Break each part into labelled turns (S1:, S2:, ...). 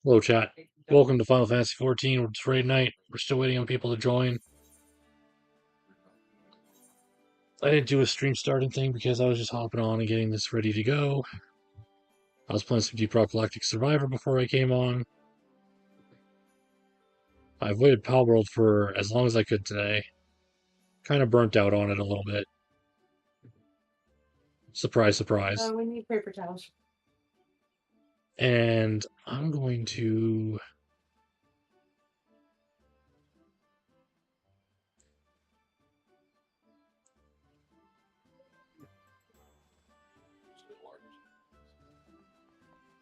S1: Hello, chat. Welcome to Final Fantasy 14. It's raid night. We're still waiting on people to join. I didn't do a stream starting thing because I was just hopping on and getting this ready to go. I was playing some Deep Rock Galactic Survivor before I came on. I avoided Palworld for as long as I could today. Kind of burnt out on it a little bit. Surprise, surprise.
S2: We need paper towels.
S1: And I'm going to...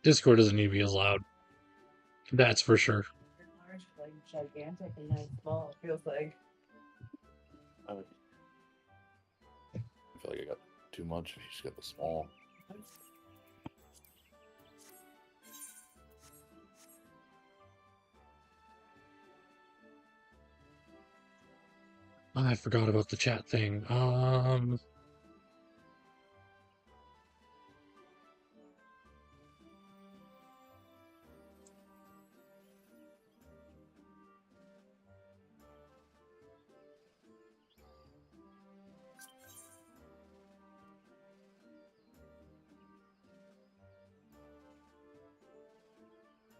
S1: Discord doesn't need to be as loud. That's for sure.
S2: Large, like gigantic, and then small. It feels like.
S3: I feel like I got too much. You just got the small.
S1: I forgot about the chat thing.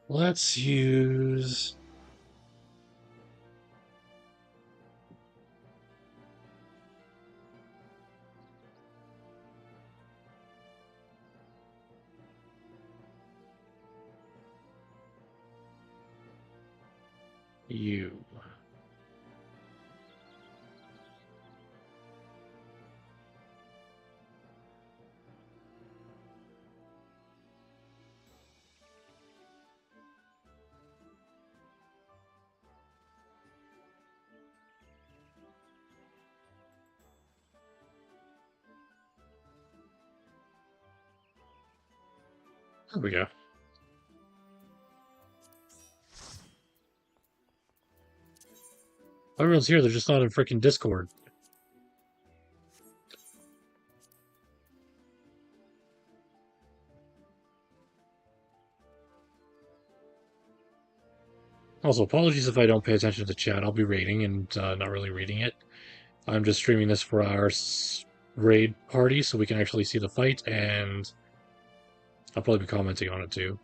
S1: Let's use... you. There we go. Everyone's here, they're just not in freaking Discord. Also, apologies if I don't pay attention to chat. I'll be raiding and not really reading it. I'm just streaming this for our raid party so we can actually see the fight, and I'll probably be commenting on it too.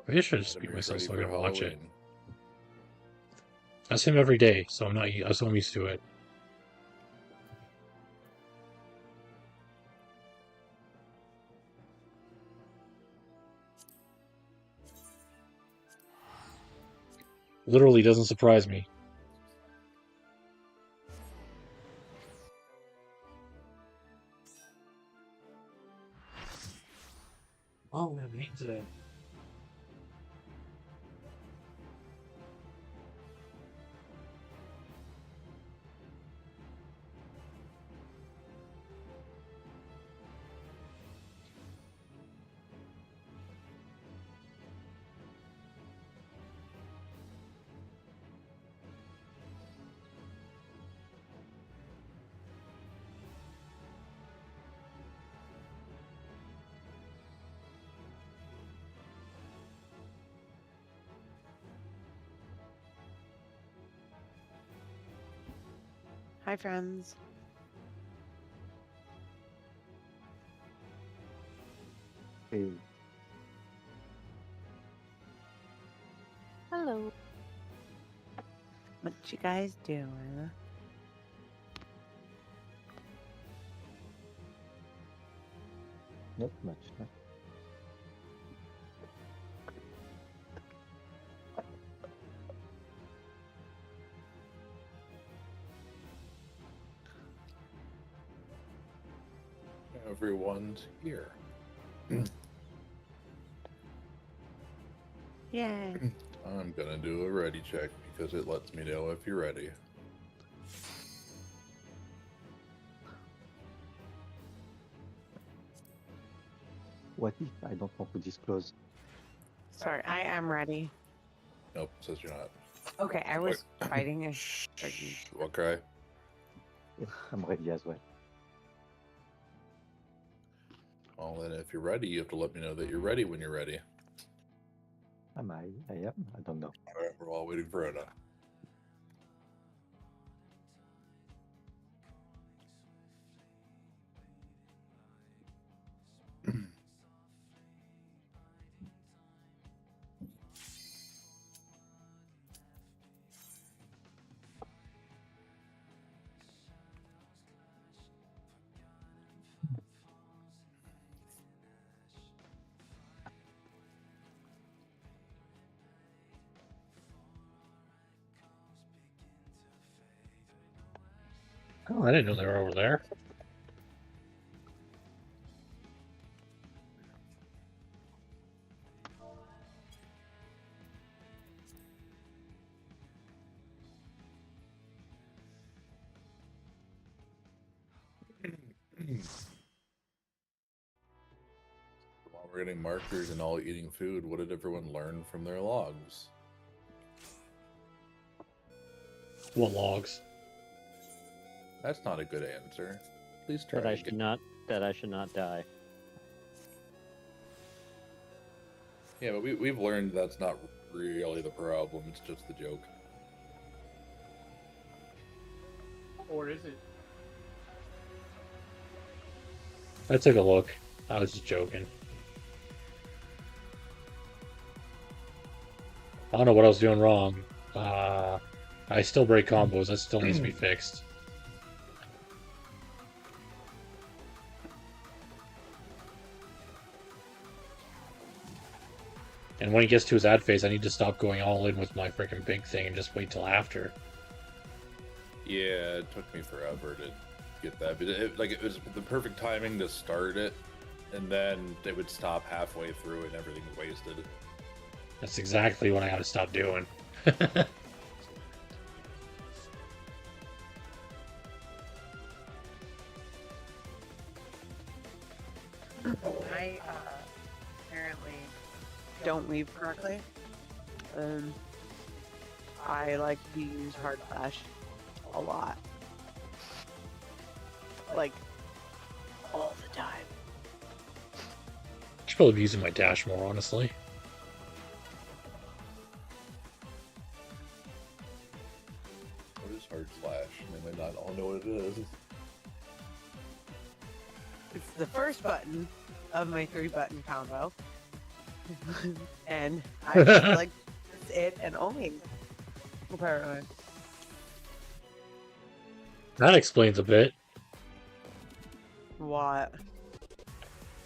S1: Maybe I should just beat myself so I can watch it. That's him every day, so I'm used to it. Literally doesn't surprise me. Oh, we have meat today.
S4: Hi, friends.
S5: Hey.
S4: Hello. What you guys doing?
S5: Not much. Huh?
S3: Everyone's here.
S4: Yay.
S3: I'm gonna do a ready check because it lets me know if you're ready.
S5: What if I don't want to disclose?
S4: Sorry, I am ready.
S3: Nope, says you're not.
S4: Okay, I was fighting a
S3: Shh, what cry?
S5: Yeah, I'm ready as well.
S3: Well, then if you're ready, you have to let me know that you're ready when you're ready.
S5: Am I? I am? I don't know.
S3: All right, we're all waiting for Anna.
S1: Oh, I didn't know they were over there.
S3: While we're getting markers and all eating food, what did everyone learn from their logs?
S1: What logs?
S3: That's not a good answer. Please try
S6: That I
S3: again.
S6: should not. That I should not die.
S3: Yeah, but we've learned that's not really the problem. It's just the joke.
S2: Or is it?
S1: I took a look. I was just joking. I don't know what I was doing wrong. I still break combos. That still needs to be fixed. And when he gets to his ad phase, I need to stop going all in with my freaking big thing and just wait till after.
S3: Yeah, it took me forever to get that, but it was the perfect timing to start it, and then it would stop halfway through and everything was wasted.
S1: That's exactly what I gotta stop doing.
S4: I apparently don't leave correctly. I like to use hard flash a lot. Like, all the time.
S1: Should probably be using my dash more, honestly.
S3: What is hard slash? They might not all know what it is.
S4: It's the first button of my 3-button combo. And I just like it's it and only. Apparently.
S1: That explains a bit.
S4: What?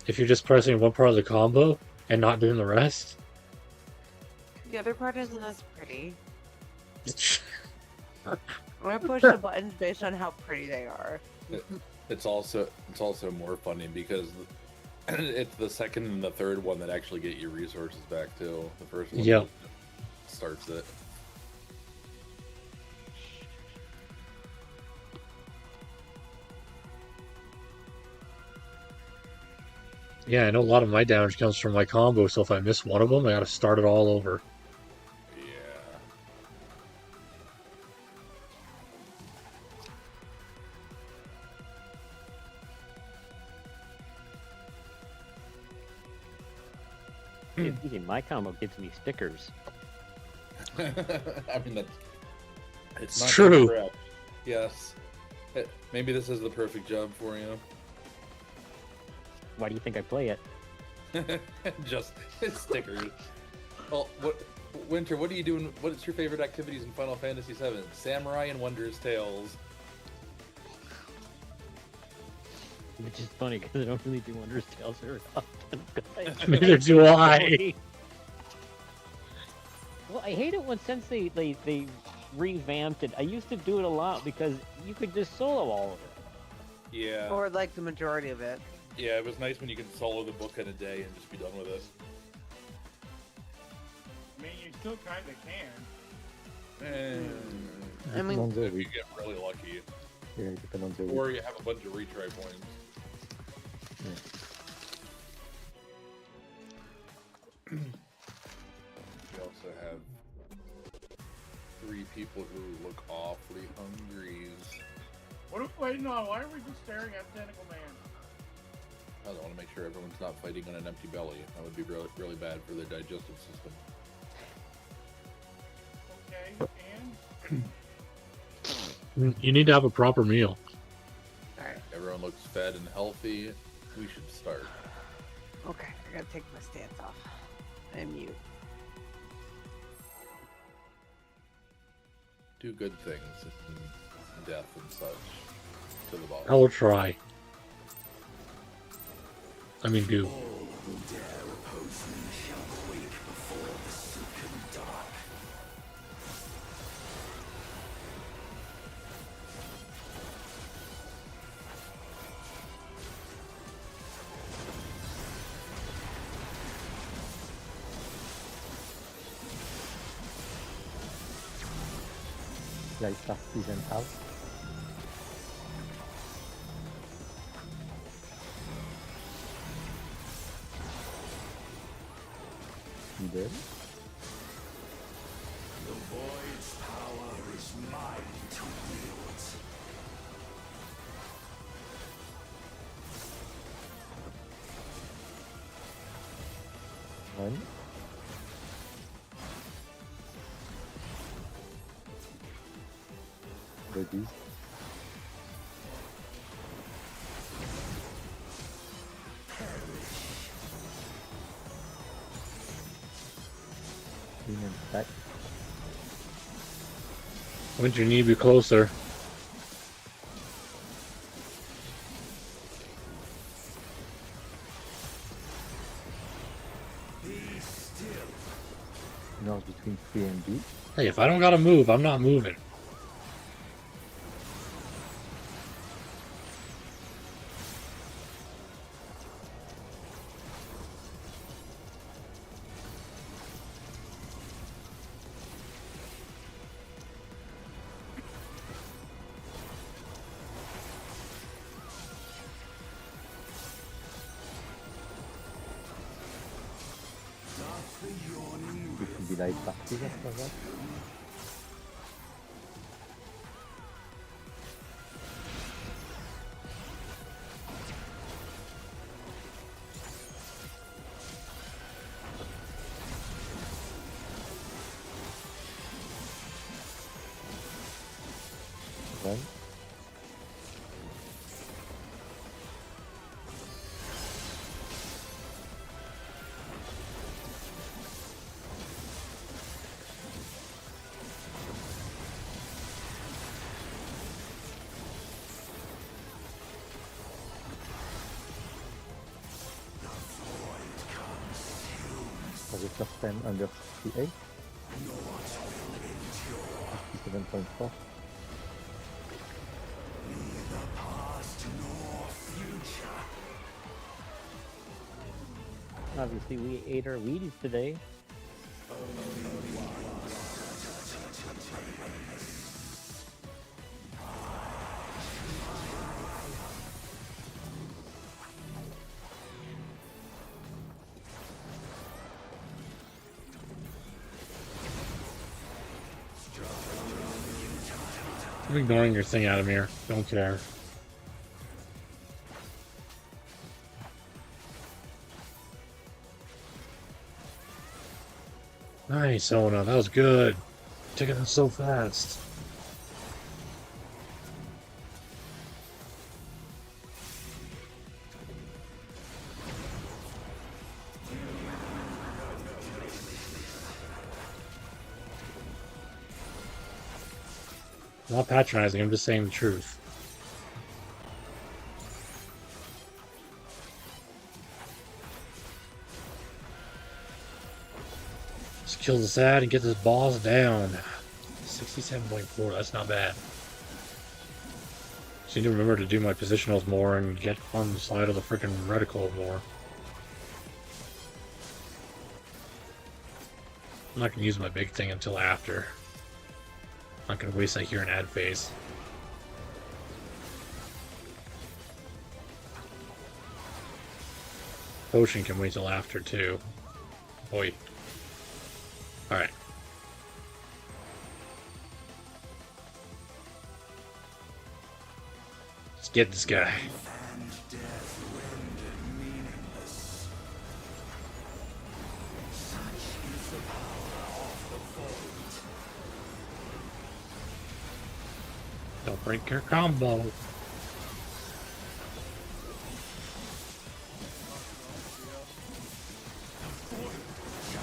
S1: If you're just pressing one part of the combo and not doing the rest.
S4: The other part isn't as pretty. I push the buttons based on how pretty they are.
S3: It's also more funny because it's the second and the third one that actually get your resources back too. The first one
S1: Yep.
S3: starts it.
S1: Yeah, I know a lot of my damage comes from my combo, so if I miss one of them, I gotta start it all over.
S3: Yeah.
S6: Easy, my combo gives me stickers.
S3: I mean that's
S1: It's
S3: not
S1: true.
S3: incorrect. Yes. Maybe this is the perfect job for you.
S6: Why do you think I play it?
S3: Just stickers. Well, Winter? What are you doing? What's your favorite activities in Final Fantasy VII? Samurai and Wondrous Tales.
S6: Which is funny because I don't really do Wondrous Tales very often.
S1: Neither do I.
S6: Well, I hate it when since they revamped it. I used to do it a lot because you could just solo all of it.
S3: Yeah.
S4: Or like the majority of it.
S3: Yeah, it was nice when you could solo the book in a day and just be done with it.
S2: I mean, you still kind of can.
S4: I mean-
S5: on the
S3: If you
S5: week.
S3: get really lucky,
S5: Yeah, depend on the week.
S3: or you have a bunch of retry points. We also have 3 people who look awfully hungry.
S2: What are we waiting on? Why are we just staring at Tentacle Man?
S3: I want to make sure everyone's not fighting on an empty belly. That would be really, really bad for their digestive system.
S1: You need to have a proper meal.
S4: Alright.
S3: Everyone looks fed and healthy. We should start.
S4: Okay, I gotta take my stance off. And mute.
S3: Do good things in death and such to the boss.
S1: I will try. I mean, do.
S5: Like start season out. Middle. One. Ready. Clean and stack.
S1: Winter, you need to be closer.
S5: North between 3 and B.
S1: Hey, if I don't gotta move, I'm not moving.
S5: We can be like parties after that. One. For the first time under 68. 57.4.
S6: Obviously, we ate our Wheaties today.
S1: I'm ignoring your thing, Adamir. Don't care. Nice, Ona. That was good. Taking it so fast. I'm not patronizing, I'm just saying the truth. Just kill this ad and get this boss down. 67.4, that's not bad. Just need to remember to do my positionals more and get on the side of the freaking reticle more. I'm not going to use my big thing until after. I'm not going to waste that here in ad phase. Potion can wait till after too. Oi. Alright. Let's get this guy. Don't break your combo.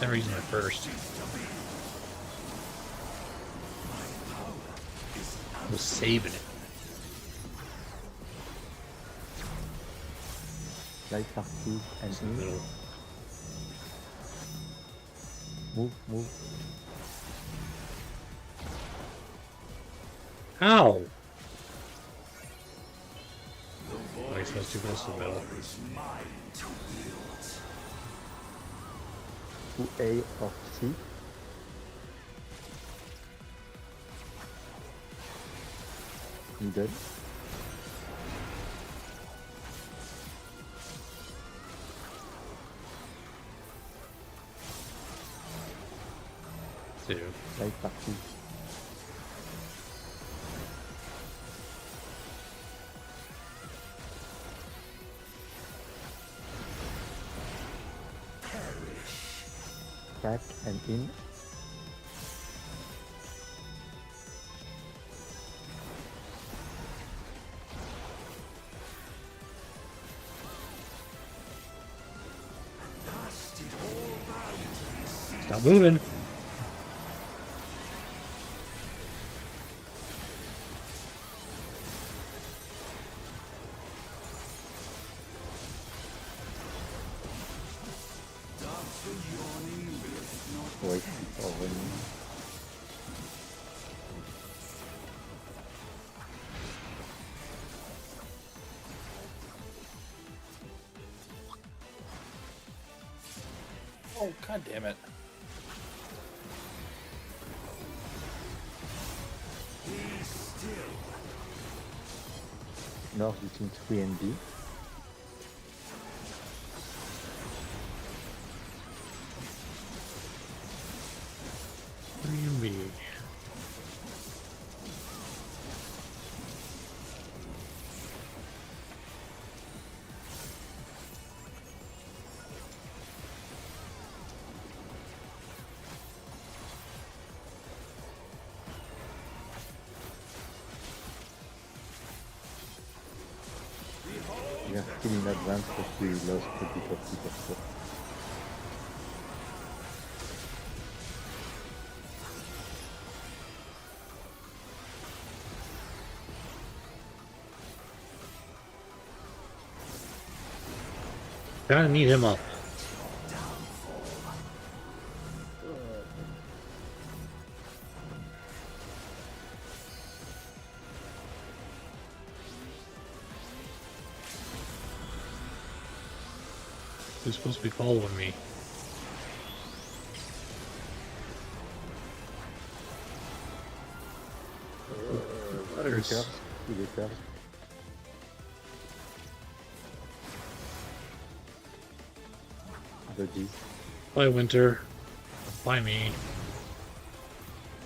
S1: There he's my first. Was saving it.
S5: Light party and in.
S1: Middle.
S5: Move.
S1: How? Oh, he's supposed to go to the middle.
S5: 2A or C. Middle.
S1: Two.
S5: Light party. Back and in.
S1: Stop moving.
S5: Wait before running.
S3: Oh, god damn it.
S5: North between 3 and B.
S1: B.
S5: We are still in advance, but we lost a bit of people.
S1: Gotta need him up. Who's supposed to be following me? Letters.
S5: Editors. Dodges.
S1: Bye, Winter. Bye, me.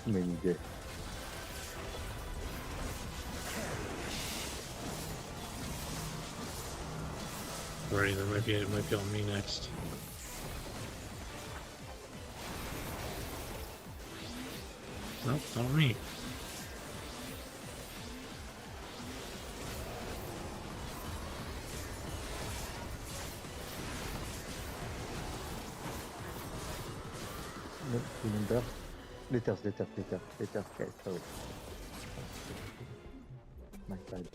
S5: Many days.
S1: Alright, it might be on me next. Nope, not on me.
S5: No, remember? Letters, guys, sorry. My bad.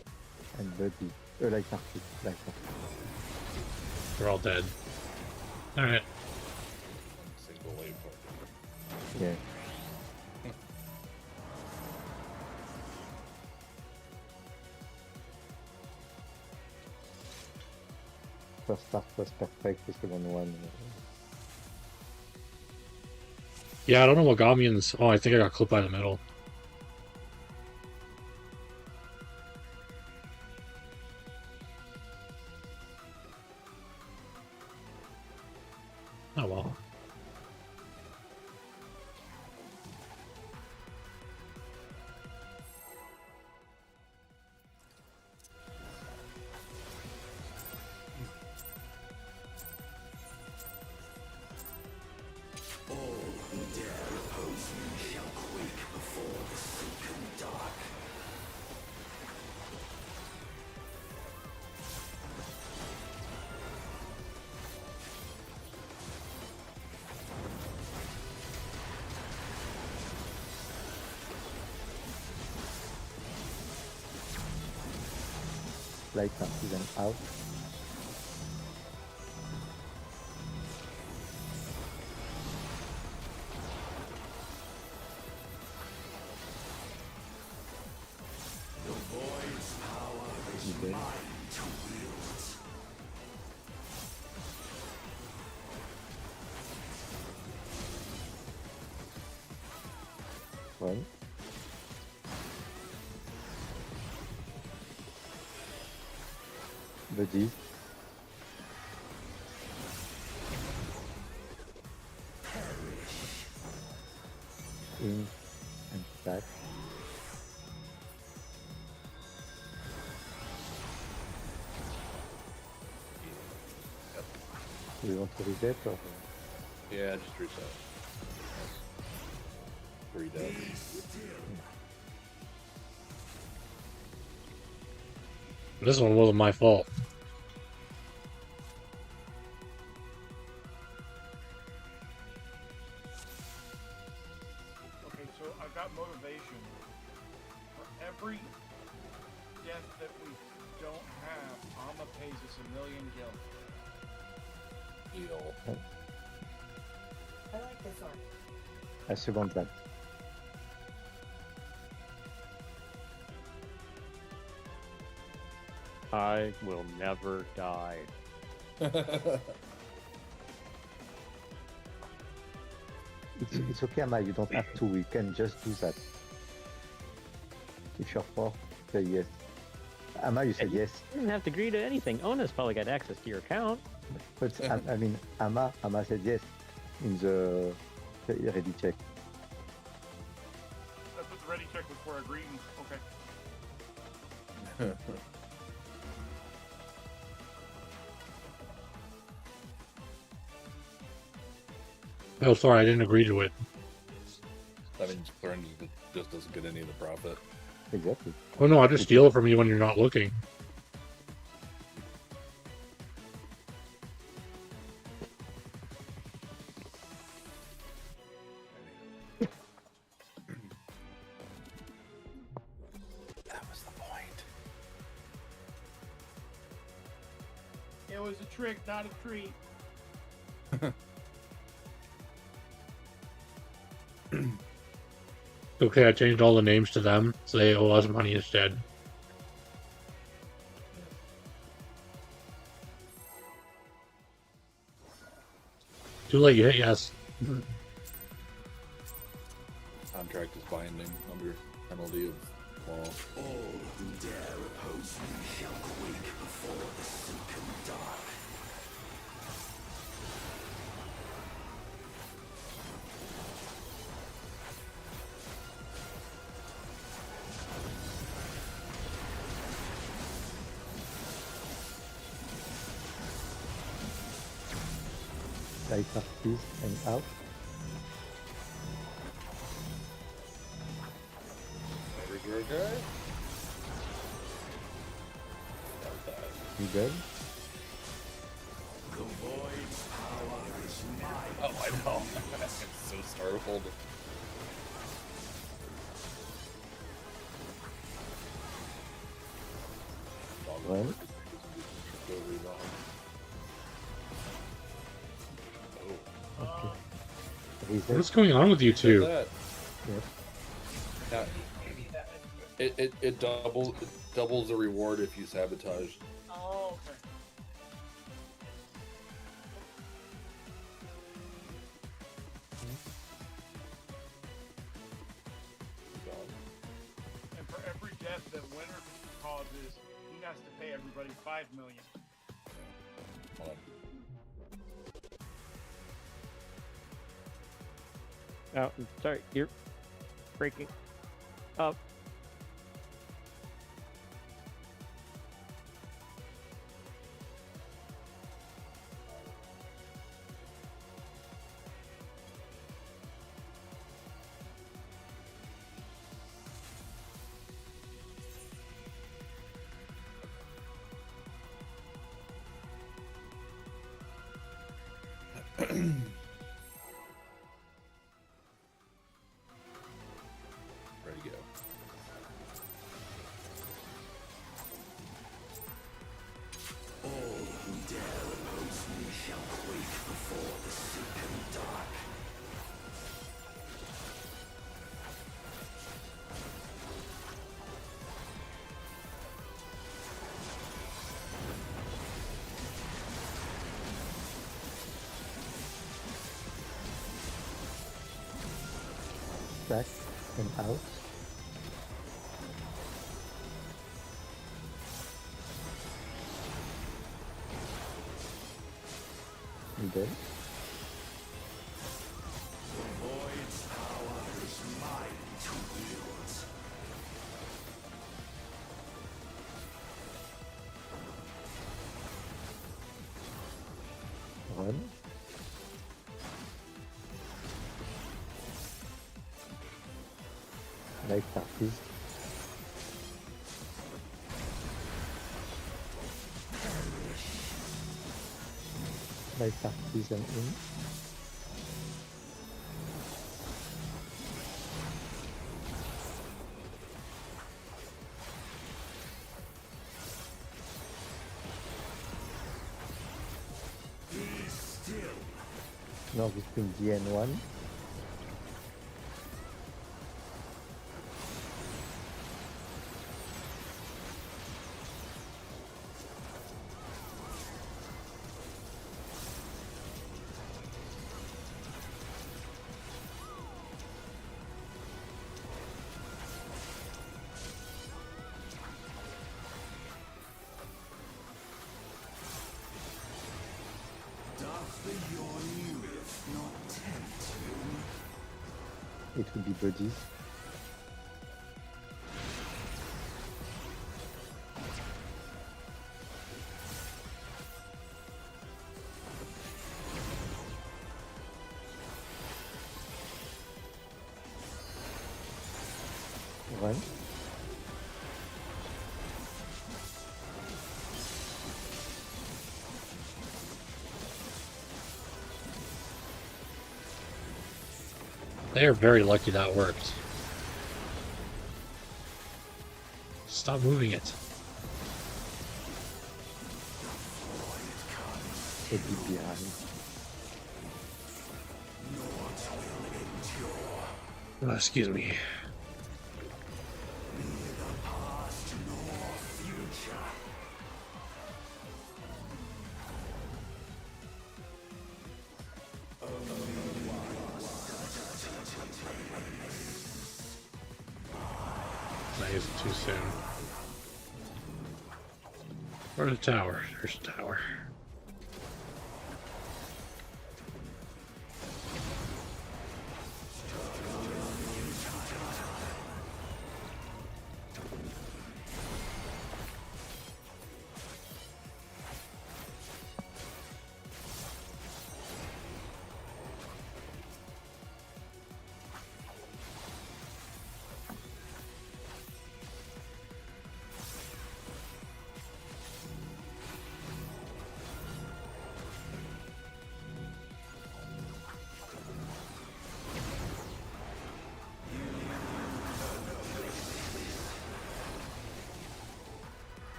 S5: And Buddy. Light party.
S1: They're all dead. Alright.
S3: Single waypoint.
S5: Yeah. First start was perfect, the second one.
S1: Yeah, I don't know what got me in this. Oh, I think I got clipped by the middle. Oh well.
S5: Light up season out. Okay. One. Buddies. In and back. Do you want to reset or?
S3: Yeah, just reset. 3 dead.
S1: This one wasn't my fault.
S7: Okay, so I've got motivation. For every death that we don't have, Amma pays us 1,000,000 gil.
S3: Heal.
S2: I like this one.
S5: I second that.
S6: I will never die.
S5: It's okay, Ama. You don't have to. We can just do that. If you're for, say yes. Ama, you said yes.
S6: You didn't have to agree to anything. Ona's probably got access to your account.
S5: But I mean, Ama said yes in the ready check.
S7: That's what the ready check was for, agreeing. Okay.
S1: Oh, sorry, I didn't agree to it.
S3: That means Thorn just doesn't get any of the profit.
S5: Exactly.
S1: Oh no, I'll just steal it from you when you're not looking.
S3: That was the point.
S7: It was a trick, not a treat.
S1: Okay, I changed all the names to them, so they owe us money instead. Too late, you hit yes.
S3: Contract is binding under penalty of law.
S5: Light up, please, and out.
S3: There's your guy.
S5: You good?
S3: Oh, I know. I'm so startled.
S5: Well. Okay. Reset.
S1: What's going on with you two?
S3: That.
S5: Yes.
S3: Yeah. It doubles the reward if you sabotage.
S7: Oh, okay. And for every death that Winter causes, he has to pay everybody 5 million.
S3: Hold on.
S6: Oh, I'm sorry, you're breaking up.
S3: Ready to go.
S5: back and out. Middle. Run. Light parties. Light parties and in. Now between D and 1. It will be buddies. Run.
S1: They are very lucky that worked. Stop moving it.
S5: So deep behind.
S1: Oh, excuse me. I used it too soon. Where's the tower? There's the tower.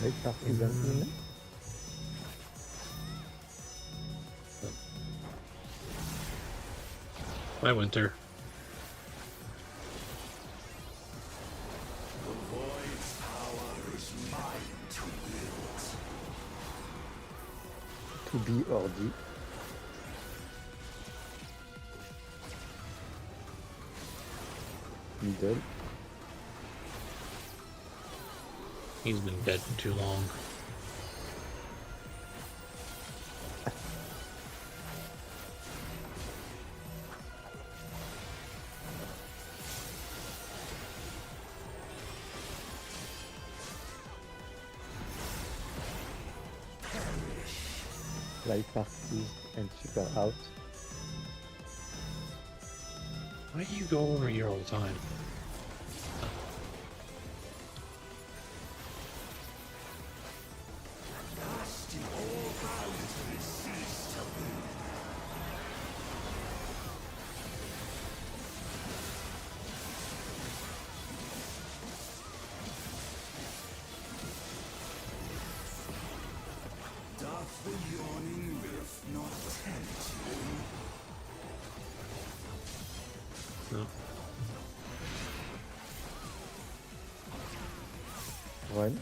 S5: Light parties and in.
S1: Bye, Winter.
S5: To B or D. Middle.
S1: He's been dead for too long.
S5: Light parties and super out.
S1: Why do you go over here all the time? No.
S5: One.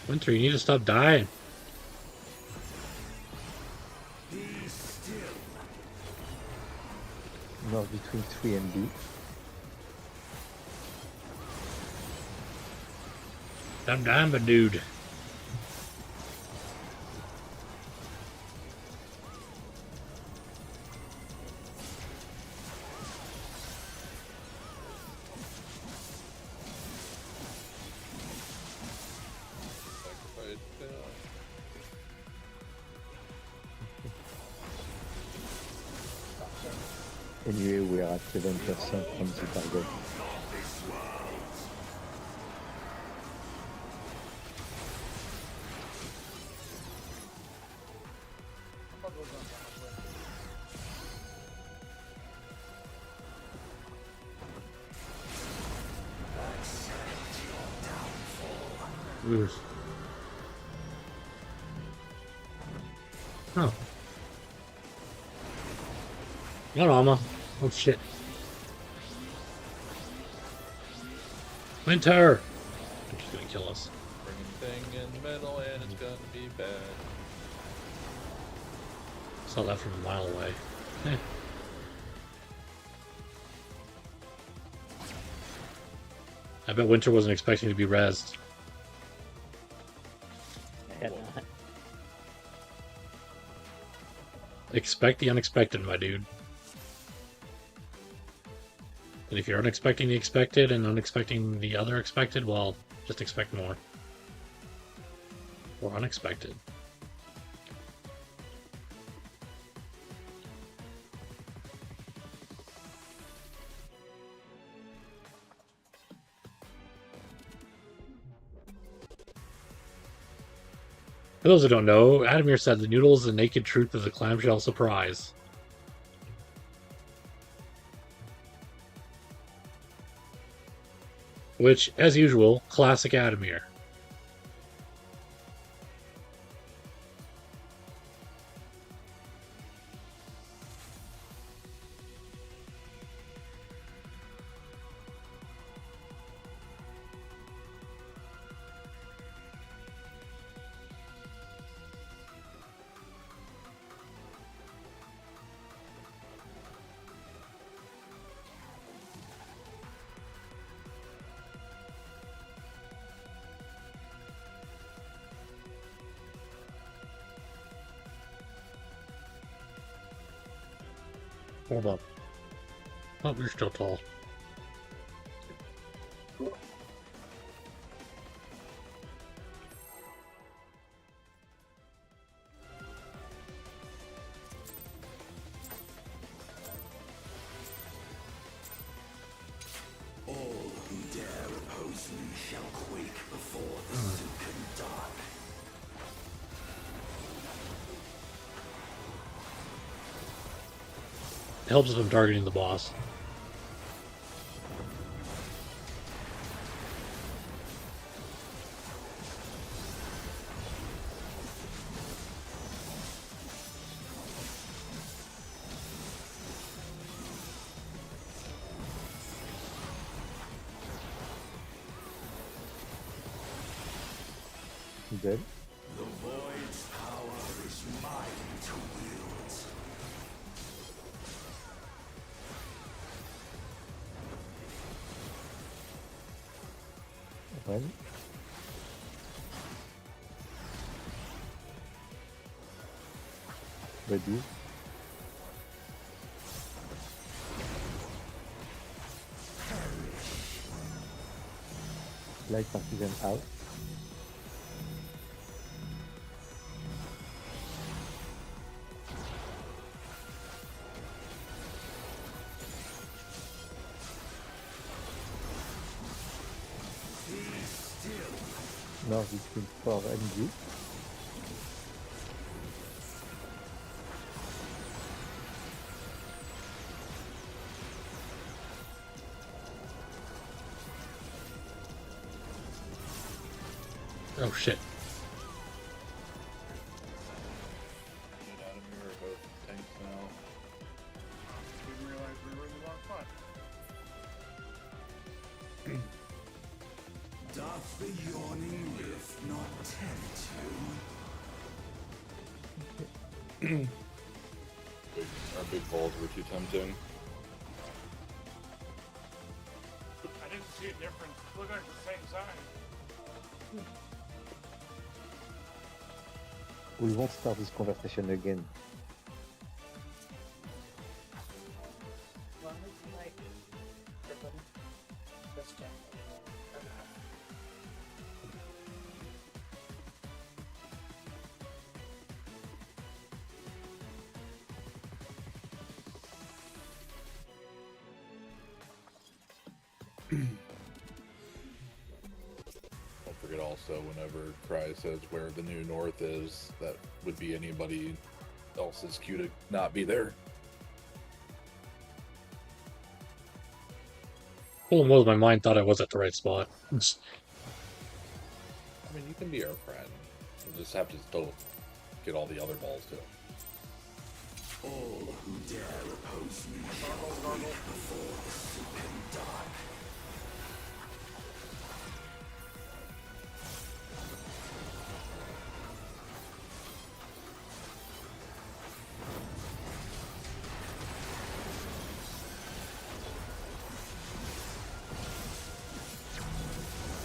S1: Winter, you need to stop dying.
S5: North between 3 and B.
S1: Stop dying, my dude.
S5: Anyway, we are at 7% from the target.
S1: Oof. Oh. Got armor. Oh shit. Winter! She's gonna kill us.
S3: Bring a thing in the middle and it's gonna be bad.
S1: Saw that from a mile away. Eh. I bet Winter wasn't expecting to be rezzed.
S6: And,
S1: Expect the unexpected, my dude. And if you're unexpecting the expected and unexpecting the other expected, well, just expect more. Or unexpected. For those who don't know, Adamir said the noodle is the naked truth of the clamshell surprise. Which, as usual, classic Adamir. Hold up. Oh, you're still tall.
S8: All who dare oppose me shall quake before the silken dark.
S1: It helps if I'm targeting the boss.
S5: Dead.
S8: The void's power is mine to wield.
S5: Run. Ready. Light partisan out. Now this is for NG.
S1: Oh shit.
S3: Anatomy are both tanks now.
S7: Didn't realize we were in the wrong spot.
S8: Doth the yawning rift not tempt you?
S3: Our big balls were too tempting.
S7: I didn't see a difference. Look like the same size.
S5: We won't start this conversation again.
S2: As long as you like grip them, just gently.
S3: Don't forget also, whenever Cry says where the new north is, that would be anybody else's cue to not be there.
S1: Problem was, my mind thought I was at the right spot.
S3: I mean, you can be our friend. You just have to still get all the other balls too.
S8: All who dare oppose me shall quake before the silken dark.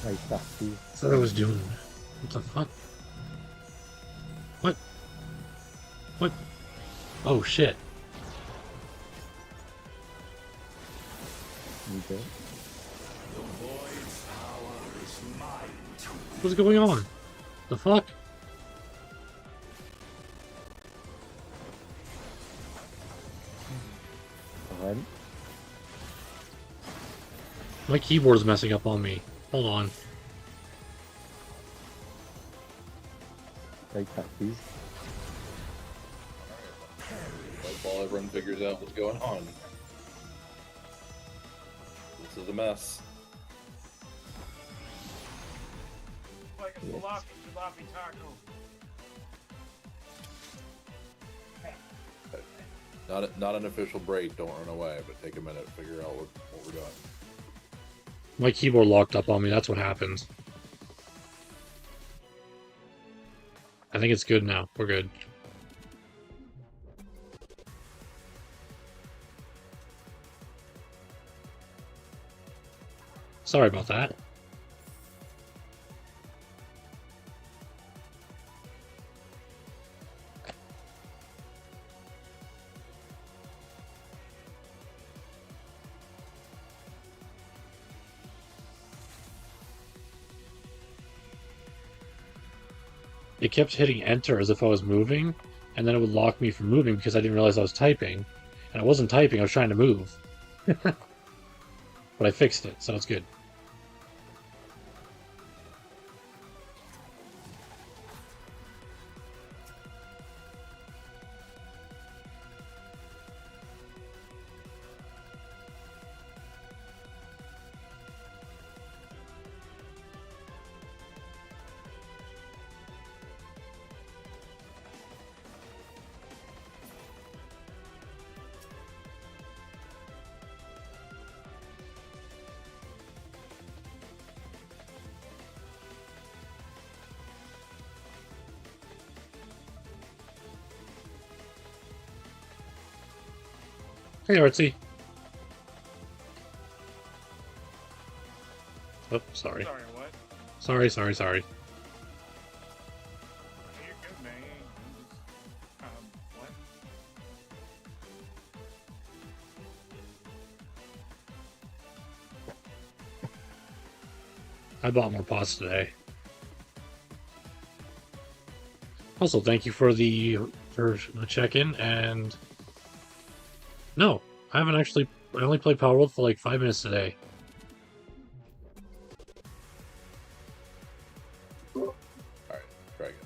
S5: Light party.
S1: That's what I was doing. What the fuck? What? What? Oh shit.
S5: Middle.
S8: The void's power is mine to wield.
S1: What's going on? The fuck?
S5: Run.
S1: My keyboard's messing up on me. Hold on.
S5: Light parties.
S3: Like while everyone figures out what's going on. This is a mess.
S7: Like a jalopy taco.
S3: Not an official break, don't run away, but take a minute, figure out what we're doing.
S1: My keyboard locked up on me, that's what happened. I think it's good now. We're good. Sorry about that. It kept hitting enter as if I was moving, and then it would lock me from moving because I didn't realize I was typing. And I wasn't typing, I was trying to move. But I fixed it, so it's good. Hey, Artsy. Oh, sorry.
S7: Sorry, what?
S1: Sorry.
S7: You're good, man. I'm just, what?
S1: I bought more pots today. Also, thank you for the check-in, and no, I haven't actually. I only played Power World for like 5 minutes today.
S3: All right, try again.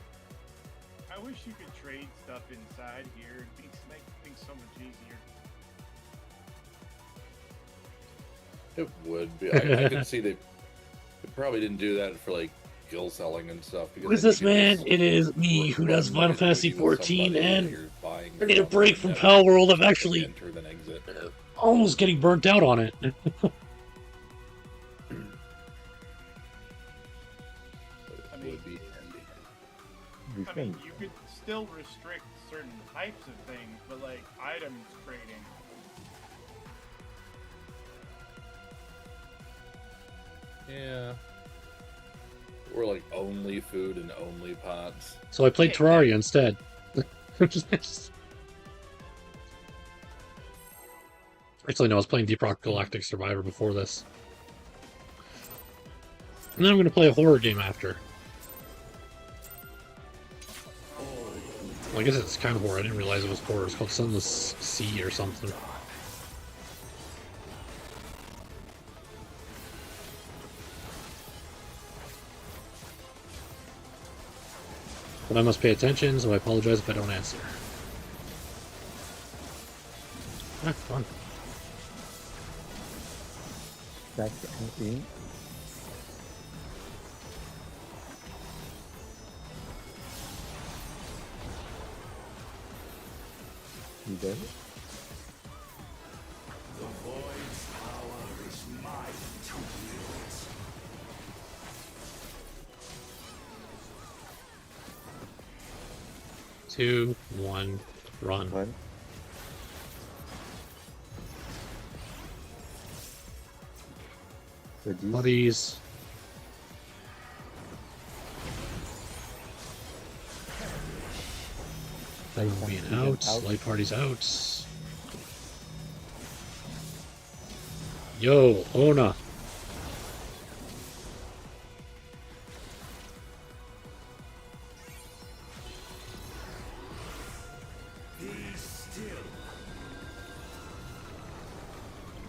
S7: I wish you could trade stuff inside here. It makes things so much easier.
S3: It would be. I could see they probably didn't do that for like gill selling and stuff.
S1: Who is this man? It is me who does Final Fantasy 14, and I need a break from Power World. I'm actually
S3: enter then exit.
S1: almost getting burnt out on it.
S7: I mean,
S3: Would be handy.
S5: We
S7: I
S5: can.
S7: mean, you could still restrict certain types of things, but like items trading.
S3: Yeah. Or like only food and only pots.
S1: So I played Terraria instead. Actually, no, I was playing Deep Rock Galactic Survivor before this. And then I'm going to play a horror game after. Well, I guess it's kind of horror. I didn't realize it was horror. It's called Sunless Sea or something. But I must pay attention, so I apologize if I don't answer. Ah, fun.
S5: Back and in. You dead?
S8: The void's power is mine to wield.
S1: 2, 1, run.
S5: One. So this.
S1: Buddies. Everyone being out. Light party's out. Yo, Ona.
S8: Be still.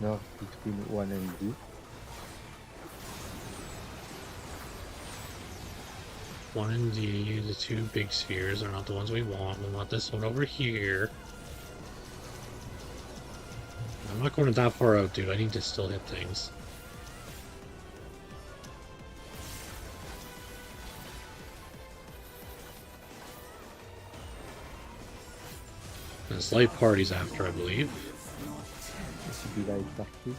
S5: North between 1 and D.
S1: One and D, the two big spheres are not the ones we want. We want this one over here. I'm not going that far out, dude. I need to still hit things. There's light parties after, I believe.
S5: This should be light party.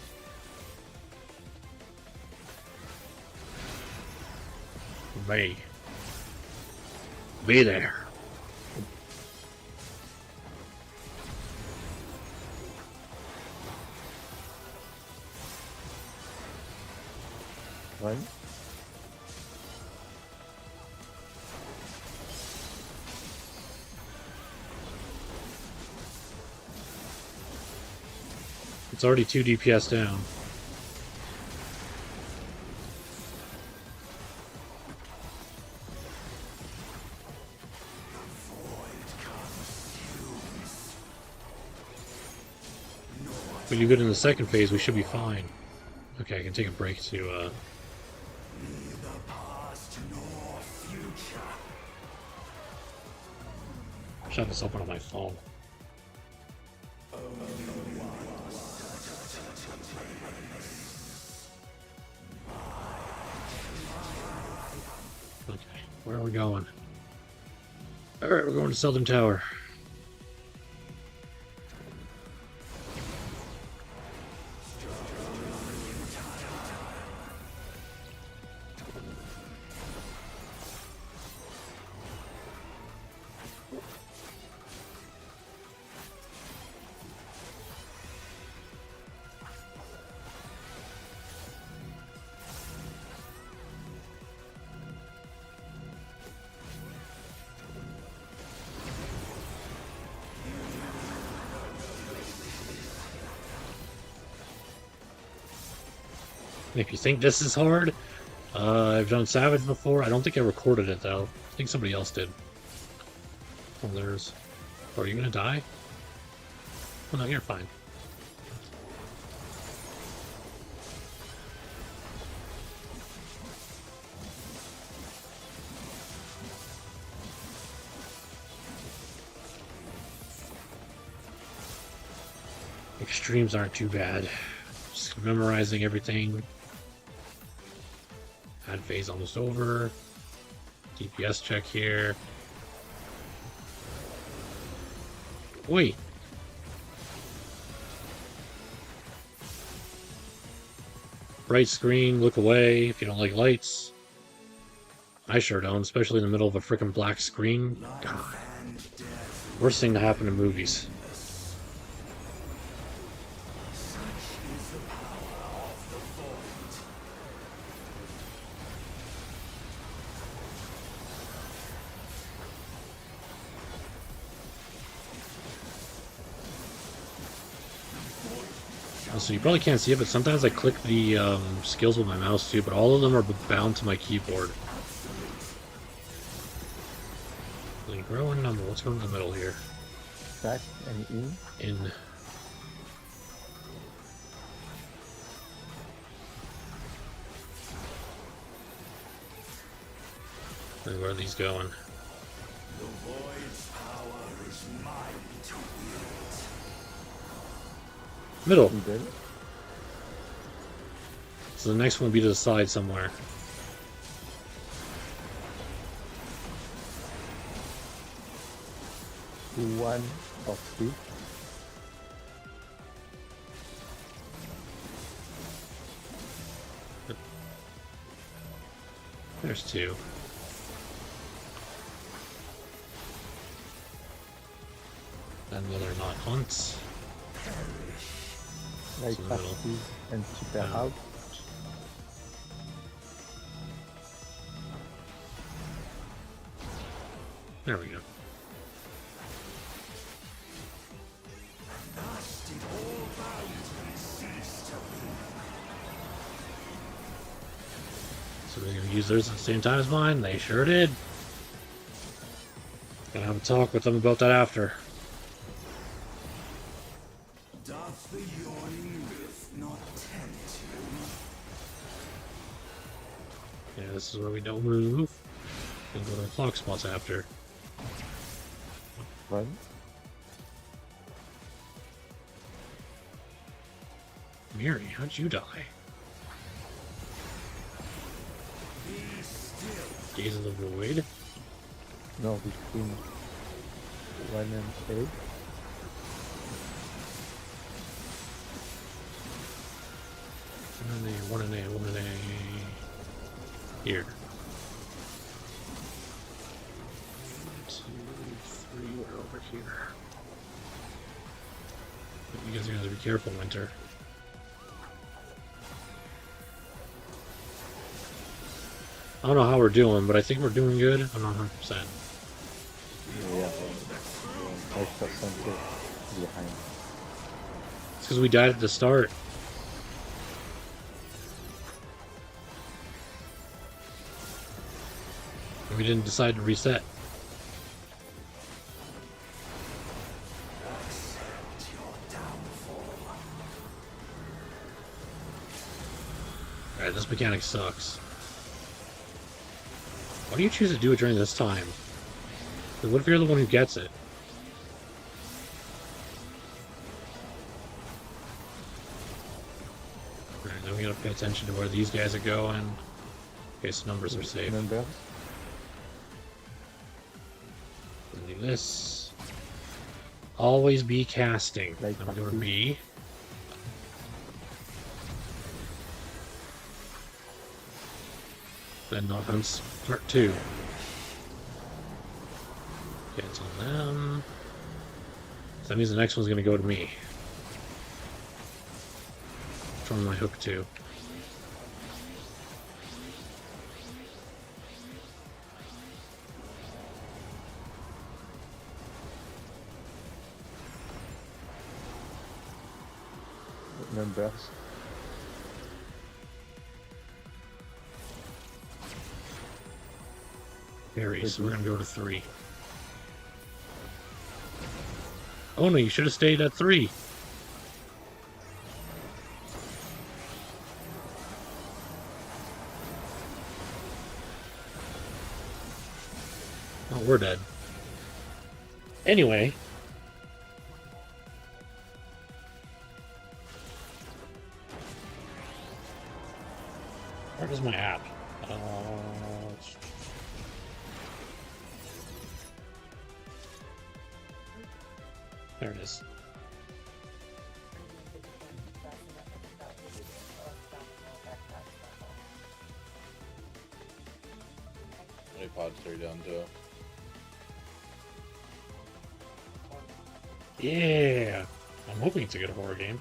S1: Be there.
S5: One.
S1: It's already 2 DPS down. If we do good in the second phase, we should be fine. Okay, I can take a break to,
S8: Neither past nor future.
S1: shut this up on my phone. Okay, where are we going? Alright, we're going to Southern Tower. If you think this is hard, I've done Savage before. I don't think I recorded it though. I think somebody else did. Oh, there's. Oh, are you gonna die? Oh no, you're fine. Extremes aren't too bad. Just memorizing everything. Ad phase almost over. DPS check here. Wait. Bright screen, look away if you don't like lights. I sure don't, especially in the middle of a freaking black screen. God. Worst thing to happen in movies. So you probably can't see it, but sometimes I click the skills with my mouse too, but all of them are bound to my keyboard. Grow in number. Let's go in the middle here.
S5: Back and in.
S1: In. And where are these going?
S8: The void's power is mine to wield.
S1: Middle.
S5: Middle.
S1: So the next one will be to the side somewhere.
S5: One or three.
S1: There's two. And whether or not hunts.
S5: Like
S1: in the middle.
S5: passive and super
S1: Yeah.
S5: out.
S1: There we go. So they're gonna use theirs at the same time as mine? They sure did. Gonna have a talk with them about that after.
S8: Doth the yawning rift not tempt you?
S1: Yeah, this is where we don't move. And go to the clock spots after.
S5: One.
S1: Miri, how'd you die?
S8: Be still.
S1: Gaze of the Void.
S5: No, between 1 and 8.
S1: One and A. Here. 1, 2, 3, we're over here. You guys are gonna have to be careful, Winter. I don't know how we're doing, but I think we're doing good. I'm not 100%.
S5: Yeah. 5% behind.
S1: It's because we died at the start. And we didn't decide to reset. Alright, this mechanic sucks. Why do you choose to do it during this time? What if you're the one who gets it? Alright, then we gotta pay attention to where these guys are going. In case numbers are safe.
S5: Numbers.
S1: Do this. Always be casting.
S5: Like
S1: I'm gonna
S5: party.
S1: be. Then not hunts part 2. Cancel them. So that means the next one's gonna go to me. From my hook 2.
S5: Numbers.
S1: Berries, so we're gonna go to 3. Oh no, you should have stayed at 3. Oh, we're dead. Anyway. Where is my app? There it is.
S3: How many pods are you down to?
S1: Yeah! I'm hoping it's a good horror game.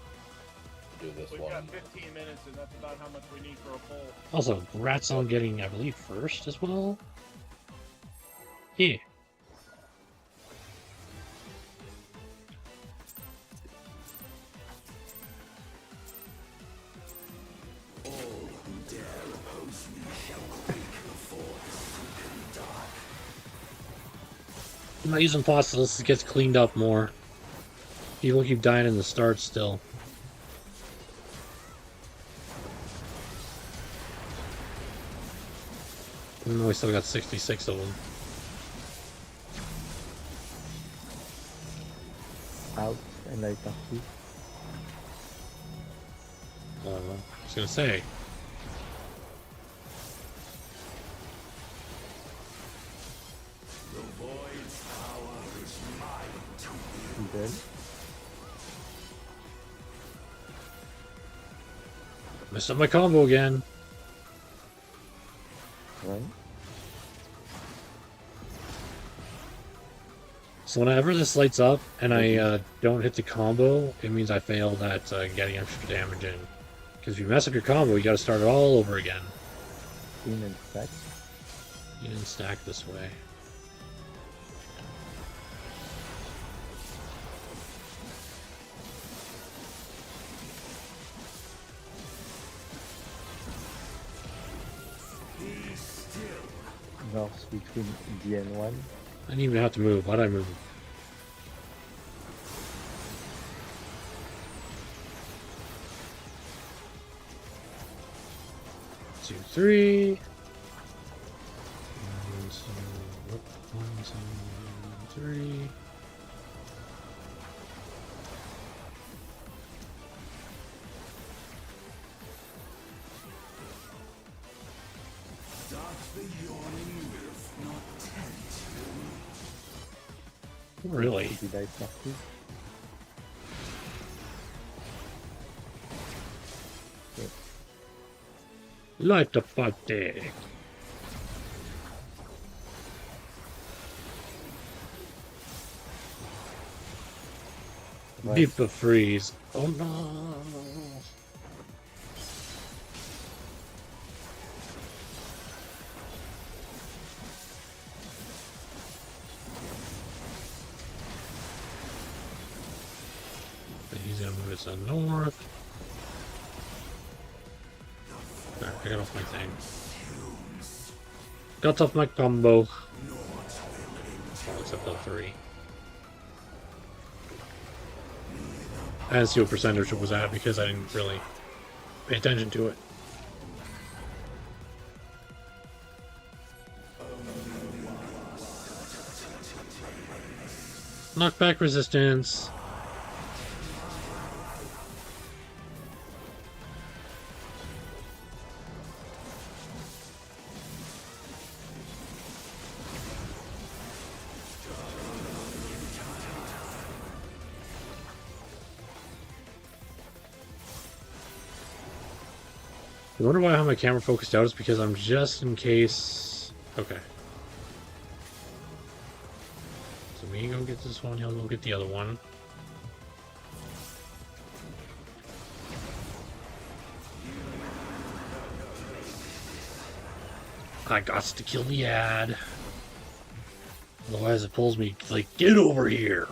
S3: Do this
S7: We've
S3: one.
S7: got 15 minutes, and that's about how much we need for a poll.
S1: Also, Rats on getting, I believe, first as well? Yeah.
S8: All who dare oppose me shall quake before the sleeping dark.
S1: I'm not using fossils, it gets cleaned up more. People keep dying in the start still. Even though we still got 66 of them.
S5: Out and I party.
S1: I was gonna say.
S8: The void's power is mine to wield.
S5: Dead.
S1: Messed up my combo again.
S5: Right.
S1: So whenever this lights up and I don't hit the combo, it means I failed at getting extra damage in. Because if you mess up your combo, you gotta start it all over again.
S5: In and stack.
S1: You didn't stack this way.
S8: Be still.
S5: North between D and 1.
S1: I didn't even have to move. Why'd I move? Two, three. One, two, three.
S8: Start the yawning wolf, not tempt you.
S1: Really?
S5: Did I party?
S1: Light the party.
S5: Right.
S1: Deeper freeze. Oh no. He's gonna move it to the north. There, I got off my thing. Got off my combo. Oh, except the 3. I didn't see what percentage it was at because I didn't really pay attention to it. Knockback resistance. I wonder why I have my camera focused out is because I'm just in case... Okay. So me go get this one, he'll go get the other one. I got to kill the ad. Otherwise it pulls me like, get over here!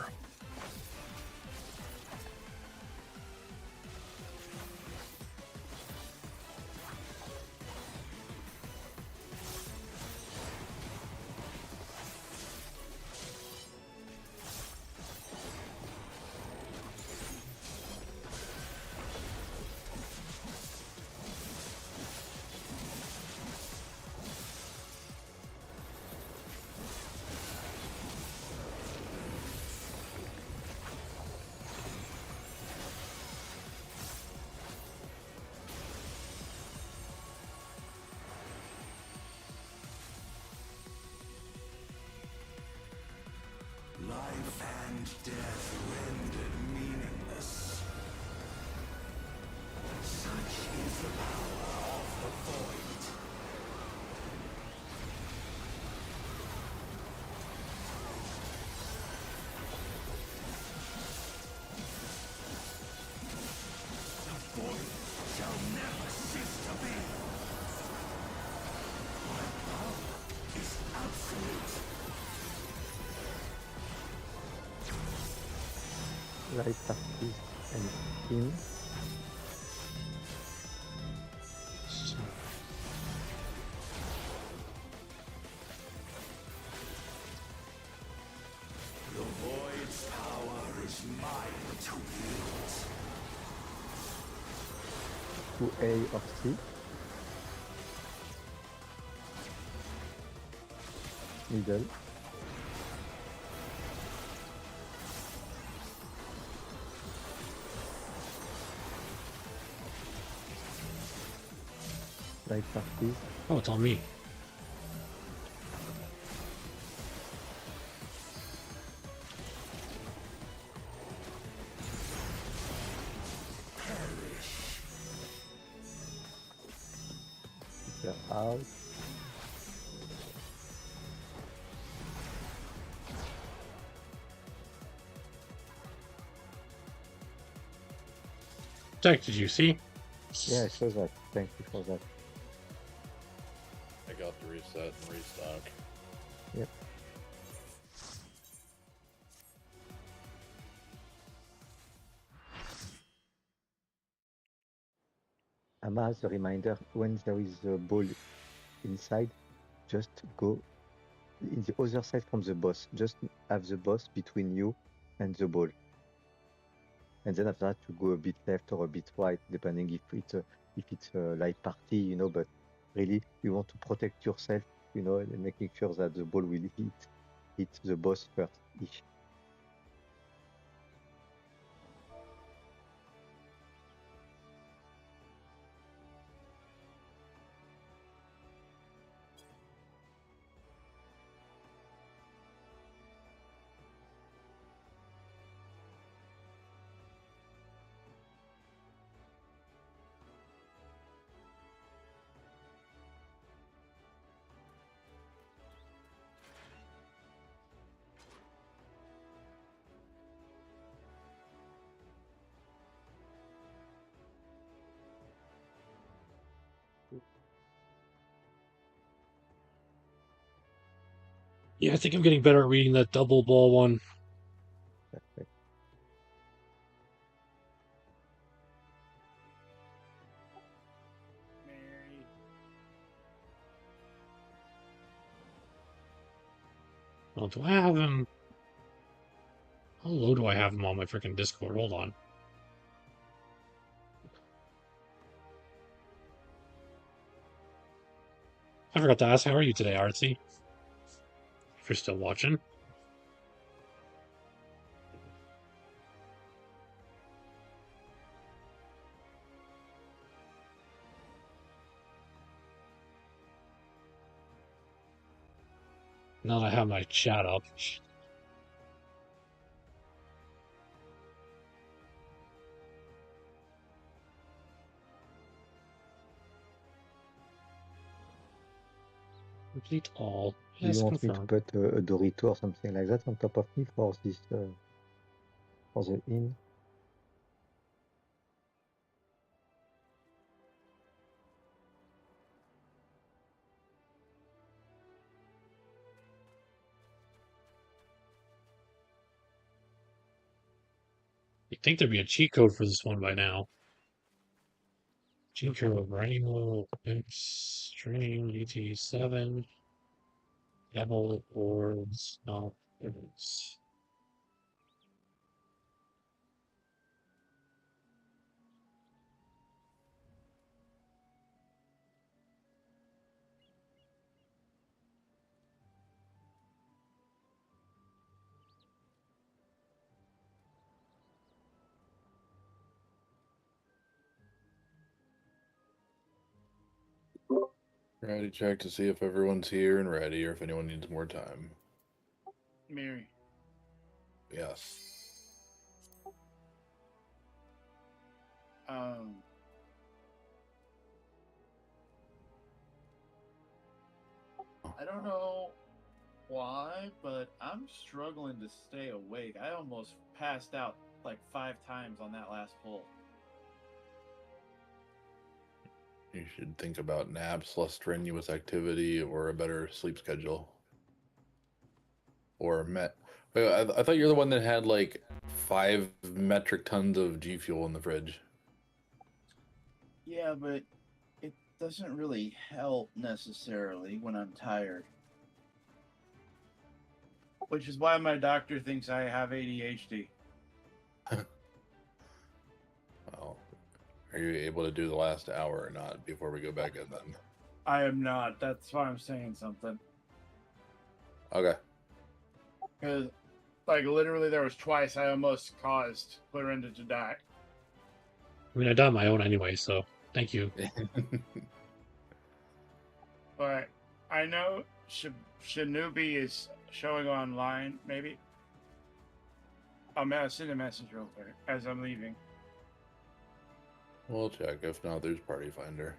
S8: Life and death rendered meaningless. Such is the power of the void. The void shall never cease to be. My power is absolute.
S5: Light artist and skin.
S8: The void's power is mine to wield.
S5: 2A or C. Middle. Light artist.
S1: Oh, it's on me.
S5: They're out.
S1: Jack, did you see?
S5: Yeah, I saw that. Thank you for that.
S3: I got to reset and restock.
S5: Yep. Amma has a reminder, when there is a ball inside, just go in the other side from the boss. Just have the boss between you and the ball. And then after that, you go a bit left or a bit right, depending if it's a light party, you know. But really, you want to protect yourself, you know, and making sure that the ball will hit the boss first. Ish.
S1: Yeah, I think I'm getting better at reading that double ball one.
S5: Perfect.
S7: Mary.
S1: Oh, do I have him? How low do I have him on my freaking Discord? Hold on. I forgot to ask, how are you today, Artsy? If you're still watching. Now that I have my chat up. Complete all.
S5: Do you
S1: Yes,
S5: want me to
S1: confirm.
S5: put a Dorito or something like that on top of me for this for the in?
S1: You'd think there'd be a cheat code for this one by now. Cheat code, Rhino, Stream, GT7, Devil, Boards, no, it's
S3: Ready, check to see if everyone's here and ready, or if anyone needs more time.
S7: Mary.
S3: Yes.
S7: I don't know why, but I'm struggling to stay awake. I almost passed out like 5 times on that last pull.
S3: You should think about naps, less strenuous activity, or a better sleep schedule. Or Wait, I thought you're the one that had like 5 metric tons of G Fuel in the fridge.
S7: Yeah, but it doesn't really help necessarily when I'm tired. Which is why my doctor thinks I have ADHD.
S3: Well, are you able to do the last hour or not before we go back in then?
S7: I am not. That's why I'm saying something.
S3: Okay.
S7: Because, like, literally there was twice I almost caused Clarinda to die.
S1: I mean, I died on my own anyway, so thank you.
S7: But I know Shinobi is showing online, maybe. I'll send a message real quick as I'm leaving.
S3: We'll check. If not, there's Party Finder.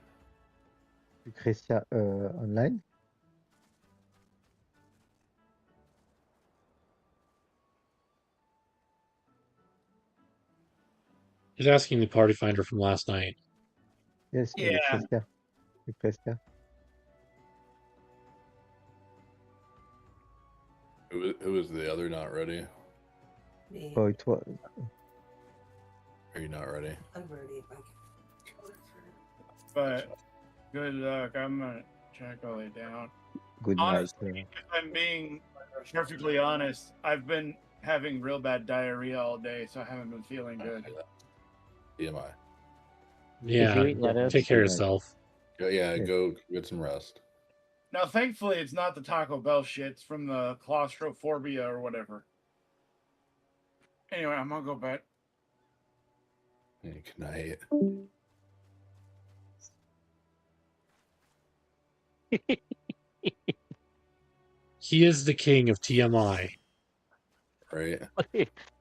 S5: Lucretia online?
S1: He's asking the party finder from last night.
S5: Yes,
S7: Yeah.
S5: Lucretia.
S3: Who is the other not ready?
S4: Me.
S5: Oh, it was.
S3: Are you not ready?
S4: I'm ready.
S7: But good luck. I'm going to check all the way down.
S5: Good night.
S7: Honestly, if I'm being perfectly honest, I've been having real bad diarrhea all day, so I haven't been feeling good.
S3: TMI.
S1: Yeah,
S6: you eat lettuce?
S1: take care of
S5: Good night.
S1: yourself.
S3: Yeah, go get some rest.
S7: Now, thankfully, it's not the Taco Bell shit. It's from the claustrophobia or whatever. Anyway, I'm going to go back.
S3: Good night.
S1: He is the king of TMI.
S3: Right?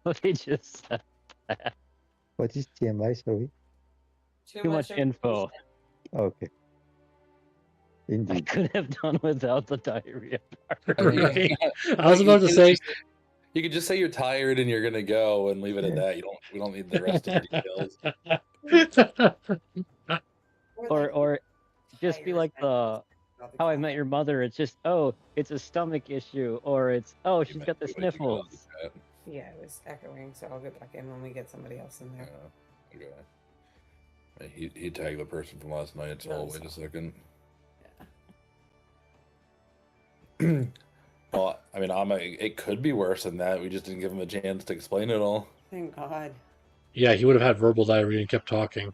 S6: What they just said.
S5: What is TMI? Sorry.
S6: Too much info.
S5: Okay.
S6: I
S5: Indeed.
S6: could have done without the diarrhea part.
S1: Right. I was about to say,
S3: You could just say you're tired and you're gonna go and leave it at
S5: Yeah.
S3: that. We don't need the rest of the details.
S6: Or just be like the How I Met Your Mother. It's just, oh, it's a stomach issue, or it's, oh, she's got the sniffles.
S4: Yeah, it was echoing, so I'll get back in when we get somebody else in there.
S3: Okay. He tagged the person from last night, so I'll wait a second. Well, I mean, it could be worse than that. We just didn't give him a chance to explain it all.
S4: Thank God.
S1: yeah, he would have had verbal diarrhea and kept talking.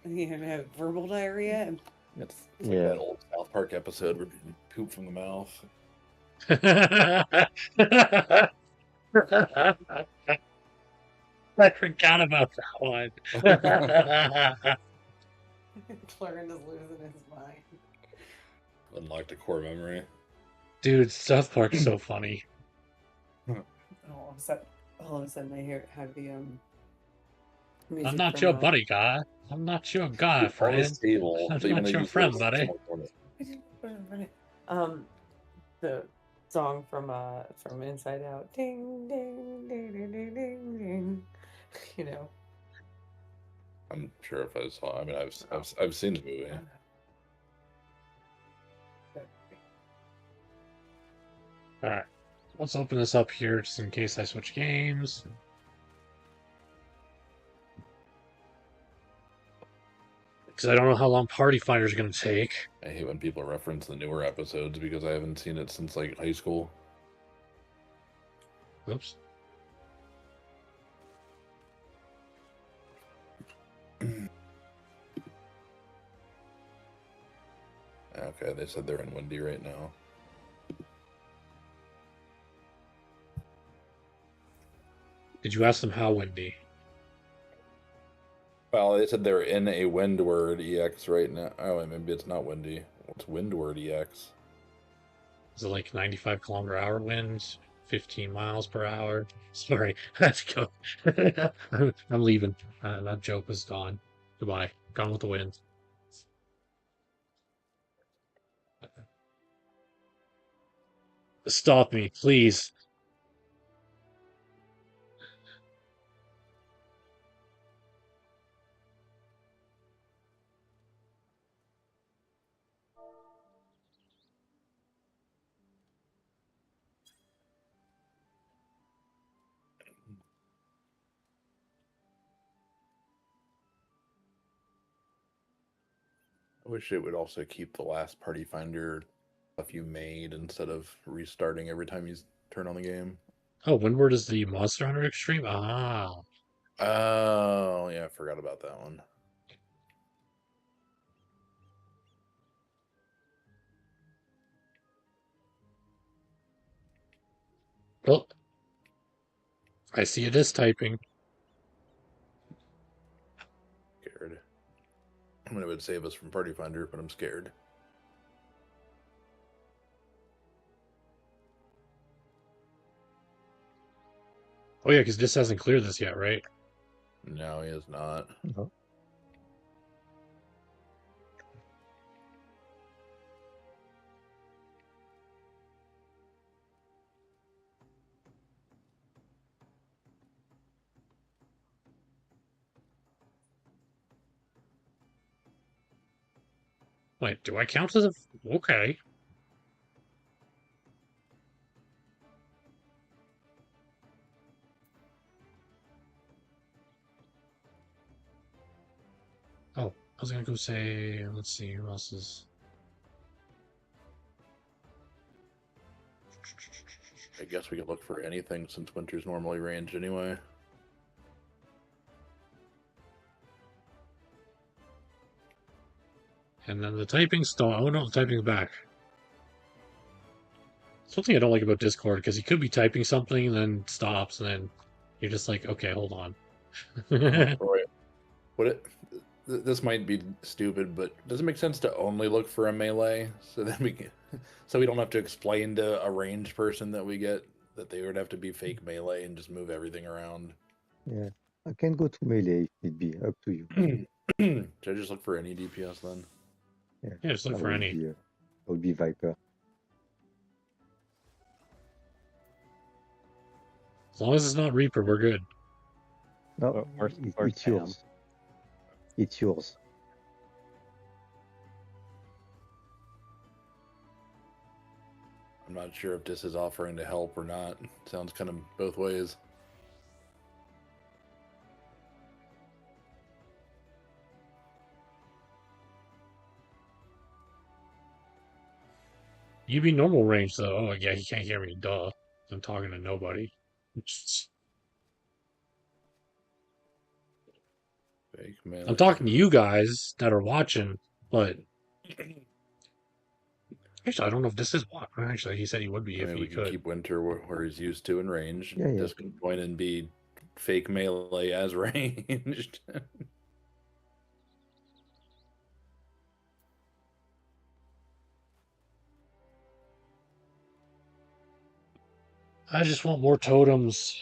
S4: You have verbal diarrhea?
S3: It's like that old South Park episode where you poop from the mouth.
S1: I forgot about that one.
S4: Clarinda's losing his mind.
S3: Unlocked a core memory.
S1: Dude, South Park's so funny.
S4: All of a sudden I have the music
S1: I'm not
S4: from,
S1: your buddy, guy. I'm not your guy, friend. I'm not your friend, buddy.
S4: The song from Inside Out. Ding ding ding ding ding ding ding. You know.
S3: I'm sure if I saw. I mean, I've seen the movie.
S1: Alright, let's open this up here just in case I switch games. Because I don't know how long Party Finder's going to take.
S3: I hate when people reference the newer episodes because I haven't seen it since like high school.
S1: Oops.
S3: Okay, they said they're in Windy right now.
S1: Did you ask them how windy?
S3: Well, they said they're in a Windward EX right now. Oh, wait, maybe it's not windy. What's Windward EX?
S1: Is it like 95 kilometer hour winds? 15 miles per hour. Sorry, I have to go. I'm leaving. That joke was gone. Goodbye. Gone with the wind. Stop me, please.
S3: I wish it would also keep the last party finder stuff you made instead of restarting every time you turn on the game.
S1: Oh, Windward is the Monster Hunter Extreme? Ah.
S3: Oh, yeah, I forgot about that one.
S1: Well, I see it is typing.
S3: Scared. I mean, it would save us from party finder, but I'm scared.
S1: Oh yeah, because this hasn't cleared this yet, right?
S3: No, he is not.
S5: No.
S1: Wait, do I count as a... Okay. Oh, I was gonna go say, let's see, who else is...
S3: I guess we could look for anything since winter's normally ranged anyway.
S1: And then the typing stall. Oh no, the typing's back. Something I don't like about Discord, because he could be typing something and then stops, and then you're just like, okay, hold on.
S3: Roy, what it? This might be stupid, but does it make sense to only look for a melee so that we can, so we don't have to explain to a ranged person that we get that they would have to be fake melee and just move everything around?
S5: Yeah. I can go to melee if it be up to you.
S3: Should I just look for any DPS then?
S1: Yeah, just look for any.
S5: I will be Viper.
S1: As long as it's not Reaper, we're good.
S5: No,
S6: Or
S5: it's
S6: Sam.
S5: yours. It's yours.
S3: I'm not sure if this is offering to help or not. Sounds kind of both ways.
S1: You be normal range though. Oh yeah, he can't hear me. Duh. I'm talking to nobody.
S3: Fake melee.
S1: I'm talking to you guys that are watching, but actually, I don't know if this is what. Actually, he said he would be
S3: I
S1: if
S3: mean,
S1: he
S3: we can
S1: could.
S3: keep winter where he's used to in range.
S5: Yeah, yeah.
S3: This can point and be fake melee as ranged.
S1: I just want more totems.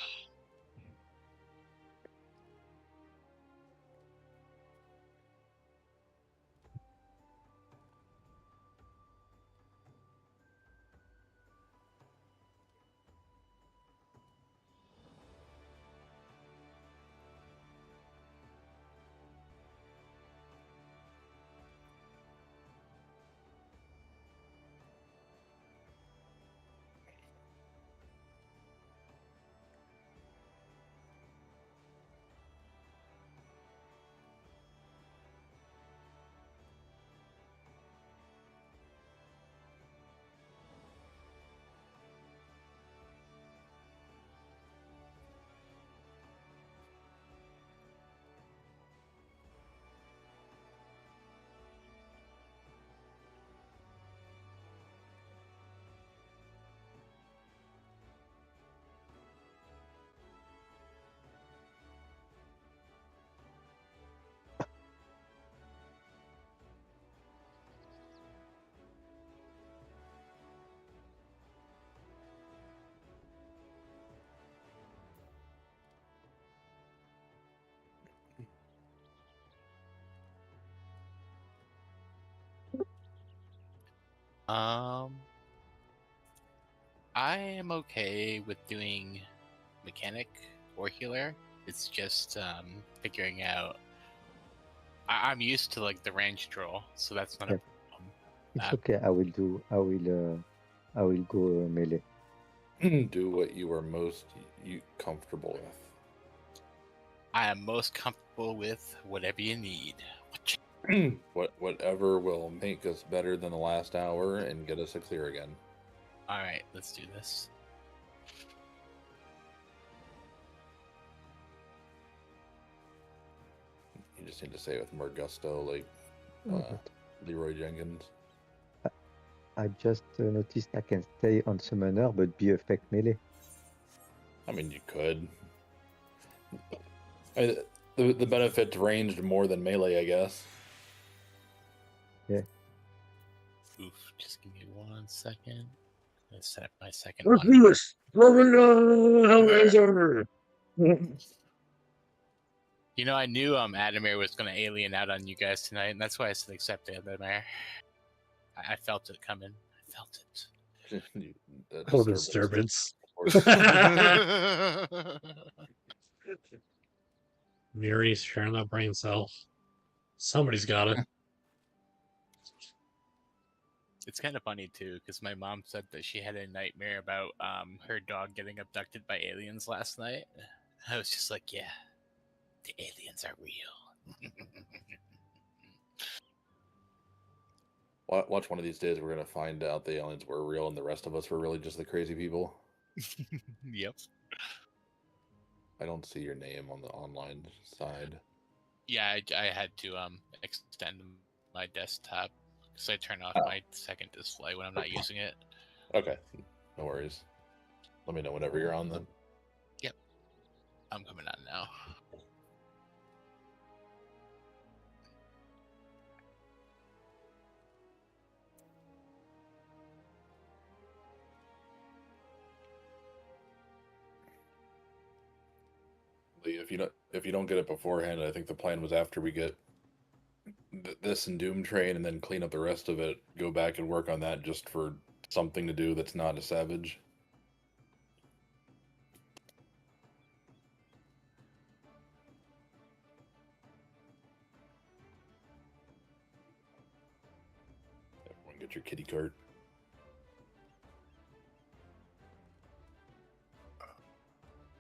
S9: I am okay with doing mechanic or healer. It's just figuring out. I'm used to like the ranged role, so that's not a
S5: Yeah.
S9: problem.
S5: It's okay. I will go melee.
S3: Do what you are most comfortable with.
S9: I am most comfortable with whatever you need.
S3: Whatever will make us better than the last hour and get us a clear again.
S9: All right, let's do this.
S3: You just need to say it with more gusto, like
S5: But
S3: Leroy Jenkins.
S5: I just noticed I can stay on summoner but be effect melee.
S3: I mean, you could. The benefit's ranged more than melee, I guess.
S9: Oof, just give me 1 second. Let's set up my second one. You know, I knew Adamir was going to alien out on you guys tonight, and that's why I said accept Adamir. I felt it coming. I felt it.
S1: Oh, disturbance. Miri's sharing that brain cell. Somebody's got it.
S9: It's kind of funny too, because my mom said that she had a nightmare about her dog getting abducted by aliens last night. I was just like, yeah, the aliens are real.
S3: Watch one of these days, we're gonna find out the aliens were real, and the rest of us were really just the crazy people.
S9: Yep.
S3: I don't see your name on the online side.
S9: Yeah, I had to extend my desktop because I turn off my second display when I'm not using it.
S3: Okay, no worries. Let me know whenever you're on then.
S9: Yep, I'm coming on now.
S3: If you don't get it beforehand, I think the plan was after we get this and Doom Train, and then clean up the rest of it. Go back and work on that just for something to do that's not a Savage. Everyone, get your kitty cart.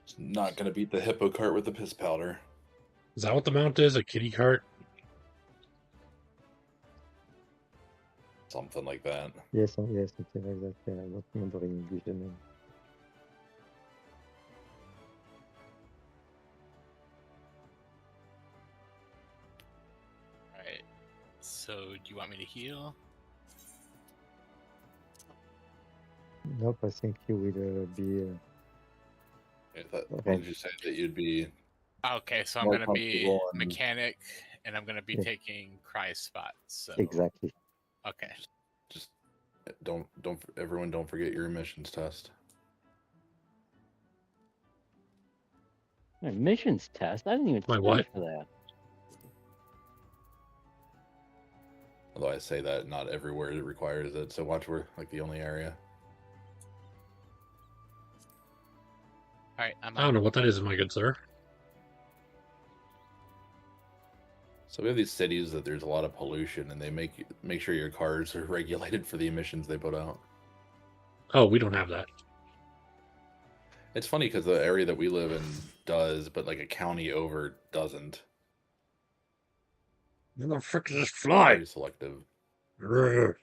S3: It's not gonna beat the hippo cart with the piss powder.
S1: Is that what the mount is? A kitty cart?
S3: Something like that.
S5: Yes, something like that. Yeah, I don't remember in English the name.
S9: Alright, so do you want me to heal?
S5: Nope, I think you will be.
S3: What did you say that you'd be?
S9: Okay, so I'm
S5: More
S9: going to be
S5: comfortable and-
S9: mechanic, and I'm going to be
S5: Yeah.
S9: taking Cry's spot. So
S5: Exactly.
S9: okay.
S3: Just everyone don't forget your emissions test.
S6: Emissions test? I didn't even
S1: My
S6: study
S1: what?
S6: for that.
S3: Although I say that not everywhere it requires it, so watch where like the only area.
S9: Alright, I'm
S1: I don't know
S9: on.
S1: what that is, my good sir.
S3: So we have these cities that there's a lot of pollution, and they make sure your cars are regulated for the emissions they put out.
S1: Oh, we don't have that.
S3: It's funny because the area that we live in does, but like a county over doesn't.
S1: Where the frick does this fly?
S3: Very selective.
S1: Grr.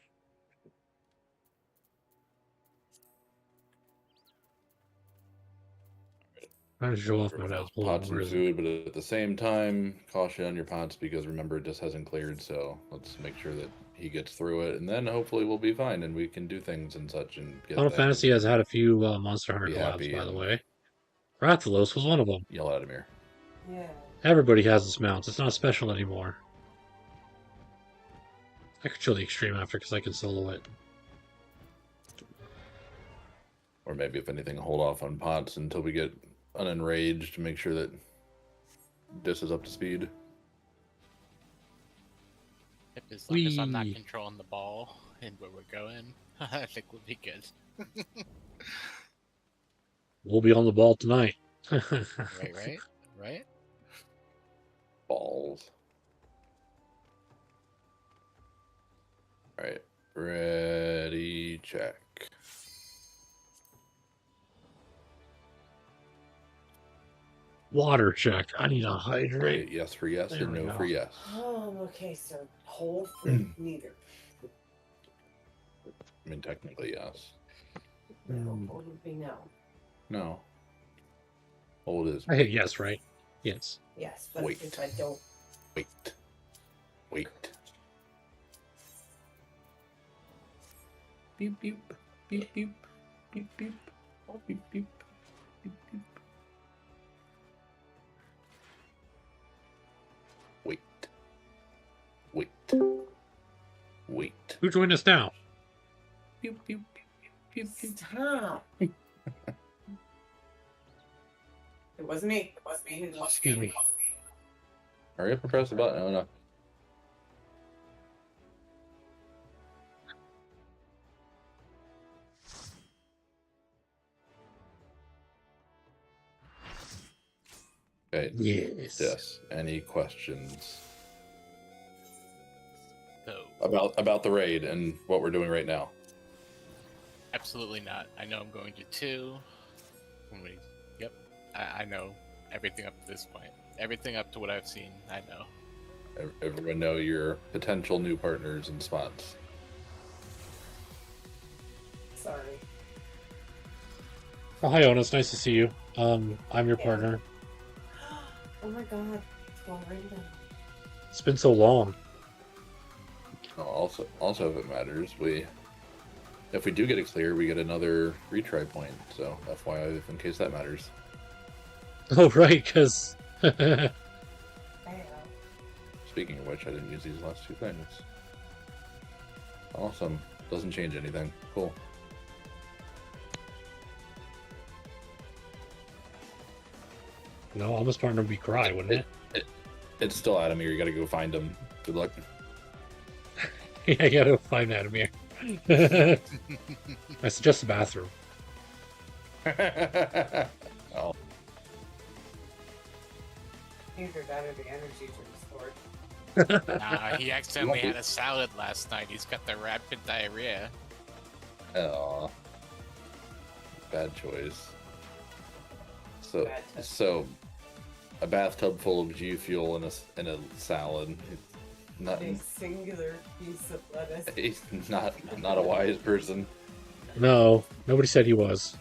S1: Trying to show off my dad's
S3: Pots
S1: Where
S3: and
S1: is it?
S3: food, but at the same time, caution on your pots because remember it just hasn't cleared. So let's make sure that he gets through it, and then hopefully we'll be fine and we can do things and such. And get
S1: Final
S3: that
S1: Fantasy has
S3: and
S1: had a few Monster Hunter
S3: be
S1: collabs,
S3: happy
S1: by the
S3: and-
S1: way. Rathalos was one of them.
S3: yell at him here.
S4: Yeah.
S1: Everybody has this mount. It's not special anymore. I could show the extreme after because I can solo it.
S3: Or maybe if anything, hold off on pots until we get unenraged to make sure that this is up to speed.
S9: As long as I'm not
S1: Whee!
S9: controlling the ball, and where we're going, I think we'll be good.
S1: We'll be on the ball tonight.
S9: Right.
S3: Balls. All right. Ready, check.
S1: Water check. I need to hydrate.
S3: Okay, yes for yes
S1: There
S3: and
S1: we
S3: no
S1: go.
S3: for yes.
S4: Okay, so hold for neither.
S3: I mean, technically, yes.
S4: No, hold would be no.
S3: No. Hold is
S1: I hit yes, right? Yes.
S4: Yes, but
S3: Wait.
S4: if I don't,
S3: wait. Wait. Beep, beep. Beep, beep. Beep, beep. Beep, beep. Beep, beep. Wait. Wait. Wait.
S1: Who joined us now?
S3: Beep, beep. Beep, beep.
S4: stop. It wasn't me. It wasn't me.
S1: Excuse me.
S3: Hurry up and press the button. Oh, no. Okay.
S1: Yes.
S3: Yes. Any questions
S9: So,
S3: about the raid and what we're doing right now?
S9: absolutely not. I know I'm going to 2. Yep. I know everything up to this point. Everything up to what I've seen, I know.
S3: Everyone know your potential new partners and spots.
S4: Sorry.
S1: Oh, hi, Onus. Nice to see you. I'm your partner.
S4: Oh my god. It's going right down.
S1: It's been so long.
S3: Oh, also, if it matters, if we do get it clear, we get another retry point. So FYI, in case that matters.
S1: Oh, right, because...
S3: Speaking of which, I didn't use these last 2 things. Awesome. Doesn't change anything. Cool.
S1: No, Alma's partner would be Cry, wouldn't it?
S3: It's still Adamir. You gotta go find him. Good luck.
S1: Yeah, I gotta find Adamir. I suggest the bathroom.
S3: Oh.
S4: Either that or the energy drink stored.
S9: Nah, he accidentally had a salad last night. He's got the rapid diarrhea.
S3: Oh. Bad choice. So,
S4: Bad choice.
S3: so, a bathtub full of G Fuel and a salad. Not,
S4: A singular piece of lettuce.
S3: he's not a wise person.
S1: No, nobody said he was.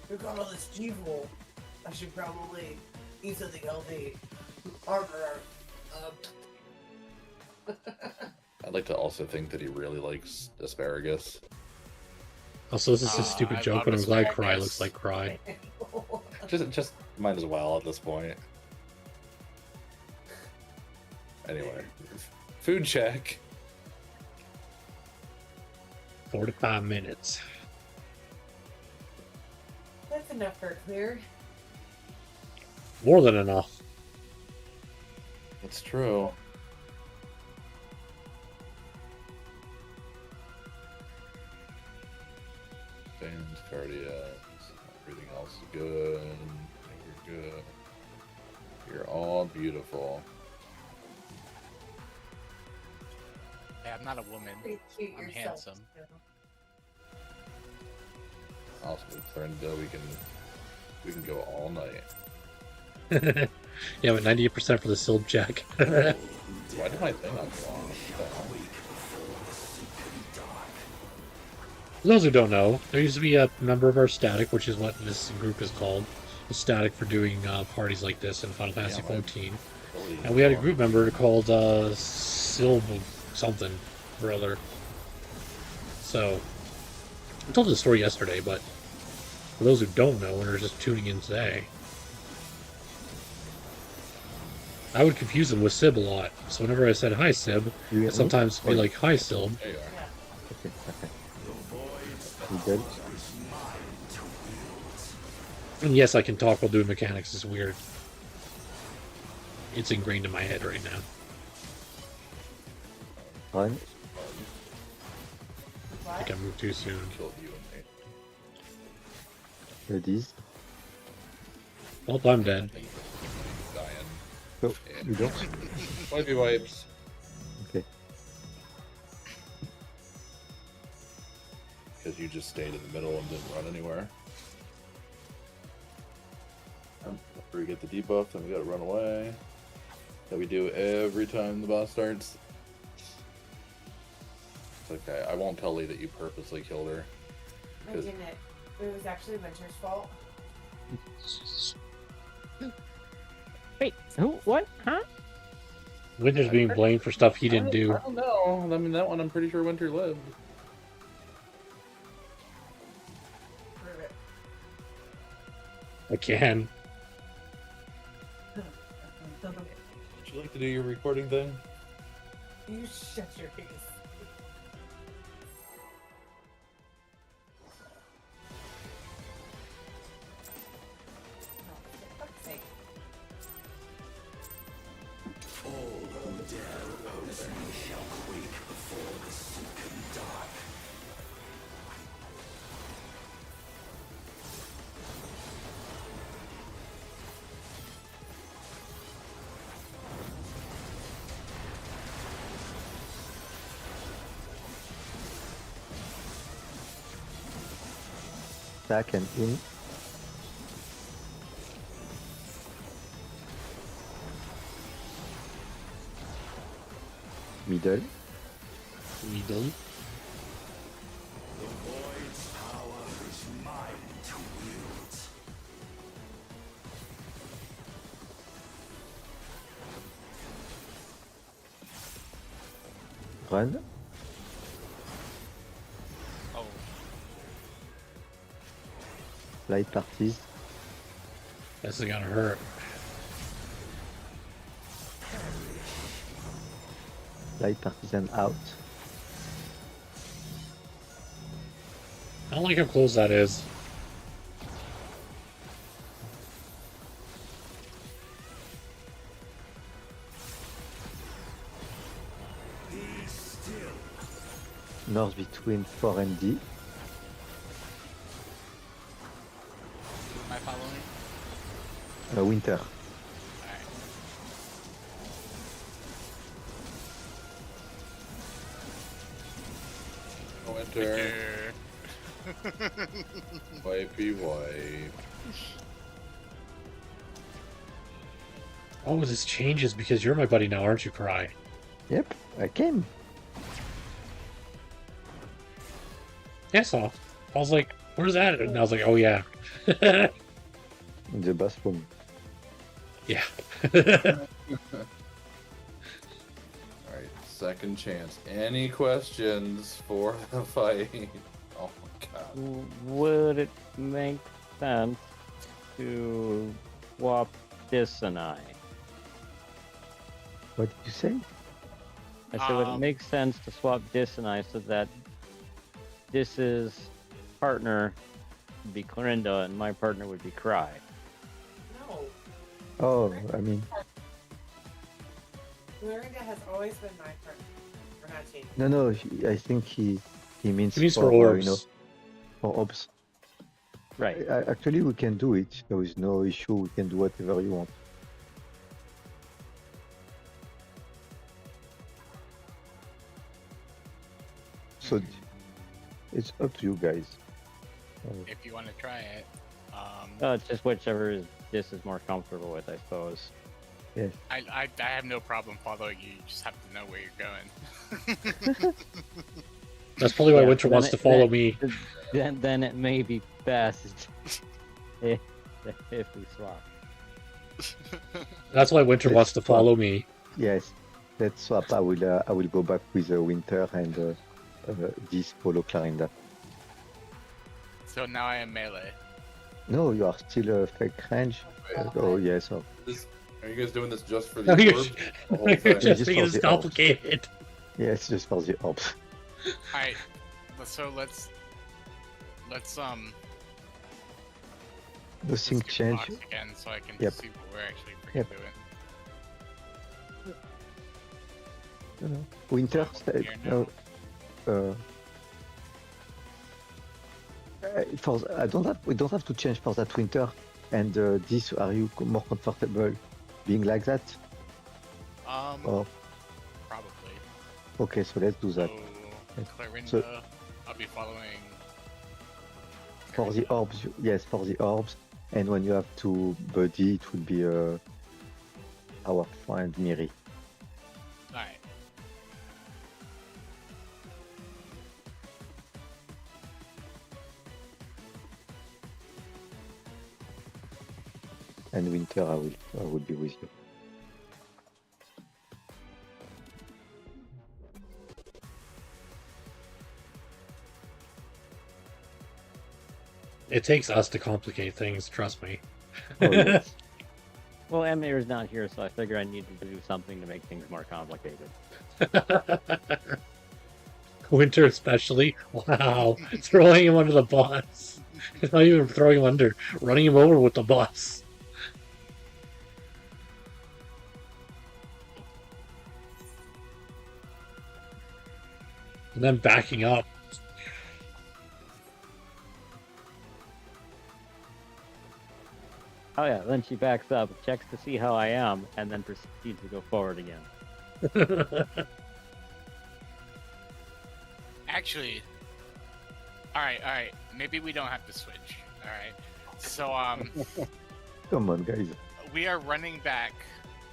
S4: We've got all this G-Fuel. I should probably eat something healthy. Armor.
S3: I'd like to also think that he really likes asparagus.
S1: Also, this is a stupid
S9: I
S1: joke,
S9: love
S1: but I'm glad
S9: asparagus.
S1: Cry looks like Cry.
S3: Just might as well at this point. Anyway, food check.
S1: 4 to 5 minutes.
S4: That's enough for clear.
S1: More than enough.
S3: That's true. Fans, cardiacs, everything else is good. You're good. You're all beautiful.
S9: Hey, I'm not a woman.
S4: Appreciate
S9: I'm
S4: yourself,
S9: handsome.
S4: so.
S3: Also, Brenda, we can go all night.
S1: Yeah, but 98% for the Silb check.
S3: Why did my thing not go on? What the hell?
S1: For those who don't know, there used to be a member of our static, which is what this group is called, a static for doing parties like this in Final Fantasy XIV. And we had a group member called Silb something or other. So, I told the story yesterday, but for those who don't know and are just tuning in today, I would confuse them with Sib a lot. So whenever I said hi Sib, I'd sometimes be like, hi Silb.
S3: There you are.
S5: Okay, okay. You good?
S1: And yes, I can talk while doing mechanics. It's weird. It's ingrained in my head right now.
S5: Fine.
S1: I think I moved too soon.
S3: Killed you and me.
S5: Ladies.
S1: Well, I'm dead.
S3: Dying.
S5: So, you don't?
S3: Wipey wipes.
S5: Okay.
S3: Because you just stayed in the middle and didn't run anywhere. After we get the debuff, then we gotta run away. That we do every time the boss starts. It's okay. I won't tell Lee that you purposely killed her.
S2: I didn't. It was actually Winter's fault.
S6: Wait, who? What? Huh?
S1: Winter's being blamed for stuff he didn't do.
S3: I don't know. I mean, that one I'm pretty sure Winter lived.
S2: Prove it.
S1: I can.
S3: Would you like to do your recording thing?
S2: You shut your face. Oh, for fuck's sake.
S8: All who dare oppose me shall quake before the sunken dark.
S5: Back and in. Middle.
S1: Middle.
S8: The void's power is mine to wield.
S5: Run.
S9: Oh,
S5: Light parties.
S1: This is gonna hurt.
S5: Light partisan out.
S1: I don't like how close that is.
S8: Be still.
S5: North between 4 and D.
S9: am I following?
S5: Winter.
S9: Alright.
S3: Winter. Wipey wipe.
S1: Oh, this changes because you're my buddy now, aren't you, Cry?
S5: Yep, I came.
S1: Yeah, I saw. I was like, where's that? And I was like, oh yeah.
S5: In the bathroom.
S1: Yeah.
S3: Alright, second chance. Any questions for the fight? Oh my god.
S6: Would it make sense to swap this and I?
S5: What did you say?
S6: I said, would it make sense to swap this and I so that this is partner would be Clorinda and my partner would be Cry?
S2: No.
S5: Oh, I mean,
S2: Clorinda has always been my partner. We're not changing.
S5: no, I think he means
S1: It means for
S5: for
S1: orbs.
S5: you know, for orbs.
S6: Right.
S5: Actually, we can do it. There is no issue. We can do whatever you want. So it's up to you guys.
S9: If you want to try it.
S6: It's just whichever this is more comfortable with, I suppose.
S5: Yes.
S9: I have no problem following you. You just have to know where you're going.
S1: That's probably why
S6: Yeah,
S1: Winter
S6: then
S1: wants
S6: it-
S1: to follow
S6: then-
S1: me.
S6: Then it may be best if we swap.
S1: That's why Winter
S5: Let's
S1: wants to
S5: swap.
S1: follow me.
S5: Yes. Let's swap. I will go back with Winter and this follow Clarinda.
S9: So now I am melee.
S5: No, you are still a fake range. Oh yes. Oh.
S3: Are you guys doing this just for
S1: No,
S3: the
S1: you're,
S3: orbs? The whole
S1: you're
S3: thing?
S1: just
S5: Just
S1: making
S5: for
S1: this
S5: the orbs.
S1: complicated.
S5: Yeah, it's just for the orbs.
S9: Alright. So let's
S5: Nothing
S9: let's get the
S5: change.
S9: box again so I can
S5: Yep.
S9: see what we're actually freaking
S5: Yep.
S9: doing.
S5: Winter,
S9: Here
S5: no, We don't have to change for that winter. And this, are you more comfortable being like that? Or
S9: Probably.
S5: okay, so let's do that.
S9: So, Clarinda,
S5: So-
S9: I'll be following.
S5: For the orbs, yes, for the orbs. And when you have to buddy, it will be our friend Miri.
S9: Alright.
S5: And winter, I will be with you.
S1: It takes us to complicate things, trust me.
S5: Oh, yes.
S6: Well, Emir's not here, so I figure I need to do something to make things more complicated.
S1: Winter especially. Wow. Throwing him under the bus. It's not even throwing him under, running him over with the bus. And then backing up.
S6: Oh yeah, then she backs up, checks to see how I am, and then proceeds to go forward again.
S9: Actually, alright. Maybe we don't have to switch. Alright. So,
S5: Come on, guys.
S9: we are running back,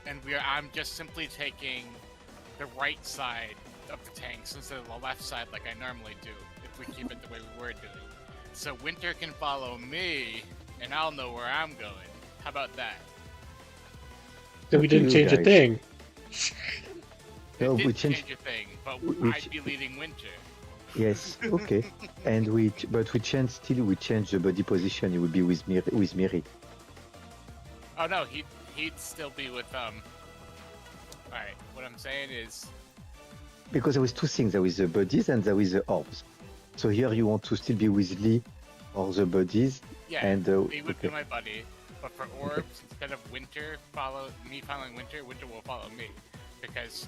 S9: and I'm just simply taking the right side of the tanks instead of the left side like I normally do, if we keep it the way we were doing. So Winter can follow me, and I'll know where I'm going. How about that?
S1: Then we didn't
S5: You
S1: change a
S5: guys.
S1: thing.
S5: No,
S9: It
S5: we
S9: did
S5: changed.
S9: change a thing, but
S5: we
S9: I'd
S5: ch-
S9: be leading Winter.
S5: Yes, okay. And we change the body position. You will be with Miri.
S9: Oh no, he'd still be with Alright, what I'm saying is
S5: Because there was two things. There was the bodies and there was the orbs. So here you want to still be with Lee or the bodies.
S9: yeah,
S5: And
S9: he would be
S5: okay.
S9: my buddy. But for orbs, instead of Winter following Winter, Winter will follow me. Because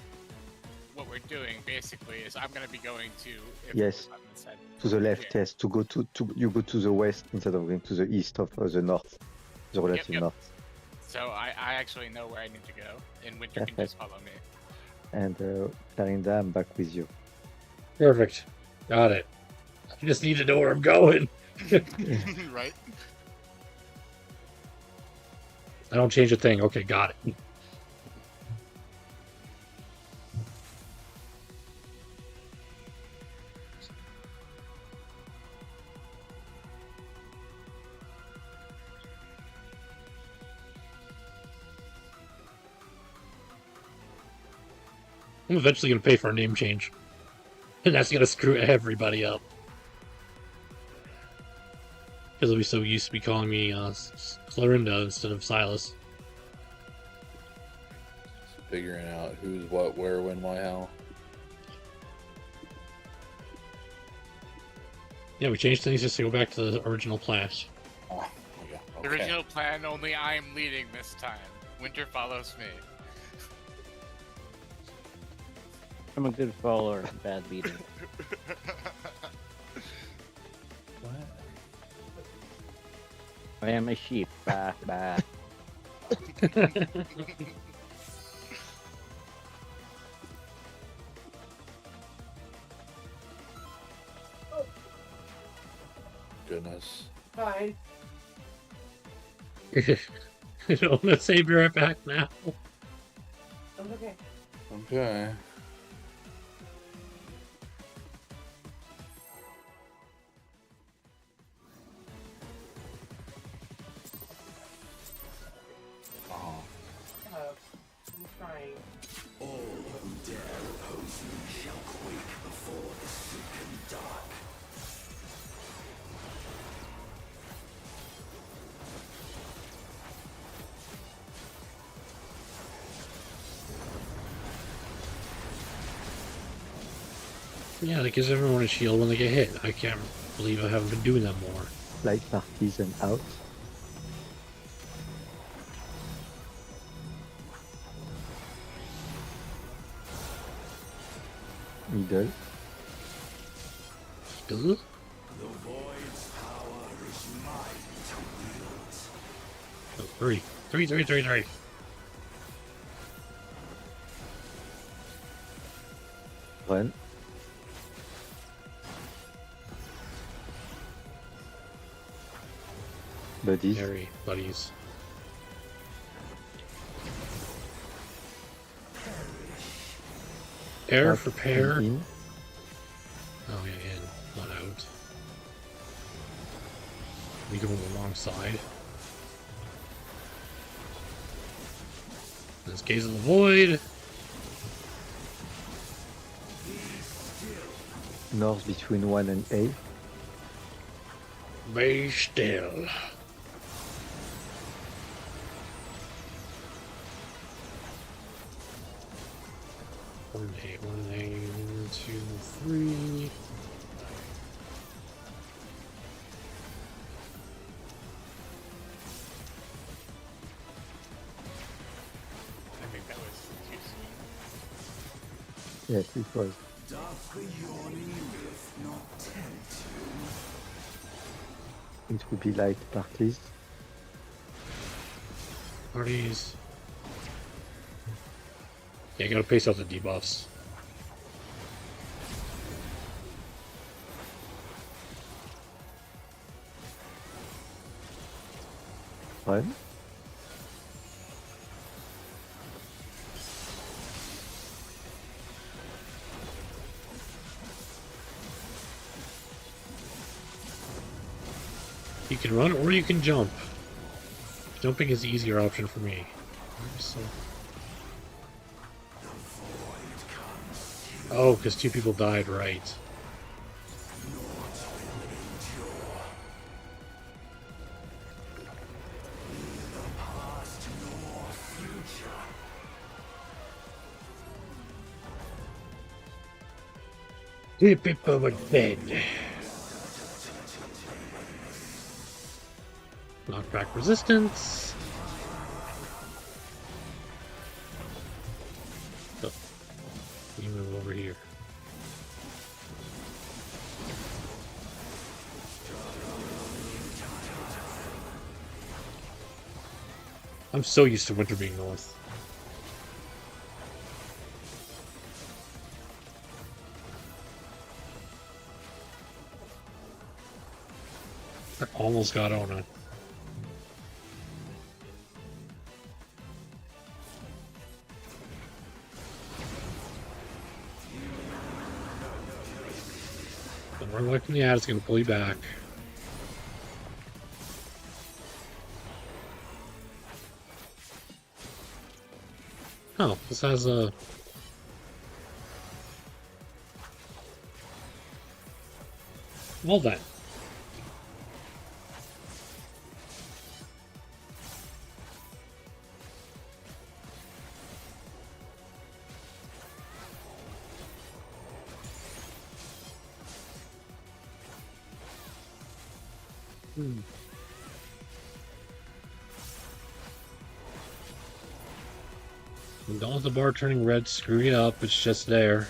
S9: what we're doing basically is I'm gonna be going to
S5: Yes.
S9: on this side.
S5: To the left,
S9: Yeah.
S5: yes. To go to you go to the west instead of going to the east of the north, the relative
S9: yep.
S5: north.
S9: So I actually know where I need to go, and Winter can
S5: Perfect.
S9: just follow me.
S5: And Clarinda, I'm back with you.
S1: Perfect. Got it. I just need to know where I'm going.
S9: Right?
S1: I don't change a thing. Okay, got it. I'm eventually going to pay for a name change. And that's going to screw everybody up. Because they'll be so used to be calling me Clorinda instead of Silas.
S3: Figuring out who's what, where, when, why, how.
S1: Yeah, we changed things just to go back to the original plan.
S3: Oh, yeah.
S9: The
S3: Okay.
S9: original plan, only I'm leading this time. Winter follows me.
S6: I'm a good follower, bad leader. I am a sheep. Bah, bah.
S3: Goodness.
S4: Fine.
S1: Let's say be right back now.
S4: I'm okay.
S3: Okay. Oh,
S4: I'm trying.
S8: All who dare oppose me shall quake before the silken dark.
S1: Yeah, that gives everyone a shield when they get hit. I can't believe I haven't been doing that more.
S5: Light parties and out. Middle.
S1: Ugh.
S8: The void's power
S1: Three. Three.
S5: Run. Buddies.
S1: Harry, buddies. Air
S5: Out
S1: for
S5: and
S1: pair.
S5: in.
S1: Oh yeah, in, not out. We go alongside. Let's gaze of the void.
S5: North between 1 and A.
S1: Be still. One A, 2, 3.
S9: I think that was too soon.
S5: Yes, it was. It would be like parties.
S1: Parties. Yeah, you gotta pace out the debuffs.
S5: Run.
S1: You can run or you can jump. Jumping is the easier option for me. So... Oh, because 2 people died, right. Two people were dead. Knockback resistance. Oh. You move over here. I'm so used to winter being north. I almost got on it. Don't run away from the ad, it's going to pull you back. Oh, this has a... Well then. Don't let the bar turning red screw you up, it's just there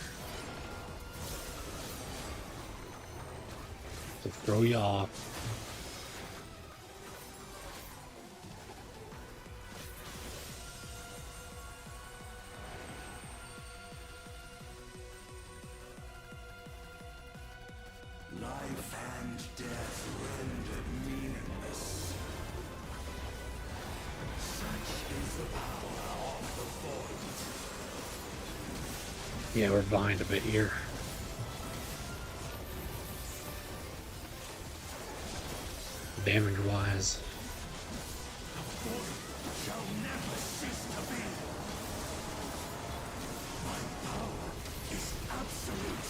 S1: to throw you off.
S8: Life and death rendered meaningless. Such is the power of the void.
S1: Yeah, we're behind a bit here. Damage wise.
S8: The void shall never cease to be. My power is absolute.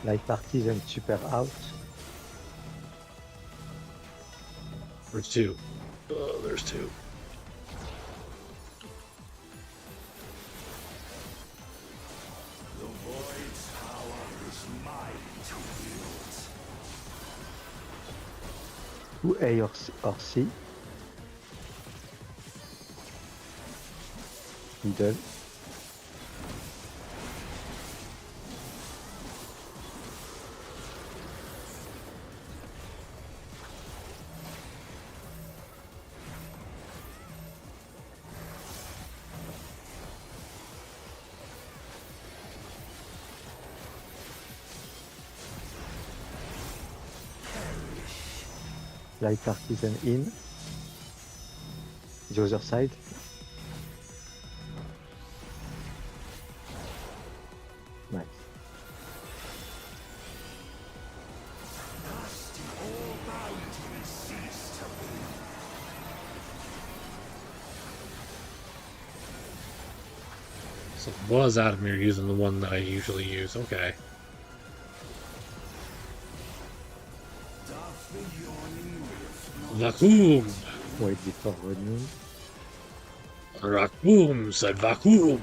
S5: Like parties and super out.
S1: There's 2. Oh, there's 2.
S8: The void's power is mine to wield.
S5: To A or C. Middle. Light partisan in. The other side. Nice.
S1: So it was Adamir using the one that I usually use. Okay. Vacuum!
S5: Wait before running.
S1: Vacuum said vacuum!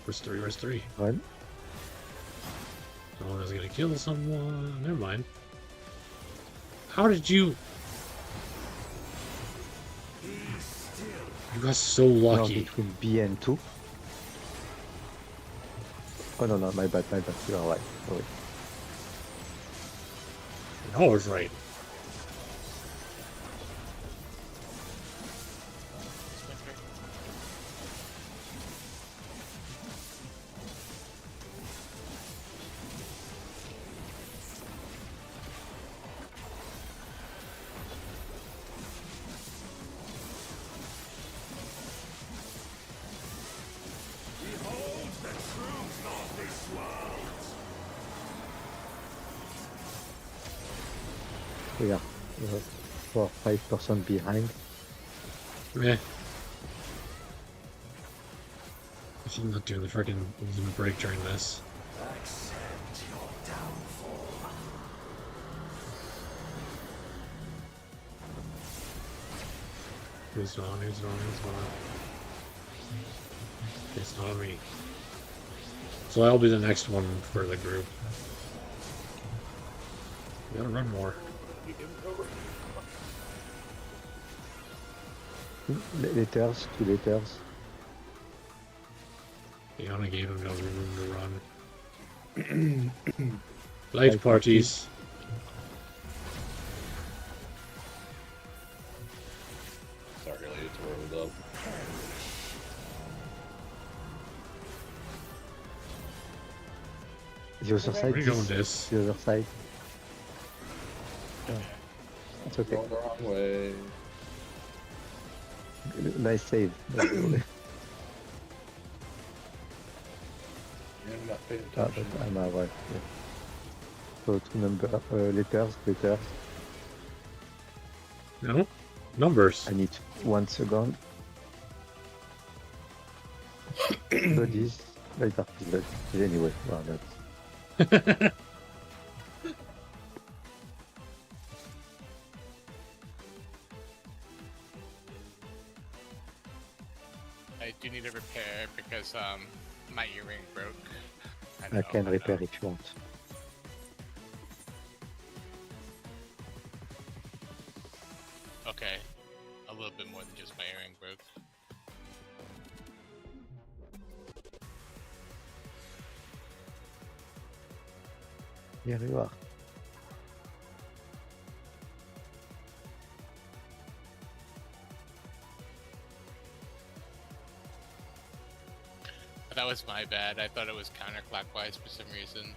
S1: Where's 3? Where's 3?
S5: Run.
S1: Someone is gonna kill someone. Never mind. How did you... You got so
S5: Now
S1: lucky.
S5: between B and 2. Oh no, my bad. You are right. Sorry.
S1: I was right.
S5: We are 4-5% behind.
S1: Yeah. I'm not doing the freaking limit break during this.
S8: Accept your downfall.
S1: Who's on? Who's on? Who's on? It's not me. So I'll be the next one for the group. We gotta run more.
S5: Letters, 2 letters.
S1: Diana gave him no room to run. Light parties.
S3: Sorry, lady, to roll up.
S5: The other side.
S1: Where are you going, this?
S5: The other side. Oh, it's okay.
S3: Going the wrong way.
S5: Nice save. by the way.
S3: Yeah, I'm not paying
S5: Ah,
S3: attention.
S5: but I'm right. Yeah. So 2 number letters.
S1: No? Numbers.
S5: I need 1 second. Bodies. Light partisan. Anyway, well, that's.
S9: I do need a repair because my earring broke.
S5: I can repair if you want.
S9: Okay, a little bit more than just my earring broke.
S5: Here you are.
S9: That was my bad. I thought it was counterclockwise for some reason.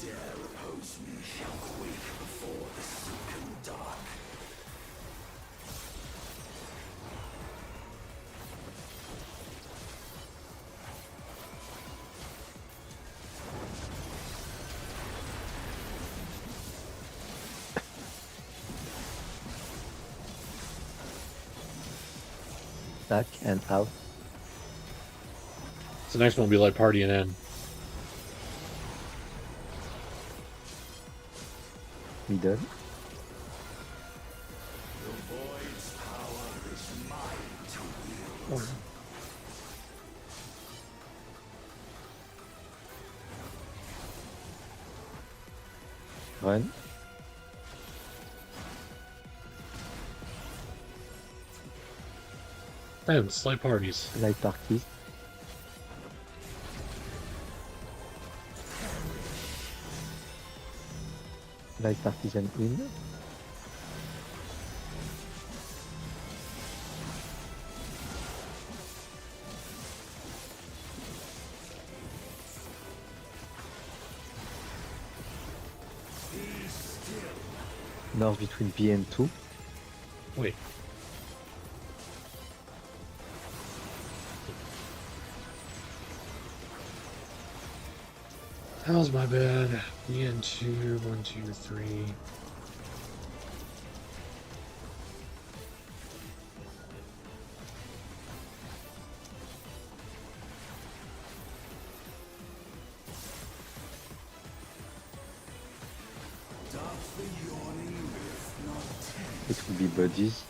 S8: dare oppose me shall quake before the silken dark.
S5: Back and out.
S1: So the next one will be like partying in.
S5: Middle.
S8: The void's power is mine to wield.
S5: Run.
S1: Damn, slight parties.
S5: Light parties. Light partisan in. North between B and 2.
S1: Wait. That was my bad. B and 2, 1, 2, 3.
S5: It will be buddies.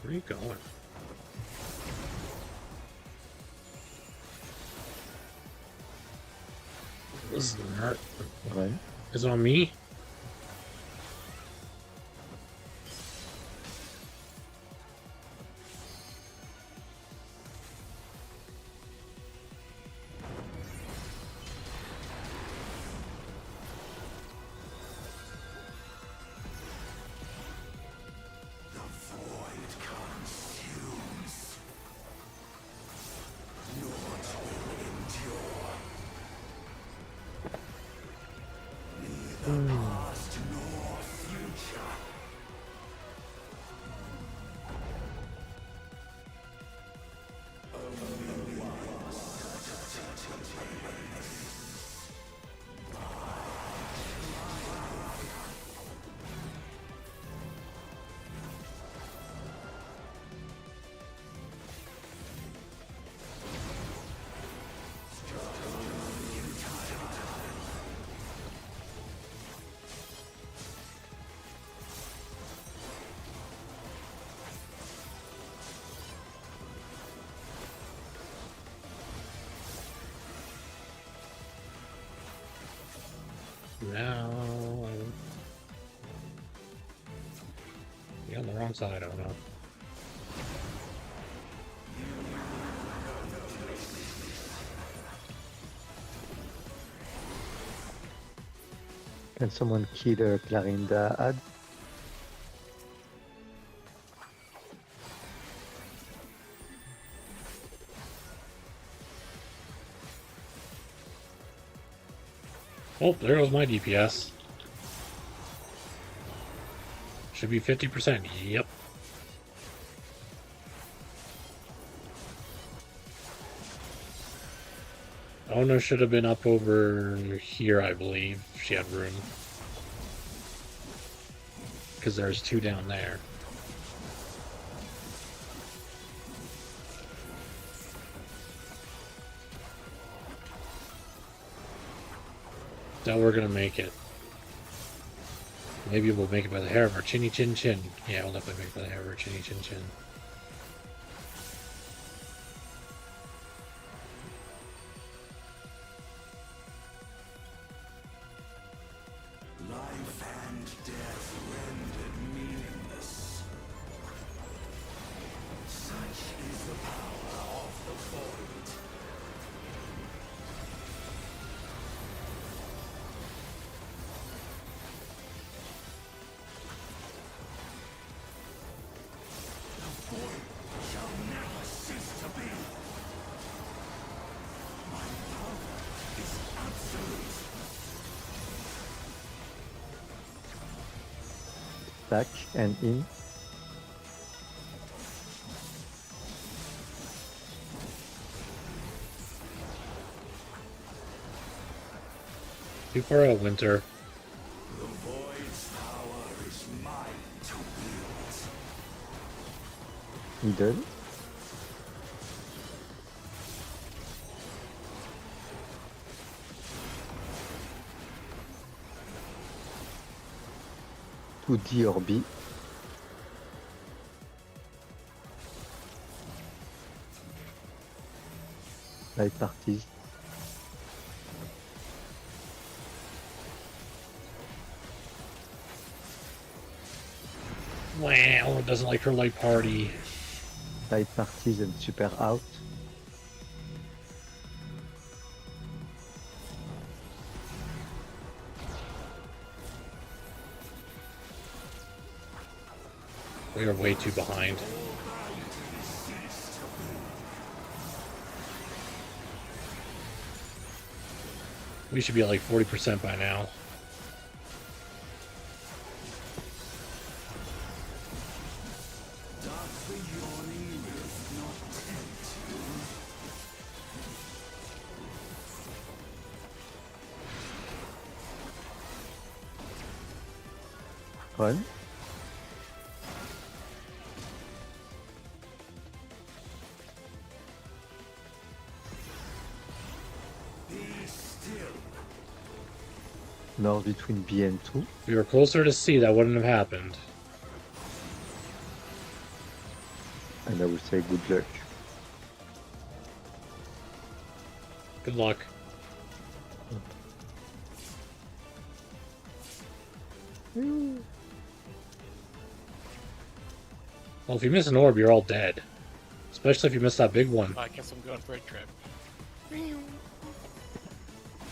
S1: Where are you going? This is hurt.
S5: Run.
S1: Is it on me? Now you're on the wrong side, oh no.
S5: Can someone kill Clarinda ad?
S1: Oh, there goes my DPS. Should be 50%. Yep. Ona should have been up over here, I believe. She had room. Because there's two down there. Now we're gonna make it. Maybe we'll make it by the hair of our chinny chin chin. Yeah, we'll definitely make it by the hair of our chinny chin chin.
S8: Life and death rendered meaningless. Such is the power of the void.
S5: Back and in.
S1: Too far out, Winter.
S8: The void's power is mine to wield.
S5: Middle. To D or B. Light parties.
S1: Wow, it doesn't like her light party.
S5: Light parties and super out.
S1: We are way too behind. We should be at like 40% by now.
S8: Doth the yawning rift not tempt you?
S5: Run.
S8: Be still.
S5: North between B and 2.
S1: If we were closer to C, that wouldn't have happened.
S5: And I will say good luck.
S1: Good luck. Well, if you miss an orb, you're all dead. Especially if you miss that big one.
S9: I guess I'm going for a trip.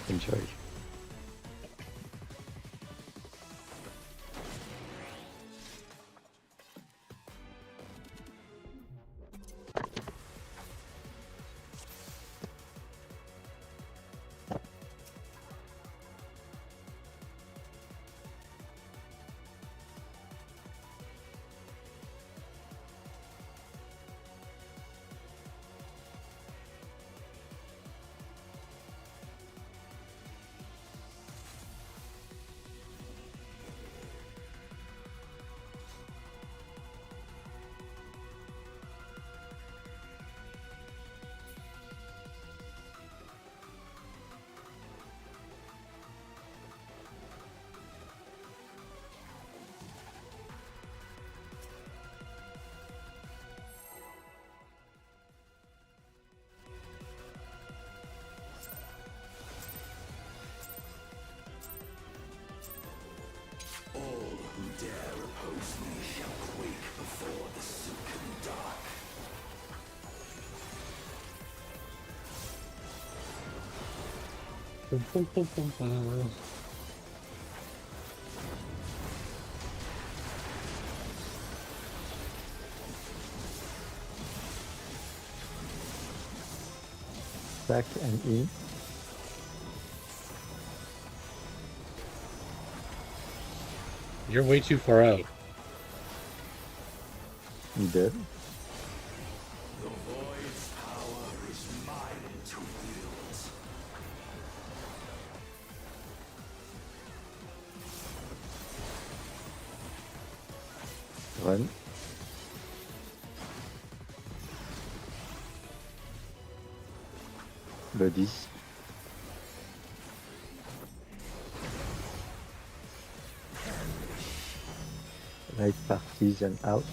S5: Enjoy.
S8: All who dare oppose me shall quake before the silken dark.
S5: Back and in.
S1: You're way too far out.
S5: Middle.
S8: The void's power is mine to wield.
S5: Run. Buddies. Light parties and out.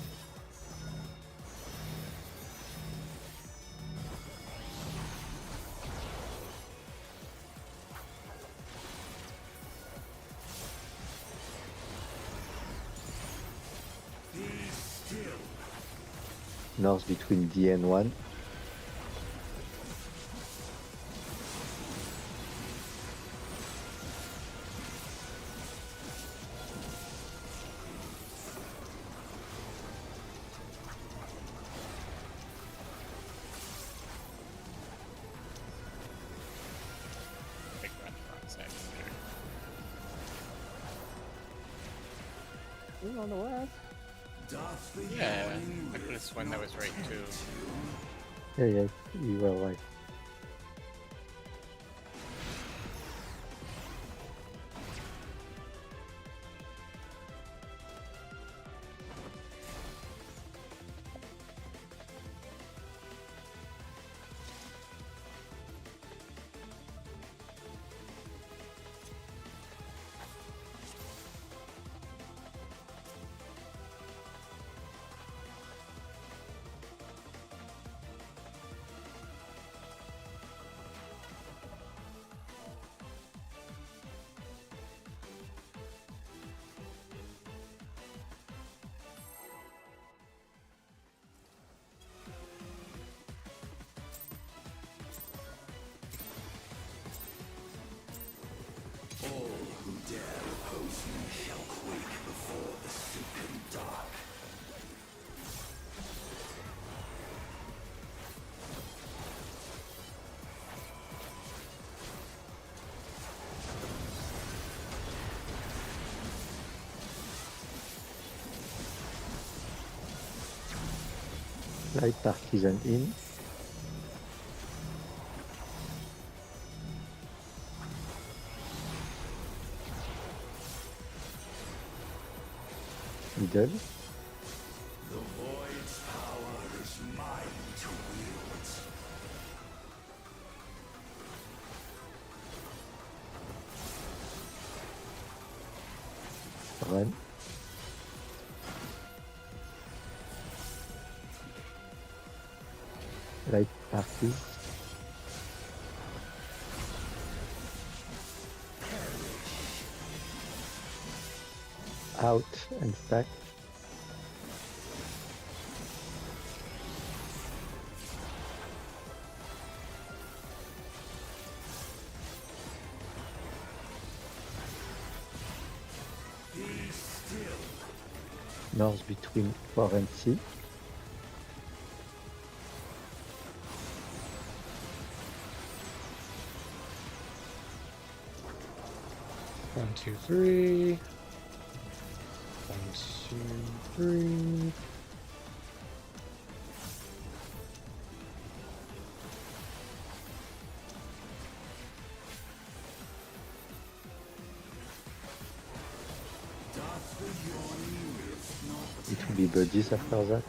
S8: Be still.
S5: North between D and 1.
S9: Big run the wrong side.
S6: on the left.
S9: Yeah, I could have sworn that was right too.
S5: Yeah, you were right.
S8: All who dare oppose me shall quake before the supreme dark.
S5: Light partisan in. Middle.
S8: The void's power is mine to wield.
S5: Run. Light party. Out and stack.
S8: Be still.
S5: North between 4 and C.
S1: One, two, three. 1, 2, 3.
S5: It will be buddies after that.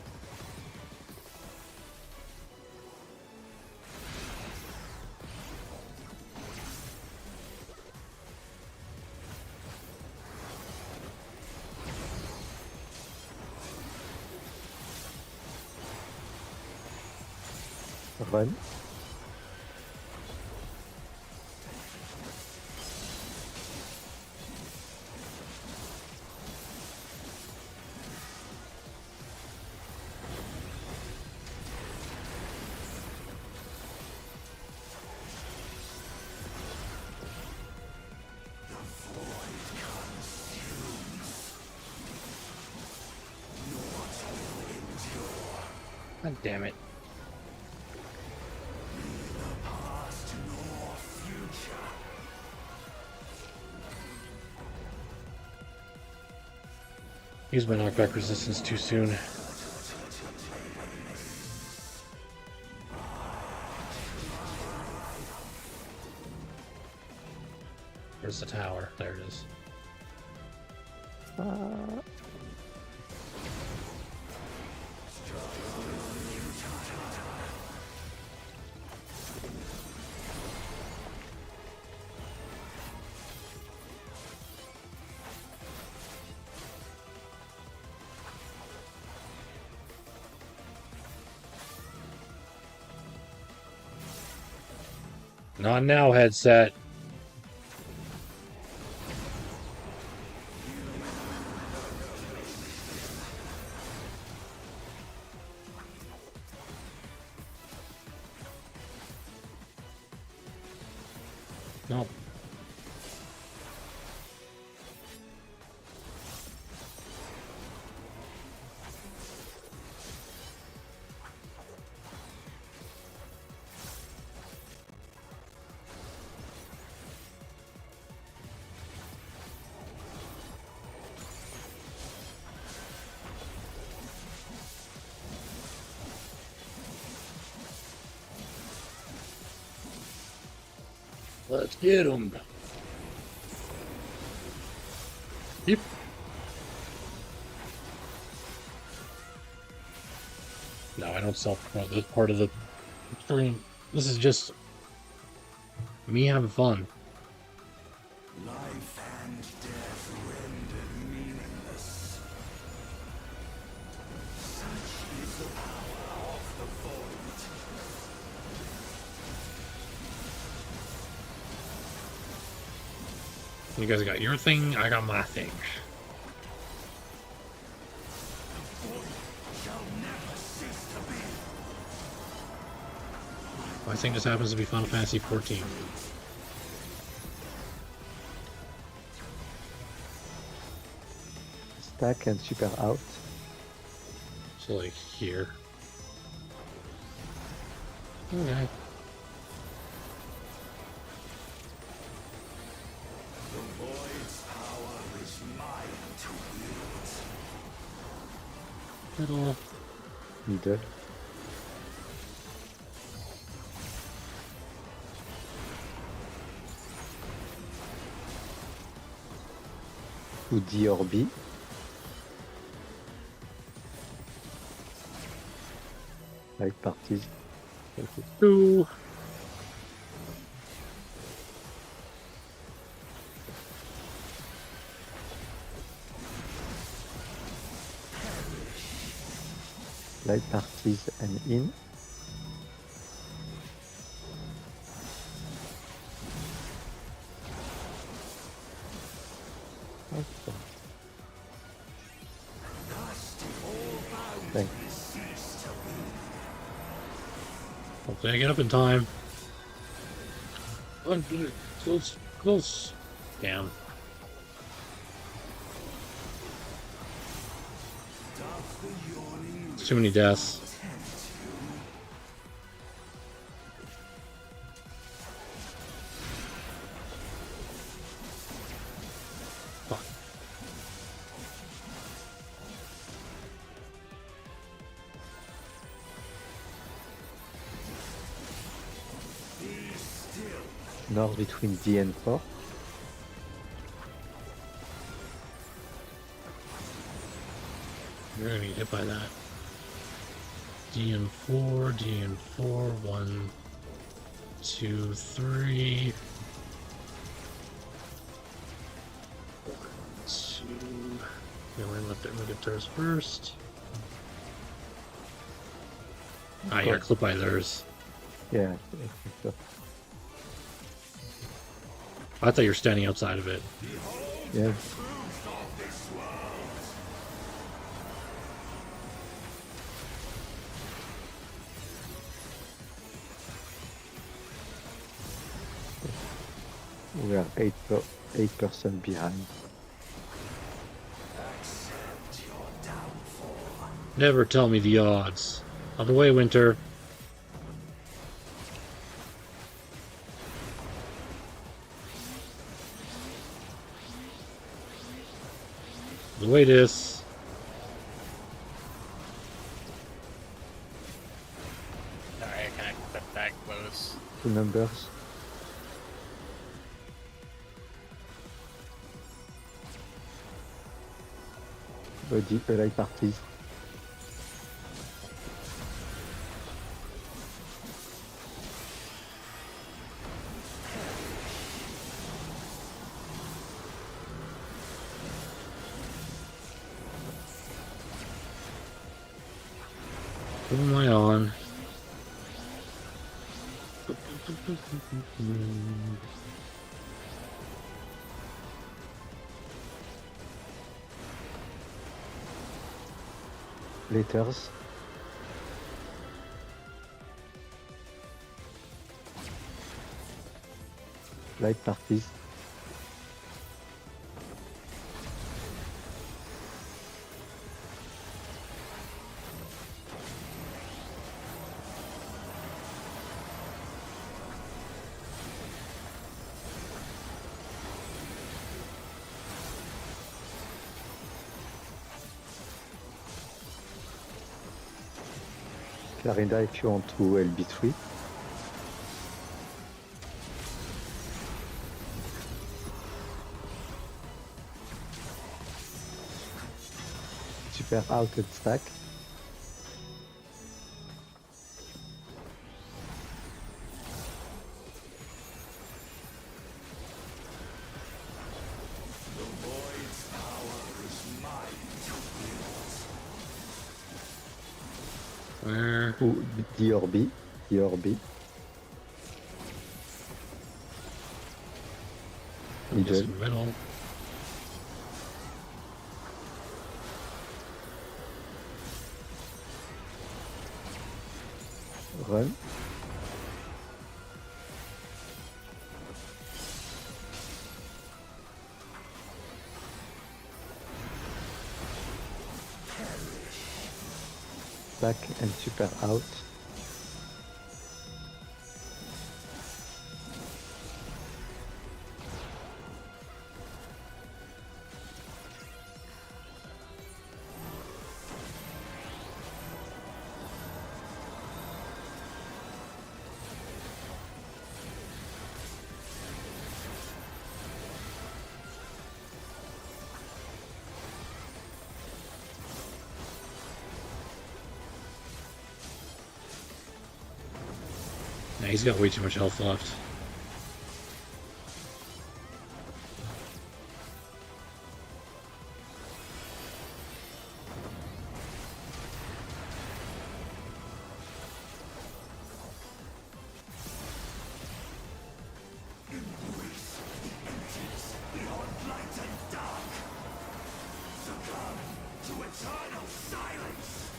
S5: Run.
S1: God damn it. Use my knockback resistance too soon. Where's the tower? There it is. Not now, headset. No. Let's get him. Yep. No, I don't self-promote this part of the stream. This is just me having fun.
S8: Life and death rendered meaningless. Such is the power of the void.
S1: You guys got your thing, I got my thing.
S8: Shall never cease to be.
S1: My thing just happens to be Final Fantasy 14.
S5: Stack and super out.
S1: So like here. Okay.
S8: The void's power is mine to wield.
S1: Middle.
S5: Middle. To D or B. Like parties. Okay.
S1: Two.
S5: Like parties and in. Okay. Thanks.
S1: Hopefully I get up in time. Close, close. Damn. It's too many deaths. Fuck.
S5: North between D and 4.
S1: You're gonna get hit by that. DN4, DN4, 1, 2, 3. 1, 2. Yeah, we're gonna let them get theirs first. Ah, you're clipped by theirs.
S5: Yeah, I think so.
S1: I thought you were standing outside of it.
S5: Yeah. We are 8% behind.
S1: Never tell me the odds. Out of the way, Winter. The way it is.
S9: Sorry, I kind of stepped back close.
S5: 2 numbers. Body, like parties.
S1: Who am I on?
S5: Letters. Like parties. Clarenda if you want to LB3. super outed stack.
S8: The void's power is mine to wield.
S1: Eh,
S5: Ooh, the Orbi. The Orbi.
S1: I'm
S5: Legion.
S1: guessing middle.
S5: Run. Stack and super out.
S1: Nah, he's got way too much health left.
S8: Beyond light and dark. Succumb to eternal silence.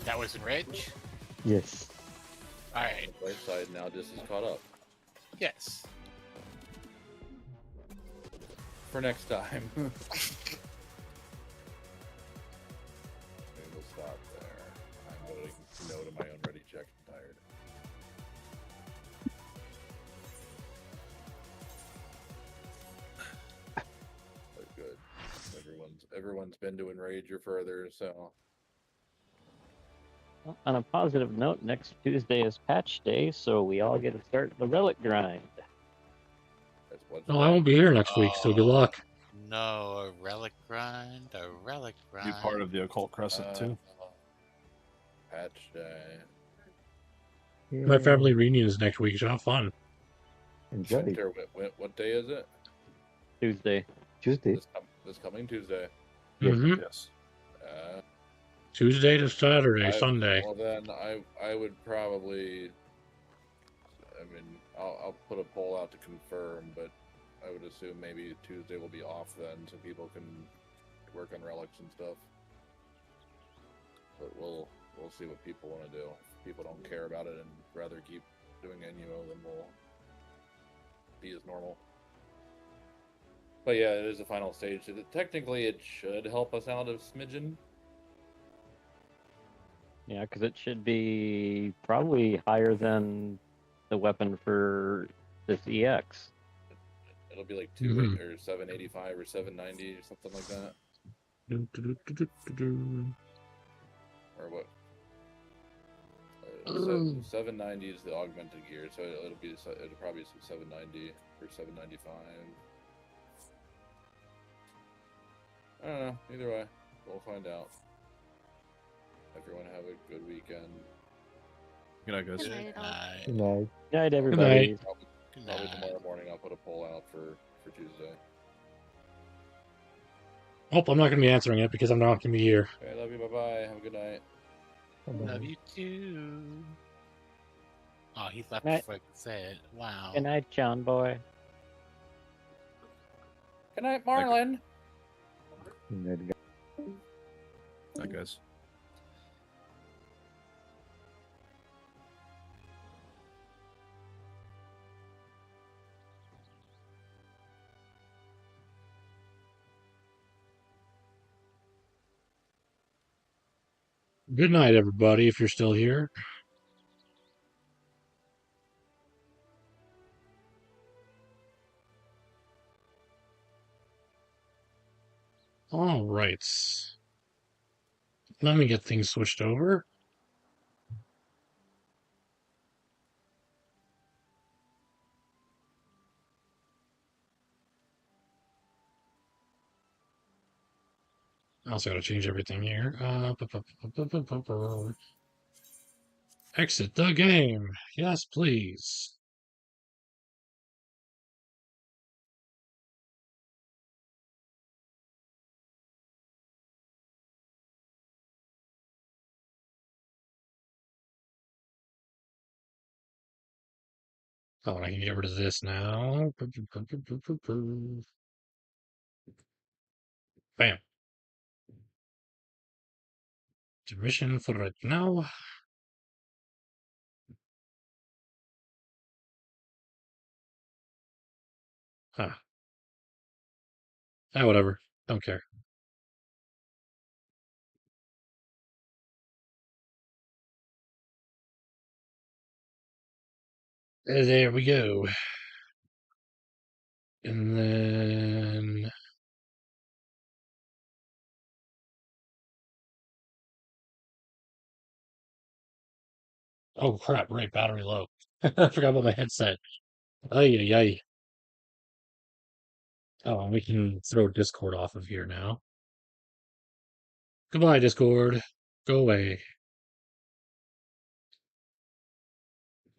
S9: That was enrage?
S5: Yes.
S9: Alright.
S3: Right side now just is caught up.
S9: Yes.
S3: For next time. Maybe we'll stop there. I'm voting no to my own ready check. I'm tired. But good. Everyone's been to enrage or further, so
S6: Well, on a positive note, next Tuesday is patch day, so we all get to start the relic grind.
S3: that's what's
S1: No, I won't be here next week, so good luck.
S9: No, a relic grind, a relic
S10: Be
S9: grind.
S10: part of the occult crescent too.
S3: patch day.
S1: My
S5: Yeah.
S1: family reunion is next week, so have fun.
S5: Enjoy.
S3: Winter, what day is it?
S6: Tuesday.
S5: Tuesday.
S3: This coming Tuesday.
S5: Yes.
S1: Mm-hmm.
S10: Yes.
S1: Tuesday to Saturday, Sunday.
S3: Well, then I would probably. I mean, I'll put a poll out to confirm, but I would assume maybe Tuesday will be off then, so people can work on relics and stuff. But we'll see what people want to do. If people don't care about it and rather keep doing NUO, then we'll be as normal. But yeah, it is the final stage. So technically, it should help us out a smidgen.
S6: Yeah, because it should be probably higher than the weapon for this EX.
S3: It'll be like
S1: Mhm.
S3: 2 or 785 or 790 or something like that. Or what? 790 is the augmented gear, so it'll probably be 790 or 795. I don't know. Either way, we'll find out. Everyone have a good weekend.
S10: Good night, guys.
S9: Good
S11: night, all.
S9: night.
S5: Good night.
S6: Good night,
S1: night.
S6: everybody.
S9: Good
S3: Probably
S9: night.
S3: tomorrow morning I'll put a poll out for Tuesday.
S1: Oh, I'm not going to be answering it because I'm not going to be here.
S3: Okay, love you. Bye bye. Have a good night.
S5: Bye-bye.
S9: Love you too. Oh, he left
S6: Night.
S9: before I could say it. Wow.
S6: Good night, John boy.
S3: Good night, Marlon.
S5: Good night, guys.
S10: Night, guys.
S1: Good night, everybody, if you're still here. All right. Let me get things switched over. also gotta change everything here. Exit the game. Yes, please. Oh, and I can get rid of this now. Bam. Intermission for right now. Ah, whatever. Don't care. There we go. And then oh crap, right, battery low. I forgot about my headset. Ay ay ay. Oh, and we can throw Discord off of here now. Goodbye, Discord. Go away.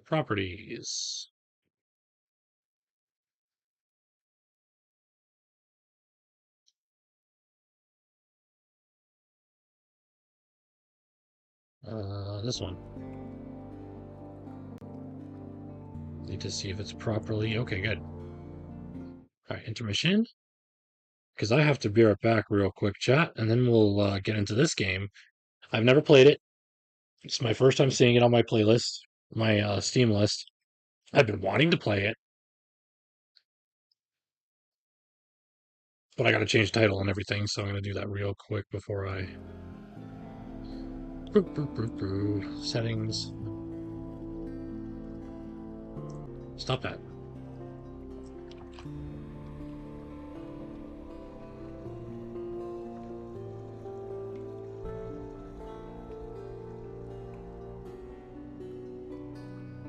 S1: Properties. This one. Need to see if it's properly. Okay, good. All right, intermission. Because I have to be right back real quick, chat, and then we'll get into this game. I've never played it. It's my first time seeing it on my playlist, my Steam list. I've been wanting to play it, but I got to change title and everything, so I'm going to do that real quick before I... Settings. Stop that.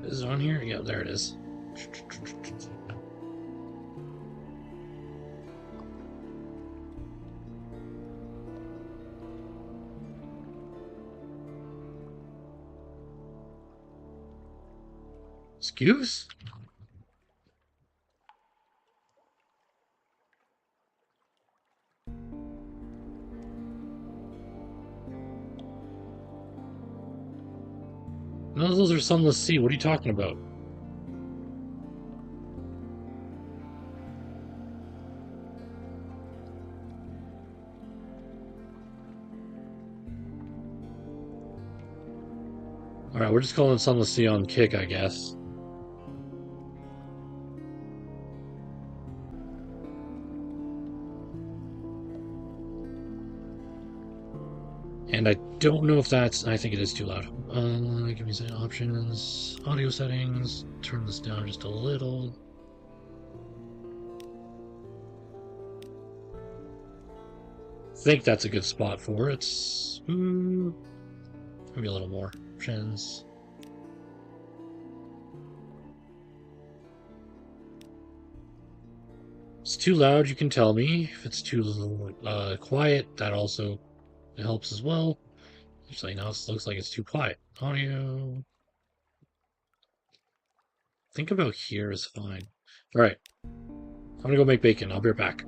S1: Is it on here? Yeah, there it is. Excuse? No, those are Sunless Sea. What are you talking about? Alright, we're just calling Sunless Sea on Kick, I guess. And I don't know if that's... I think it is too loud. Give me some options. Audio settings. Turn this down just a little. Think that's a good spot for it. Maybe a little more. Options. It's too loud, you can tell me. If it's too quiet, that also helps as well. Actually, now it looks like it's too quiet. Audio. Think about here is fine. Alright. I'm gonna go make bacon. I'll be right back.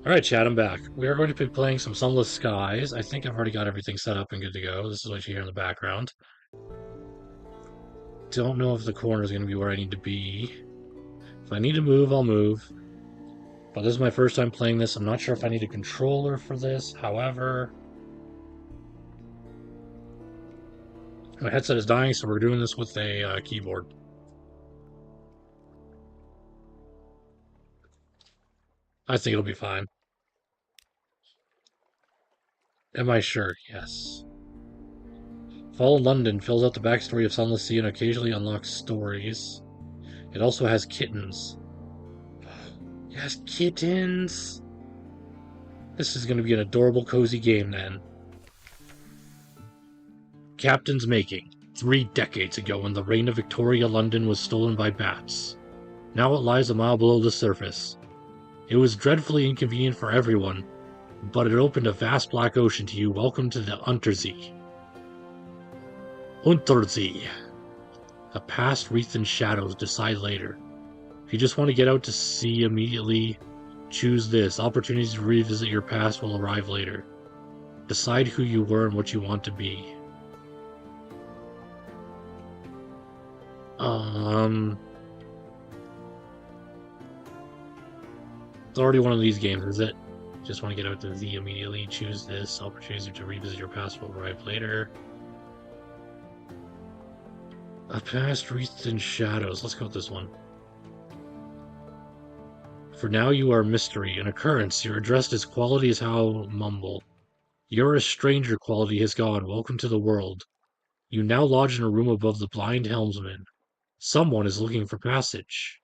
S1: Alright, Chad, I'm back. We are going to be playing some Sunless Skies. I think I've already got everything set up and good to go. This is what you hear in the background. Don't know if the corner is going to be where I need to be. If I need to move, I'll move. But this is my first time playing this. I'm not sure if I need a controller for this. However, my headset is dying, so we're doing this with a keyboard. I think it'll be fine. Am I sure? Yes. Fall in London fills out the backstory of Sunless Sea and occasionally unlocks stories. It also has kittens. Yes, kittens! This is going to be an adorable, cozy game then. Captain's making. 3 decades ago, when the reign of Victoria, London was stolen by bats. Now it lies a mile below the surface. It was dreadfully inconvenient for everyone, but it opened a vast black ocean to you. Welcome to the Untersee. Untersee. A past wreathed in shadows, decide later. If you just want to get out to sea immediately, choose this. Opportunities to revisit your past will arrive later. Decide who you were and what you want to be. It's already one of these games, is it? Just want to get out to Z immediately. Choose this. Opportunities to revisit your past will arrive later. A past wreathed in shadows. Let's go with this one. For now you are mystery, an occurrence. You're addressed as quality as how mumble. You're a stranger, quality has gone. Welcome to the world. You now lodge in a room above the blind helmsman. Someone is looking for passage.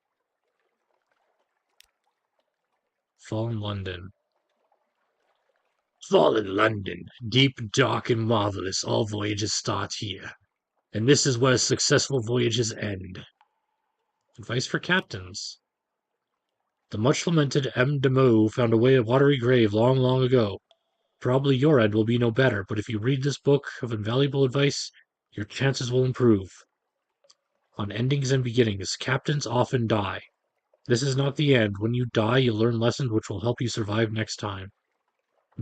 S1: Fallen London. Fallen London. Deep, dark, and marvelous, all voyages start here. And this is where successful voyages end. Advice for captains. The much-lamented M. de Meaux found a watery grave long, long ago. Probably your end will be no better, but if you read this book of invaluable advice, your chances will improve. On endings and beginnings, captains often die. This is not the end. When you die, you learn lessons which will help you survive next time.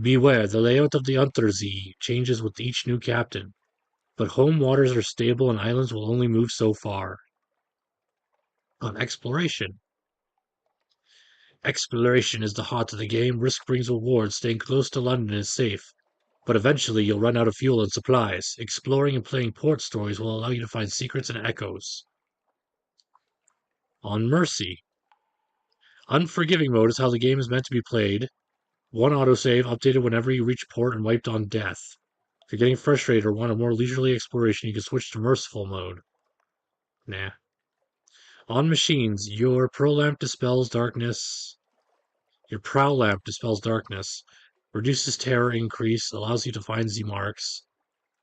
S1: Beware, the layout of the Untersee changes with each new captain, but home waters are stable and islands will only move so far. On exploration. Exploration is the heart of the game. Risk brings rewards. Staying close to London is safe. But eventually you'll run out of fuel and supplies. Exploring and playing port stories will allow you to find secrets and echoes. On Mercy. Unforgiving mode is how the game is meant to be played. One autosave, updated whenever you reach port and wiped on death. If you're getting frustrated or want a more leisurely exploration, you can switch to merciful mode. Nah. On machines, your prow lamp dispels darkness. Reduces terror increase, allows you to find Z marks.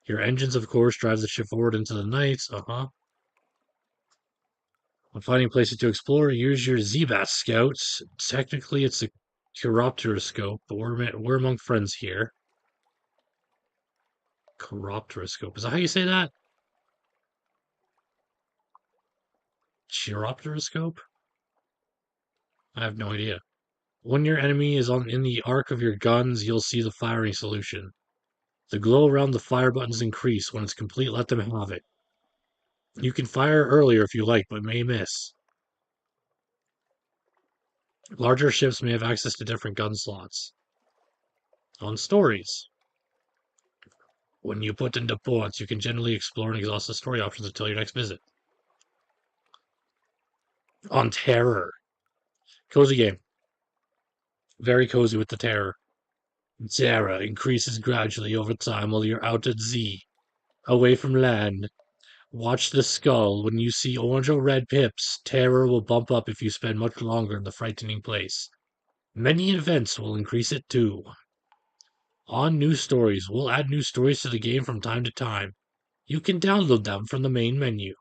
S1: Your engines, of course, drives the ship forward into the night. When finding places to explore, use your Z-Bat scouts. Technically, it's a chiropteroscope, but we're among friends here. Chiropteroscope. Is that how you say that? Chiropteroscope? I have no idea. When your enemy is in the arc of your guns, you'll see the firing solution. The glow around the fire buttons increase. When it's complete, let them have it. You can fire earlier if you like, but may miss. Larger ships may have access to different gun slots. On stories. When you put into ports, you can generally explore and exhaust the story options until your next visit. On terror. Cozy game. Very cozy with the terror. Terror increases gradually over time while you're out at sea. Away from land. Watch the skull. When you see orange or red pips, terror will bump up if you spend much longer in the frightening place. Many events will increase it too. On new stories. We'll add new stories to the game from time to time. You can download them from the main menu.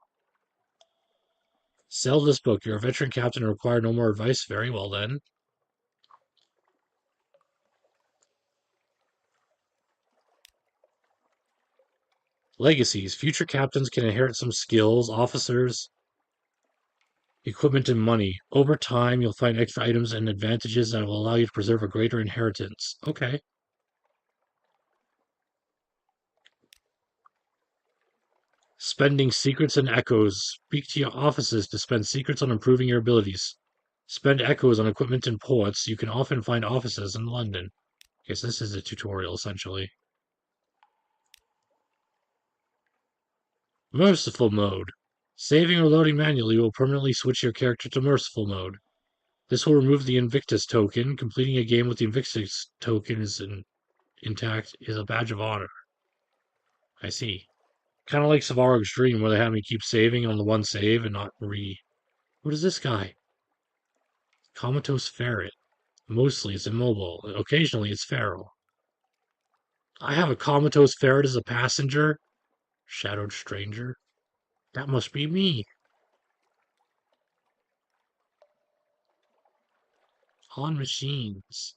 S1: Sell this book. You're a veteran captain and require no more advice. Very well then. Legacies. Future captains can inherit some skills. Officers. Equipment and money. Over time, you'll find extra items and advantages that will allow you to preserve a greater inheritance. Okay. Spending secrets and echoes. Speak to your offices to spend secrets on improving your abilities. Spend echoes on equipment and ports. You can often find offices in London. Guess this is a tutorial, essentially. Merciful mode. Saving or loading manually will permanently switch your character to merciful mode. This will remove the Invictus token. Completing a game with the Invictus token is intact is a badge of honor. I see. Kind of like Savaro Extreme, where they have me keep saving on the one save and not What is this guy? Comatose ferret. Mostly it's immobile. Occasionally it's feral. I have a comatose ferret as a passenger? Shadowed stranger? That must be me. On machines.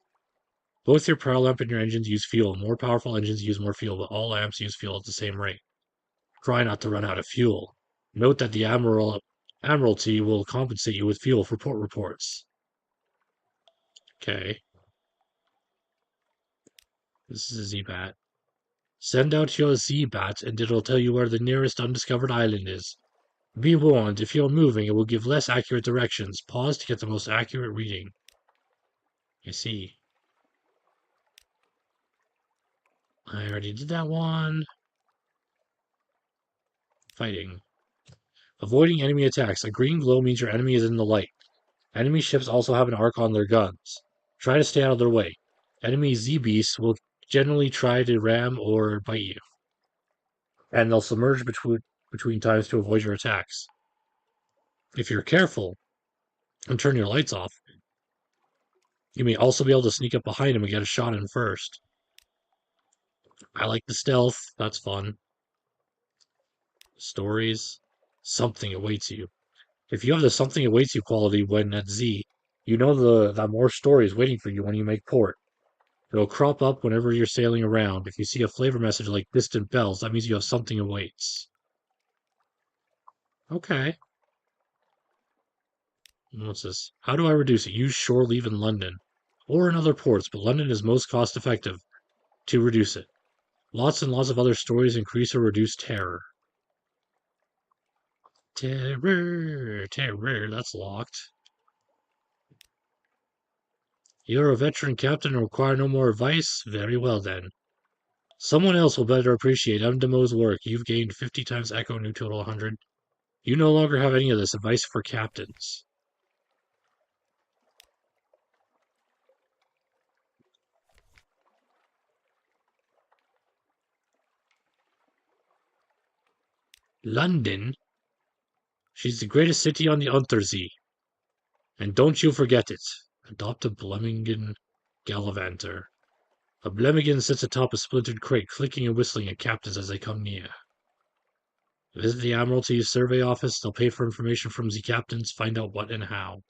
S1: Both your power lamp and your engines use fuel. More powerful engines use more fuel, but all lamps use fuel at the same rate. Try not to run out of fuel. Note that the Admiralty will compensate you with fuel for port reports. Okay. This is a Z-Bat. Send out your Z-Bat and it'll tell you where the nearest undiscovered island is. Be warned, if you're moving, it will give less accurate directions. Pause to get the most accurate reading. I see. I already did that one. Fighting. Avoiding enemy attacks. A green glow means your enemy is in the light. Enemy ships also have an arc on their guns. Try to stay out of their way. Enemy Z-Beasts will generally try to ram or bite you. And they'll submerge between times to avoid your attacks. If you're careful and turn your lights off, you may also be able to sneak up behind him and get a shot in first. I like the stealth. That's fun. Stories. Something awaits you. If you have the something awaits you quality when at Z, you know that more stories waiting for you when you make port. It'll crop up whenever you're sailing around. If you see a flavor message like distant bells, that means you have something awaits. Okay. What's this? How do I reduce it? Use shore leave in London. Or in other ports, but London is most cost effective to reduce it. Lots and lots of other stories increase or reduce terror. Terror, that's locked. You're a veteran captain and require no more advice? Very well then. Someone else will better appreciate Demo's work. You've gained 50 times Echo, new total 100. You no longer have any of this advice for captains. London? She's the greatest city on the Untersee. And don't you forget it. Adopt a Blemmingen Gallivanter. A Blemmingen sits atop a splintered crate, clicking and whistling at captains as they come near. Visit the Admiralty Survey Office. They'll pay for information from the captains. Find out what and how.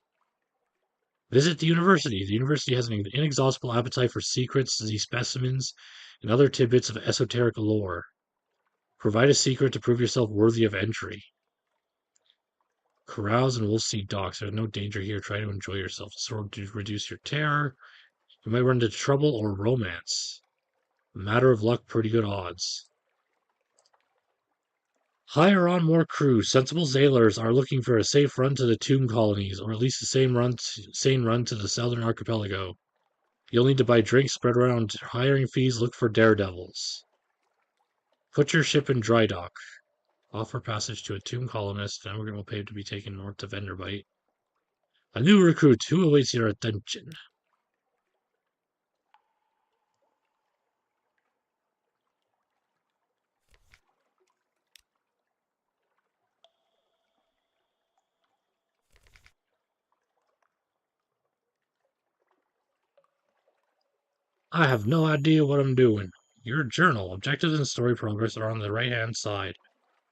S1: Visit the university. The university has an inexhaustible appetite for secrets, the specimens, and other tidbits of esoteric lore. Provide a secret to prove yourself worthy of entry. Carouse and Wolfsea docks. There's no danger here. Try to enjoy yourself. So to reduce your terror. You might run into trouble or romance. Matter of luck, pretty good odds. Hire on more crew. Sensible sailors are looking for a safe run to the tomb colonies, or at least the sane run to the southern archipelago. You'll need to buy drinks, spread around hiring fees, look for daredevils. Put your ship in dry dock. Offer passage to a tomb colonist. Now we're going to pay to be taken north to Venderbite. A new recruit. Who awaits your attention? I have no idea what I'm doing. Your journal. Objectives and story progress are on the right-hand side.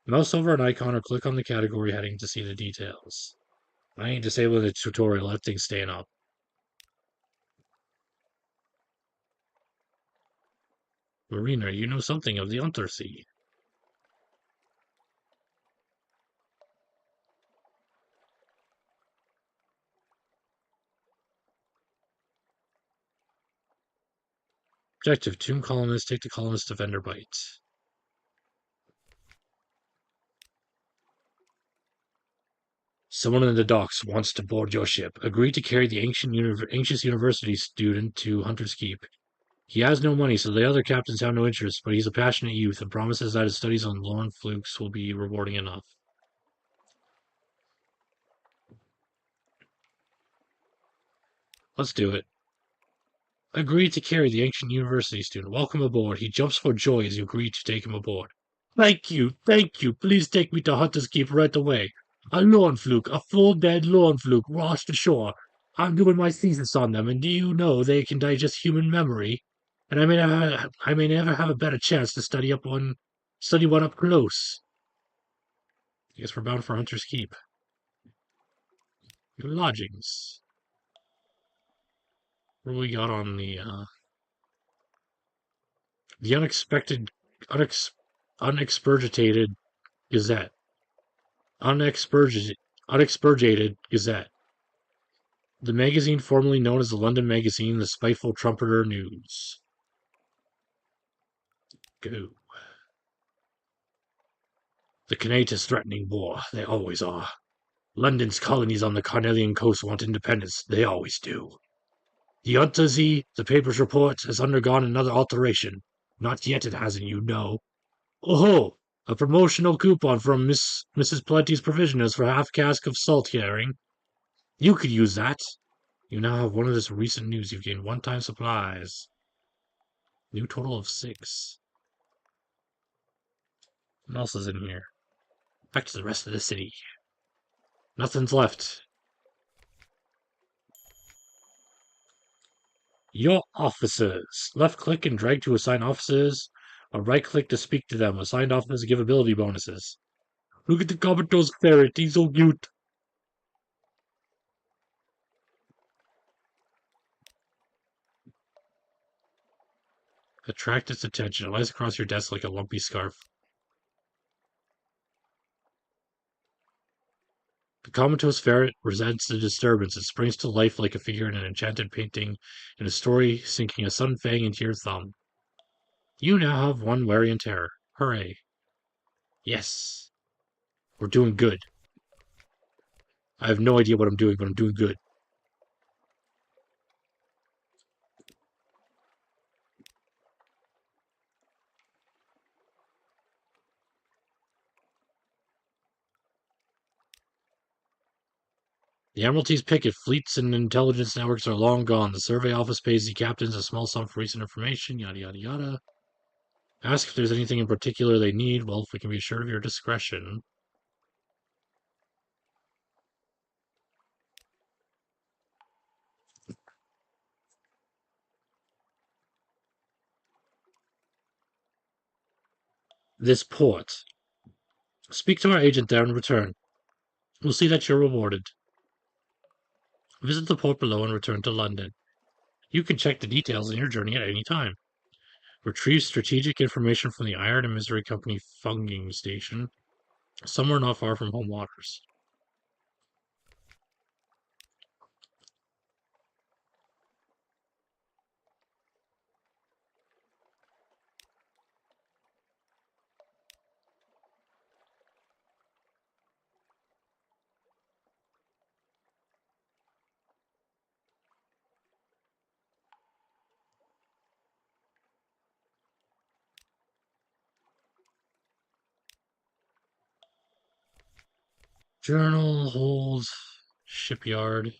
S1: Mouse over an icon or click on the category heading to see the details. I ain't disabling the tutorial. That thing's staying up. Marina, you know something of the Untersea. Objective: Tomb colonists take the colonist defender bite. Someone in the docks wants to board your ship. Agree to carry the anxious university student to Hunter's Keep. He has no money, so the other captains have no interest, but he's a passionate youth and promises that his studies on Lorne Flukes will be rewarding enough. Let's do it. Agree to carry the ancient university student. Welcome aboard. He jumps for joy as you agree to take him aboard. Thank you, thank you. Please take me to Hunter's Keep right away. A Lorne Fluke, a full dead Lorne Fluke, washed ashore. I'm doing my thesis on them, and do you know they can digest human memory? And I may never have a better chance to study one up close. I guess we're bound for Hunter's Keep. Your lodgings. What do we got on the unexpurgated Gazette? Unexpurgated Gazette. The magazine formerly known as the London Magazine, the spiteful trumpeter news. Go. The Canate is threatening war. They always are. London's colonies on the Cornelian coast want independence. They always do. The Untersee, the paper's report, has undergone another alteration. Not yet it hasn't, you know. Oh, a promotional coupon from Mrs. Plenty's Provisioners for half cask of salt herring. You could use that. You now have one of this recent news. You've gained one-time supplies. New total of 6. What else is in here? Back to the rest of the city. Nothing's left. Your officers. Left click and drag to assign officers, or right click to speak to them. Assigned officers give ability bonuses. Look at the Commodore's ferret. He's so cute. Attract its attention. It lies across your desk like a lumpy scarf. The comatose ferret resents the disturbance. It springs to life like a figure in an enchanted painting in a story, sinking a sun fang into your thumb. You now have one worry and terror. Hooray. Yes. We're doing good. I have no idea what I'm doing, but I'm doing good. The Admiralty's picket fleets and intelligence networks are long gone. The survey office pays the captains a small sum for recent information, yada yada yada. Ask if there's anything in particular they need. Well, if we can be assured of your discretion. This port. Speak to our agent there and return. We'll see that you're rewarded. Visit the port below and return to London. You can check the details on your journey at any time. Retrieve strategic information from the Iron and Misery Company funging station, somewhere not far from home waters. Journal, hold, shipyard.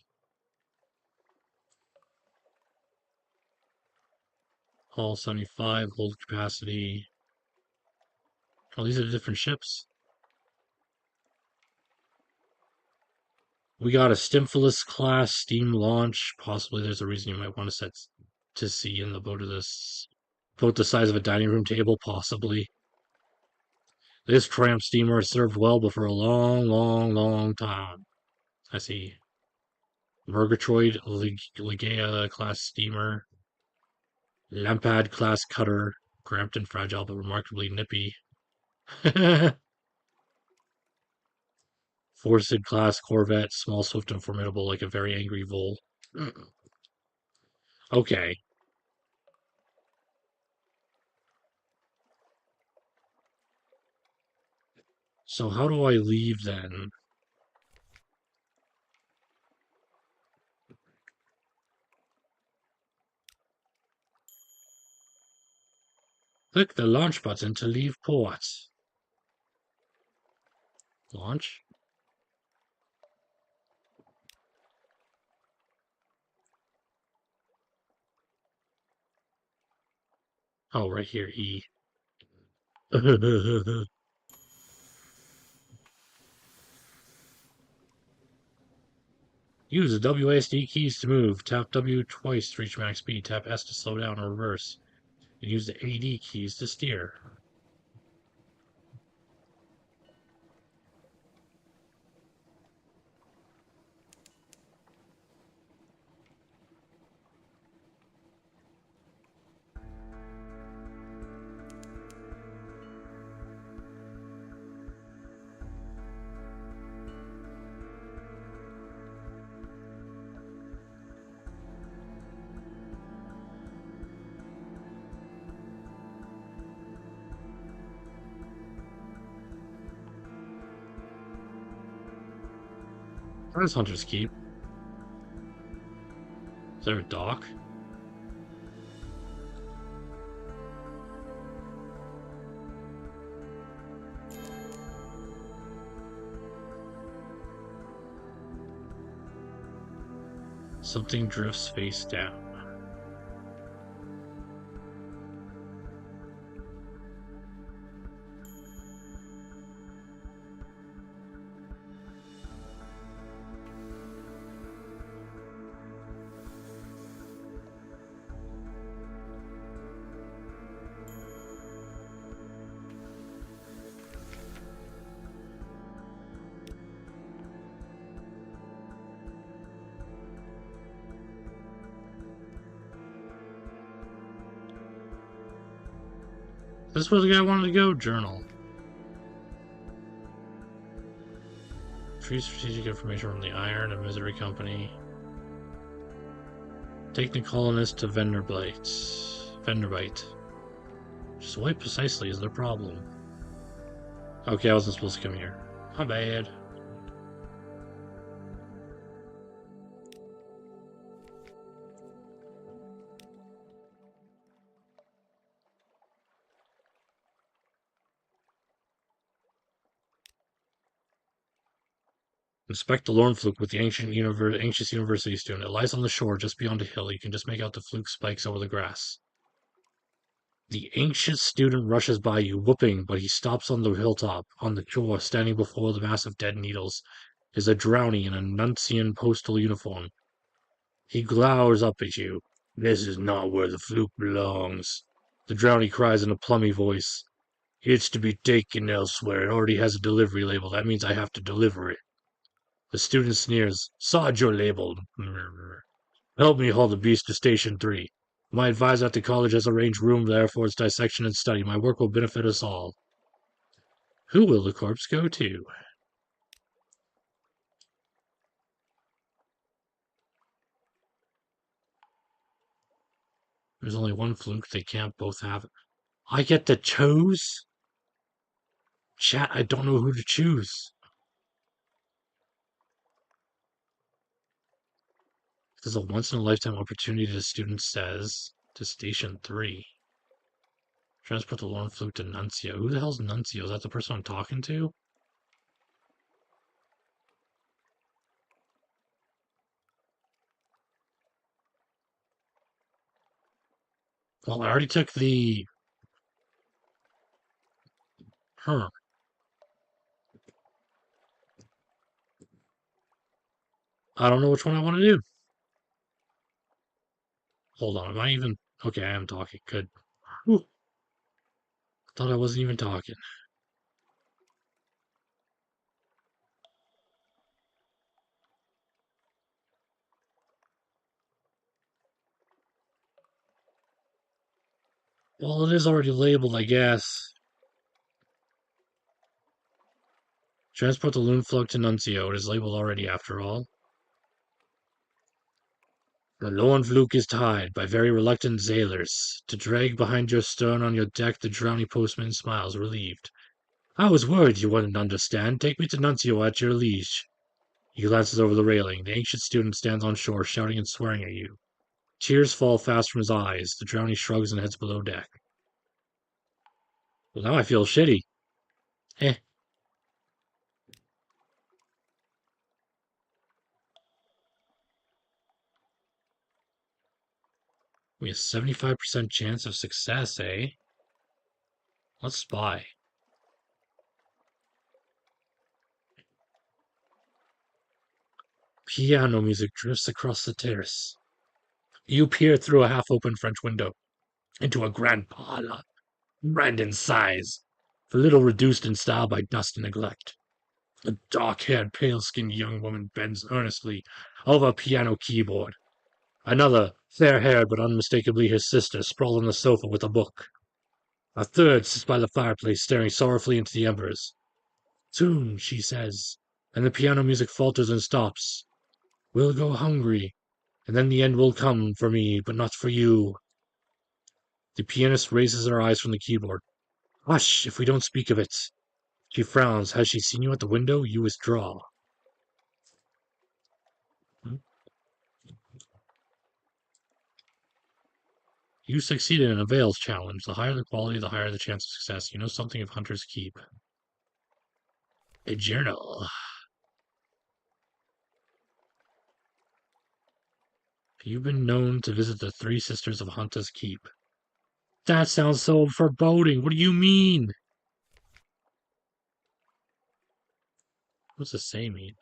S1: Hull 75, hold capacity. Oh, these are the different ships. We got a Stymphalus class steam launch. Possibly there's a reason you might want to set to sea in the boat of this. Boat the size of a dining room table, possibly. This tramp steamer has served well, but for a long, long, long time. I see. Murgatroyd Legea class steamer. Lampad class cutter. Cramped and fragile, but remarkably nippy. Forced class corvette. Small, swift, and formidable like a very angry vole. Okay. So how do I leave then? Click the launch button to leave port. Launch? Oh, right here, E. Use the WASD keys to move. Tap W twice to reach max speed. Tap S to slow down or reverse. And use the AD keys to steer. Where's Hunter's Keep? Is there a dock? Something drifts face down. This is where the guy wanted to go? Journal. Free strategic information from the Iron and Misery Company. Take the colonist to Venderbite. Just what precisely is their problem? Okay, I wasn't supposed to come here. My bad. Inspect the Lorn fluke with the anxious university student. It lies on the shore just beyond a hill. You can just make out the fluke spikes over the grass. The anxious student rushes by you, whooping, but he stops on the hilltop. On the shore, standing before the mass of dead needles, is a drowning in a Nuncian postal uniform. He glowers up at you. This is not where the fluke belongs. The drowning cries in a plummy voice. It's to be taken elsewhere. It already has a delivery label. That means I have to deliver it. The student sneers. Sod your label. Help me haul the beast to Station 3. My advisor at the college has arranged room there for its dissection and study. My work will benefit us all. Who will the corpse go to? There's only one fluke. They can't both have it. I get to choose? Chat, I don't know who to choose. There's a once-in-a-lifetime opportunity, the student says, to Station 3. Transport the Lorn fluke to Nuncio. Who the hell's Nuncio? Is that the person I'm talking to? Well, I already took the... Huh. I don't know which one I want to do. Hold on, am I even... Okay, I am talking. Good. Whew. Thought I wasn't even talking. Well, it is already labeled, I guess. Transport the Loon Fluke to Nuncio. It is labeled already, after all. The Lorn fluke is tied by very reluctant sailors. To drag behind your stern on your deck, the drowning postman smiles, relieved. I was worried you wouldn't understand. Take me to Nuncio at your liege. He glances over the railing. The ancient student stands on shore, shouting and swearing at you. Tears fall fast from his eyes. The drowning shrugs and heads below deck. Well, now I feel shitty. Eh. We have 75% chance of success, eh? Let's spy. Piano music drifts across the terrace. You peer through a half-open French window into a grand parlor, grand in size, a little reduced in style by dust and neglect. A dark-haired, pale-skinned young woman bends earnestly over a piano keyboard. Another, fair-haired but unmistakably his sister, sprawls on the sofa with a book. A third sits by the fireplace, staring sorrowfully into the embers. Soon, she says, and the piano music falters and stops. We'll go hungry, and then the end will come for me, but not for you. The pianist raises her eyes from the keyboard. Hush, if we don't speak of it. She frowns. Has she seen you at the window? You withdraw. You succeeded in a Veils challenge. The higher the quality, the higher the chance of success. You know something of Hunter's Keep. A journal. You've been known to visit the Three Sisters of Hunter's Keep. That sounds so foreboding. What do you mean? What's the say mean?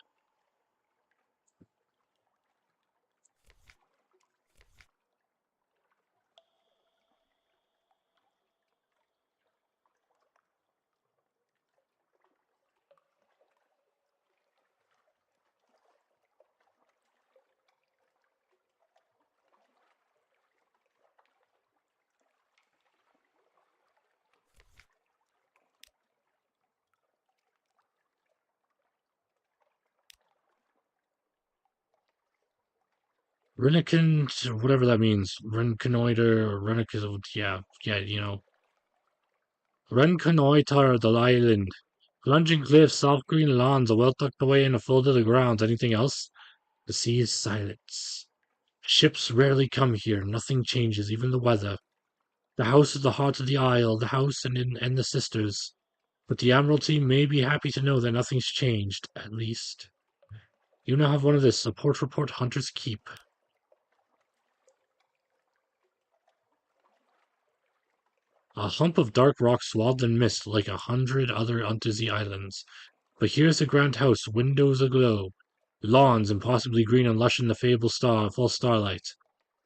S1: Renikin, whatever that means. Reconnoiter, Renicus, yeah, you know. Reconnoiter the island. Plunging cliffs, soft green lawns, a well tucked away in a fold of the grounds. Anything else? The sea is silence. Ships rarely come here. Nothing changes, even the weather. The house is the heart of the isle, the house and the sisters. But the Admiralty may be happy to know that nothing's changed, at least. You now have one of this, a port report Hunter's Keep. A hump of dark rock swathed in mist like 100 other Untersea islands. But here's the grand house, windows aglow. Lawns impossibly green and lush in the fable full starlight.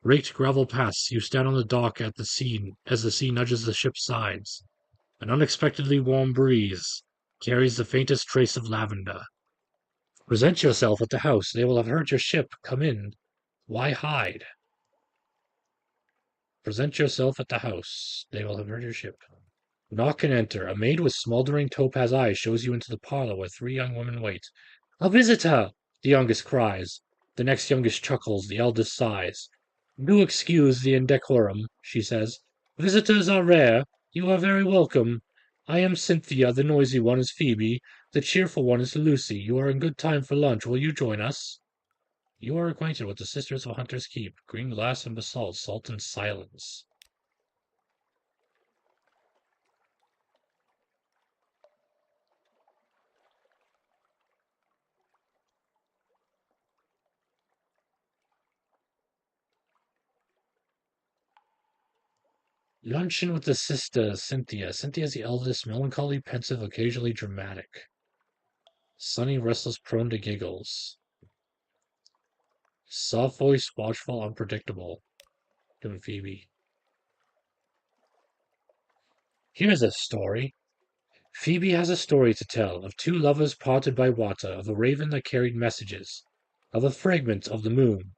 S1: Raked gravel paths, you stand on the dock at the scene as the sea nudges the ship's sides. An unexpectedly warm breeze carries the faintest trace of lavender. Present yourself at the house. They will have heard your ship. Come in. Why hide? Present yourself at the house. They will have heard your ship. Knock and enter. A maid with smoldering topaz eyes shows you into the parlor where three young women wait. A visitor! The youngest cries. The next youngest chuckles. The eldest sighs. Do excuse the indecorum, she says. Visitors are rare. You are very welcome. I am Cynthia. The noisy one is Phoebe. The cheerful one is Lucy. You are in good time for lunch. Will you join us? You are acquainted with the Sisters of Hunter's Keep. Green glass and basalt. Salt and silence. Luncheon with the sister, Cynthia. Cynthia's the eldest, melancholy, pensive, occasionally dramatic. Sunny, restless, prone to giggles. Soft voice, watchful, unpredictable. Doing Phoebe. Here's a story. Phoebe has a story to tell of two lovers parted by water, of a raven that carried messages, of a fragment of the moon.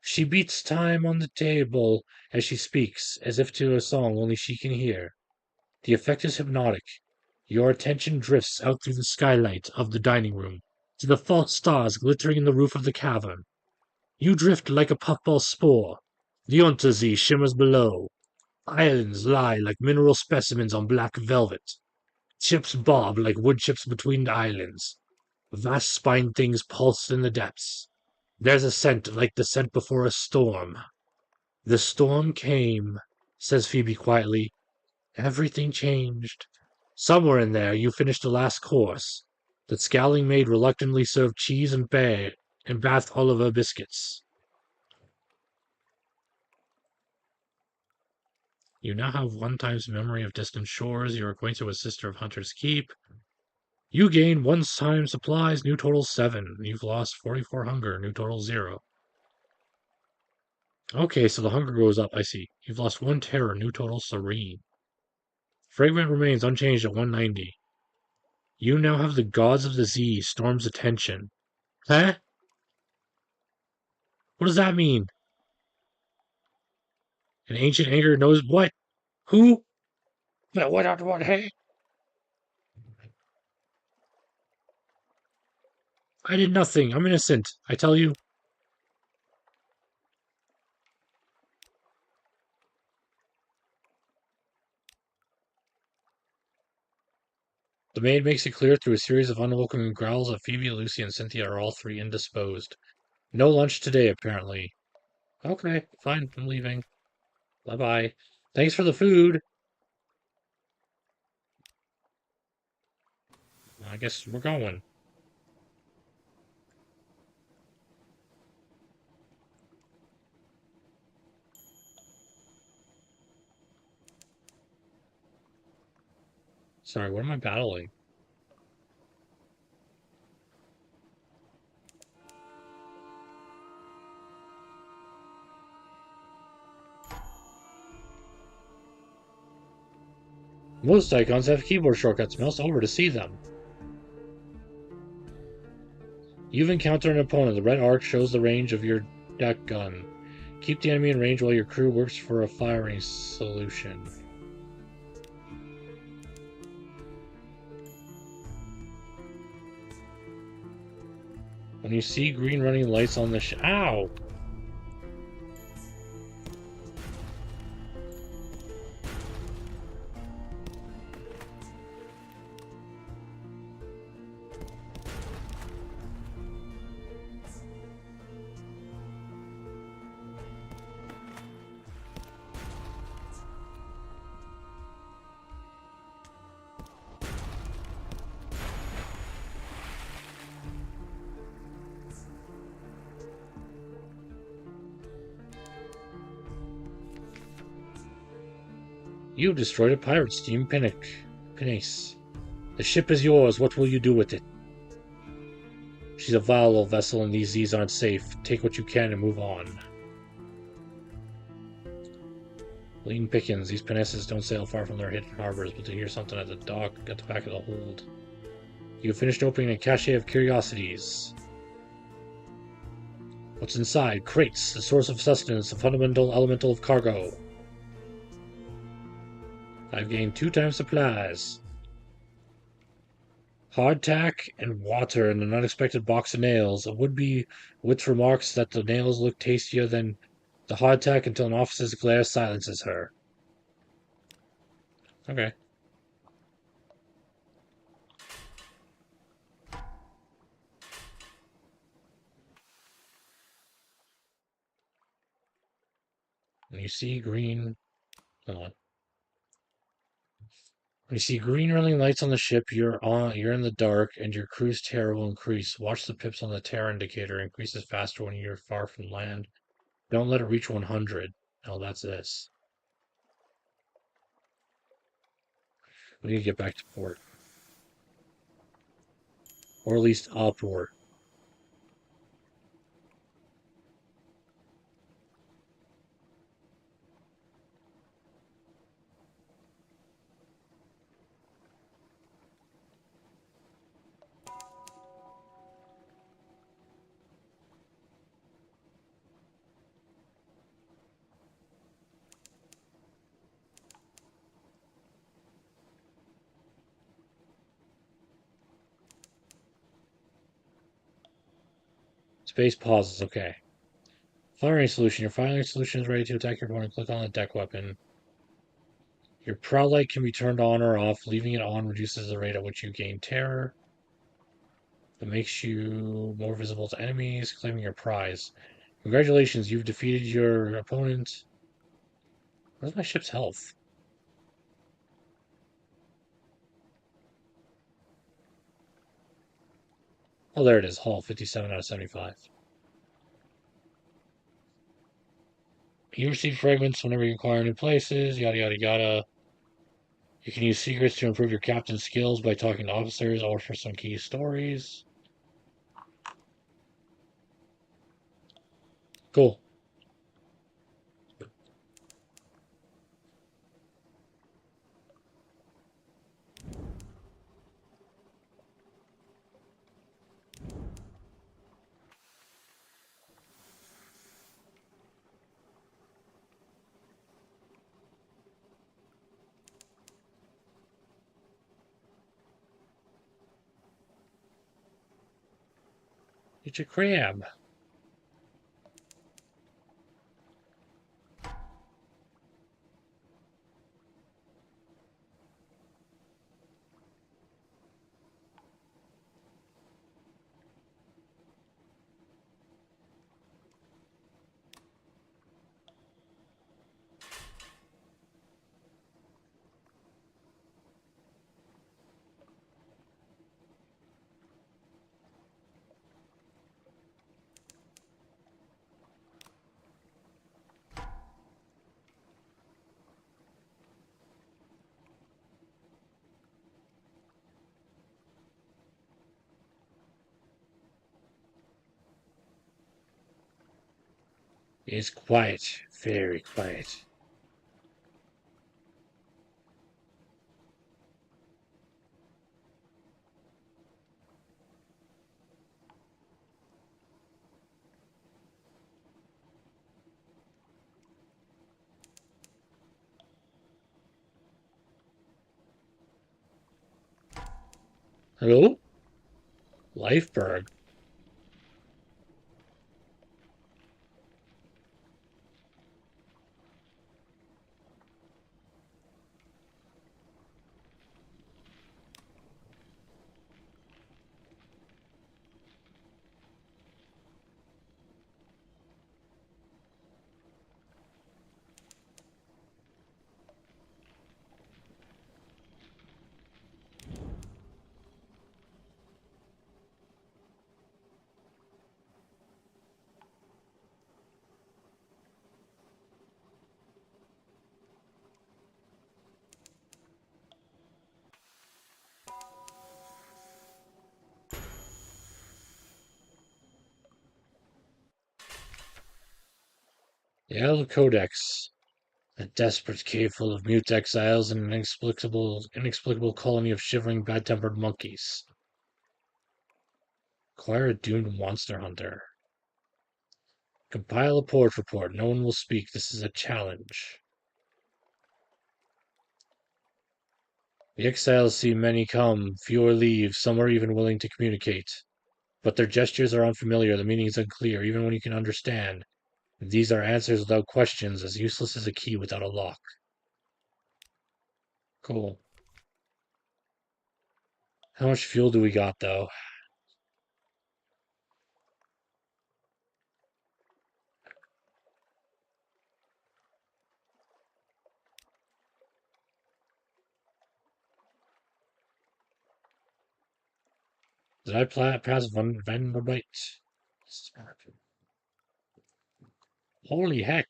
S1: She beats time on the table as she speaks, as if to a song only she can hear. The effect is hypnotic. Your attention drifts out through the skylight of the dining room to the false stars glittering in the roof of the cavern. You drift like a puffball spore. The Untersee shimmers below. Islands lie like mineral specimens on black velvet. Chips bob like wood chips between the islands. Vast spined things pulse in the depths. There's a scent like the scent before a storm. The storm came, says Phoebe quietly. Everything changed. Somewhere in there you finished the last course. The scowling maid reluctantly served cheese and bay and Bath Oliver biscuits. You now have one time's memory of distant shores. You're acquainted with Sister of Hunter's Keep. You gain one time supplies, new total 7. You've lost 44 hunger, new total 0. Okay, so the hunger goes up, I see. You've lost 1 terror, new total serene. Fragment remains unchanged at 190. You now have the Gods of the Sea, Storm's attention. Huh? What does that mean? An ancient anger knows what? Who? What, hey? I did nothing. I'm innocent. I tell you. The maid makes it clear through a series of unwelcoming growls that Phoebe, Lucy, and Cynthia are all 3 indisposed. No lunch today, apparently. Okay, fine. I'm leaving. Bye-bye. Thanks for the food. I guess we're going. Sorry, what am I battling? Most icons have keyboard shortcuts. Mouse over to see them. You've encountered an opponent. The red arc shows the range of your deck gun. Keep the enemy in range while your crew works for a firing solution. When you see green running lights on the Ow! You destroyed a pirate steam pinnace. The ship is yours. What will you do with it? She's a vile old vessel and these seas aren't safe. Take what you can and move on. Lean pickings. These pinnaces don't sail far from their hidden harbors, but to hear something at the dock at the back of the hold. You have finished opening a cache of curiosities. What's inside? Crates. The source of sustenance. A fundamental elemental of cargo. I've gained 2 times supplies. Hardtack and water and an unexpected box of nails. A would-be wit's remarks that the nails look tastier than the hardtack until an officer's glare silences her. Okay. When you see green... Hold on. When you see green running lights on the ship, you're in the dark, and your crew's terror will increase. Watch the pips on the terror indicator. Increases faster when you're far from land. Don't let it reach 100. Oh, that's this. We need to get back to port. Or at least a port. Space pauses, okay. Firing solution. Your firing solution is ready to attack your opponent. Click on the deck weapon. Your prow light can be turned on or off. Leaving it on reduces the rate at which you gain terror. It makes you more visible to enemies, claiming your prize. Congratulations, you've defeated your opponent. Where's my ship's health? Oh, there it is. Hull, 57 out of 75. You receive fragments whenever you acquire new places, yada yada yada. You can use secrets to improve your captain's skills by talking to officers or for some key stories. Cool. It's a crab. It's quiet. Very quiet. Hello? Lifeberg. The Isle of Codex. A desperate cave full of mute exiles and an inexplicable colony of shivering, bad-tempered monkeys. Acquire a doomed monster hunter. Compile a port report. No one will speak. This is a challenge. The exiles see many come, fewer leave, some are even willing to communicate. But their gestures are unfamiliar, the meaning is unclear, even when you can understand. These are answers without questions, as useless as a key without a lock. Cool. How much fuel do we got, though? Did I pass Vanderbite? Holy heck.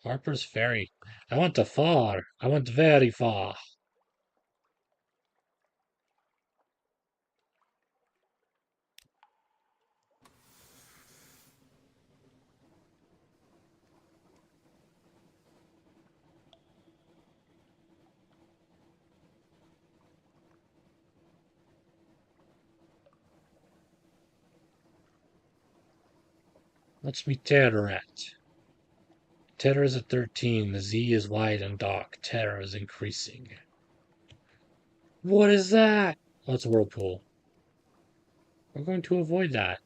S1: Harper's Ferry. I went to far. I went very far. What's me terror at? Terror is at 13. The Z is wide and dark. Terror is increasing. What is that? Oh, it's a whirlpool. We're going to avoid that.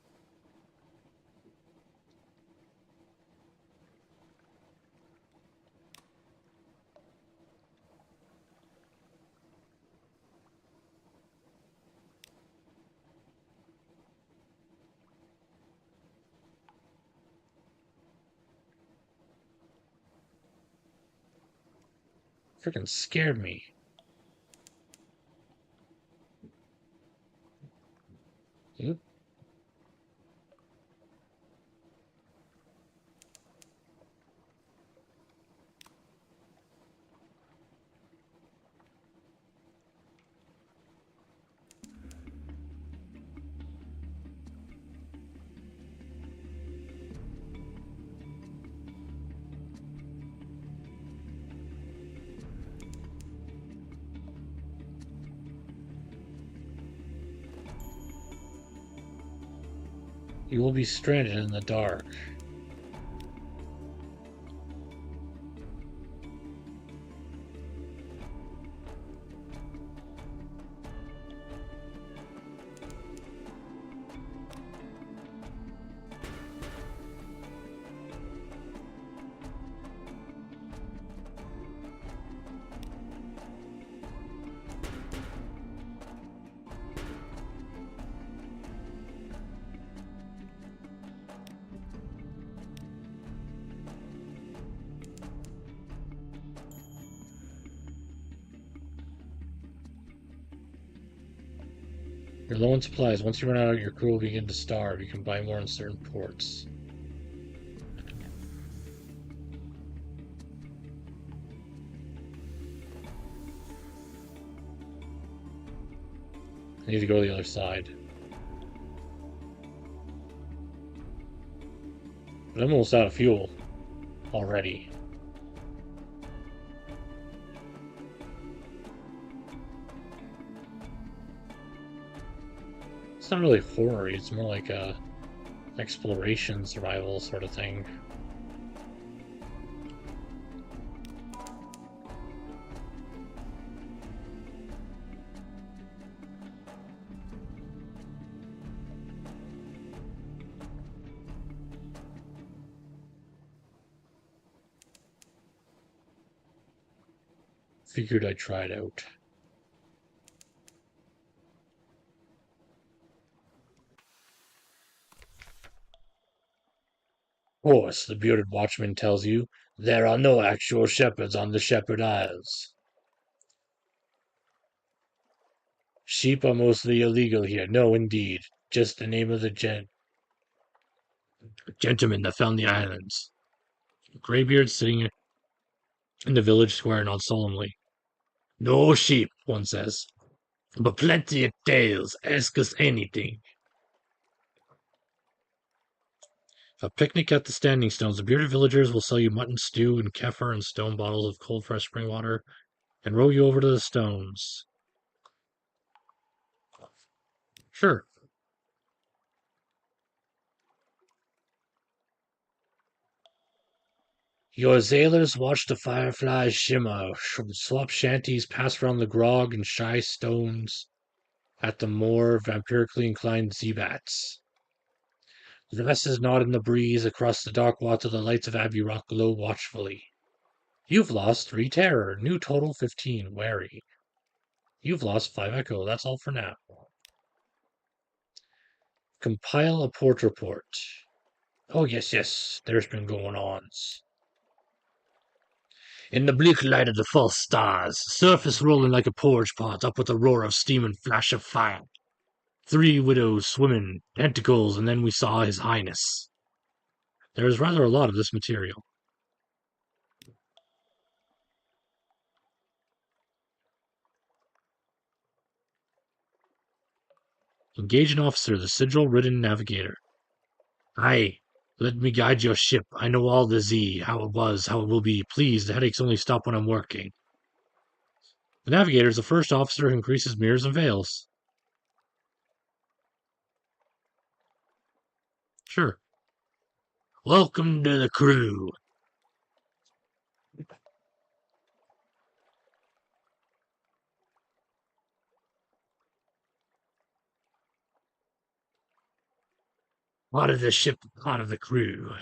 S1: Freaking scared me. Oop. You will be stranded in the dark. You're low on supplies. Once you run out, your crew will begin to starve. You can buy more in certain ports. I need to go to the other side. But I'm almost out of fuel already. It's not really horror, it's more like a exploration survival sort of thing. Figured I'd try it out. Of course, the bearded watchman tells you, there are no actual shepherds on the Shepherd Isles. Sheep are mostly illegal here. No, indeed. Just the name of the gentleman that found the islands. Greybeard sitting in the village square nod solemnly. No sheep, one says, but plenty of tales. Ask us anything. A picnic at the Standing Stones. The bearded villagers will sell you mutton stew and kefir and stone bottles of cold fresh spring water and row you over to the stones. Sure. Your sailors watch the fireflies shimmer from swap shanties, pass around the grog and shy stones at the more vampirically inclined Zebats. The vessels nod in the breeze. Across the dark water, the lights of Abbey Rock glow watchfully. You've lost 3 terror. New total 15. Wary. You've lost 5 echo. That's all for now. Compile a port report. Oh, yes. There's been going ons. In the bleak light of the false stars, surface rolling like a porridge pot, up with a roar of steam and flash of fire. 3 widows swimming, tentacles, and then we saw His Highness. There is rather a lot of this material. Engage an officer, the sigil-ridden navigator. Aye, let me guide your ship. I know all the Z, how it was, how it will be. Please, the headaches only stop when I'm working. The navigator is the first officer who increases mirrors and veils. Sure. Welcome to the crew. Part of the ship, part of the crew.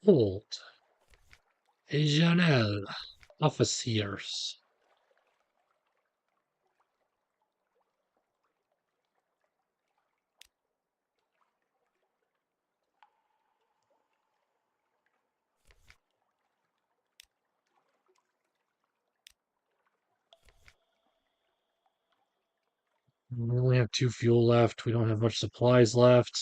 S1: Hold. Janelle. Officers. We only have 2 fuel left. We don't have much supplies left.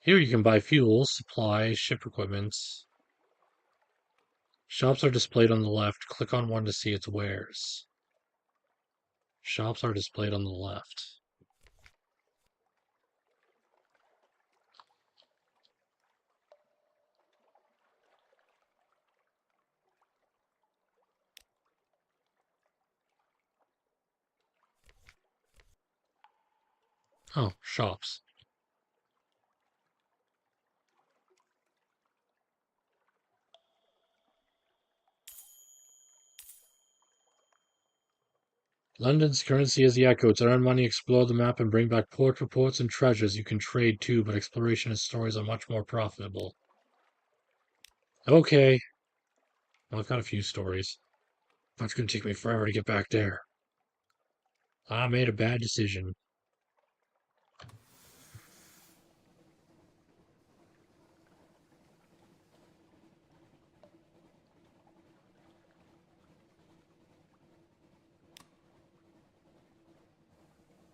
S1: Here you can buy fuel, supplies, ship equipment. Shops are displayed on the left. Click on one to see its wares. Shops are displayed on the left. Oh, shops. London's currency is the echo. To earn money, explore the map and bring back port reports and treasures. You can trade too, but exploration and stories are much more profitable. Okay. Well, I've got a few stories. That's gonna take me forever to get back there. I made a bad decision.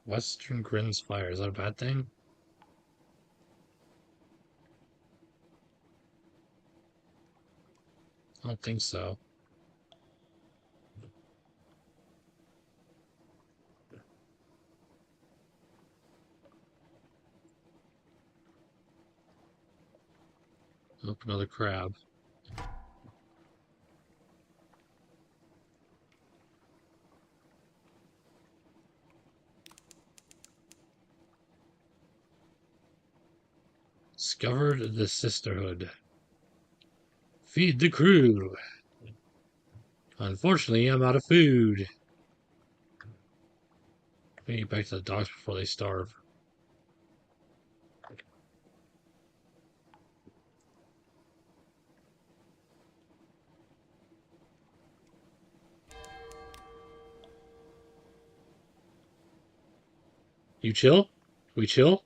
S1: Western Grins Fire. Is that a bad thing? I don't think so. Nope, another crab. Discovered the Sisterhood. Feed the crew. Unfortunately, I'm out of food. We need to get back to the docks before they starve. You chill? We chill?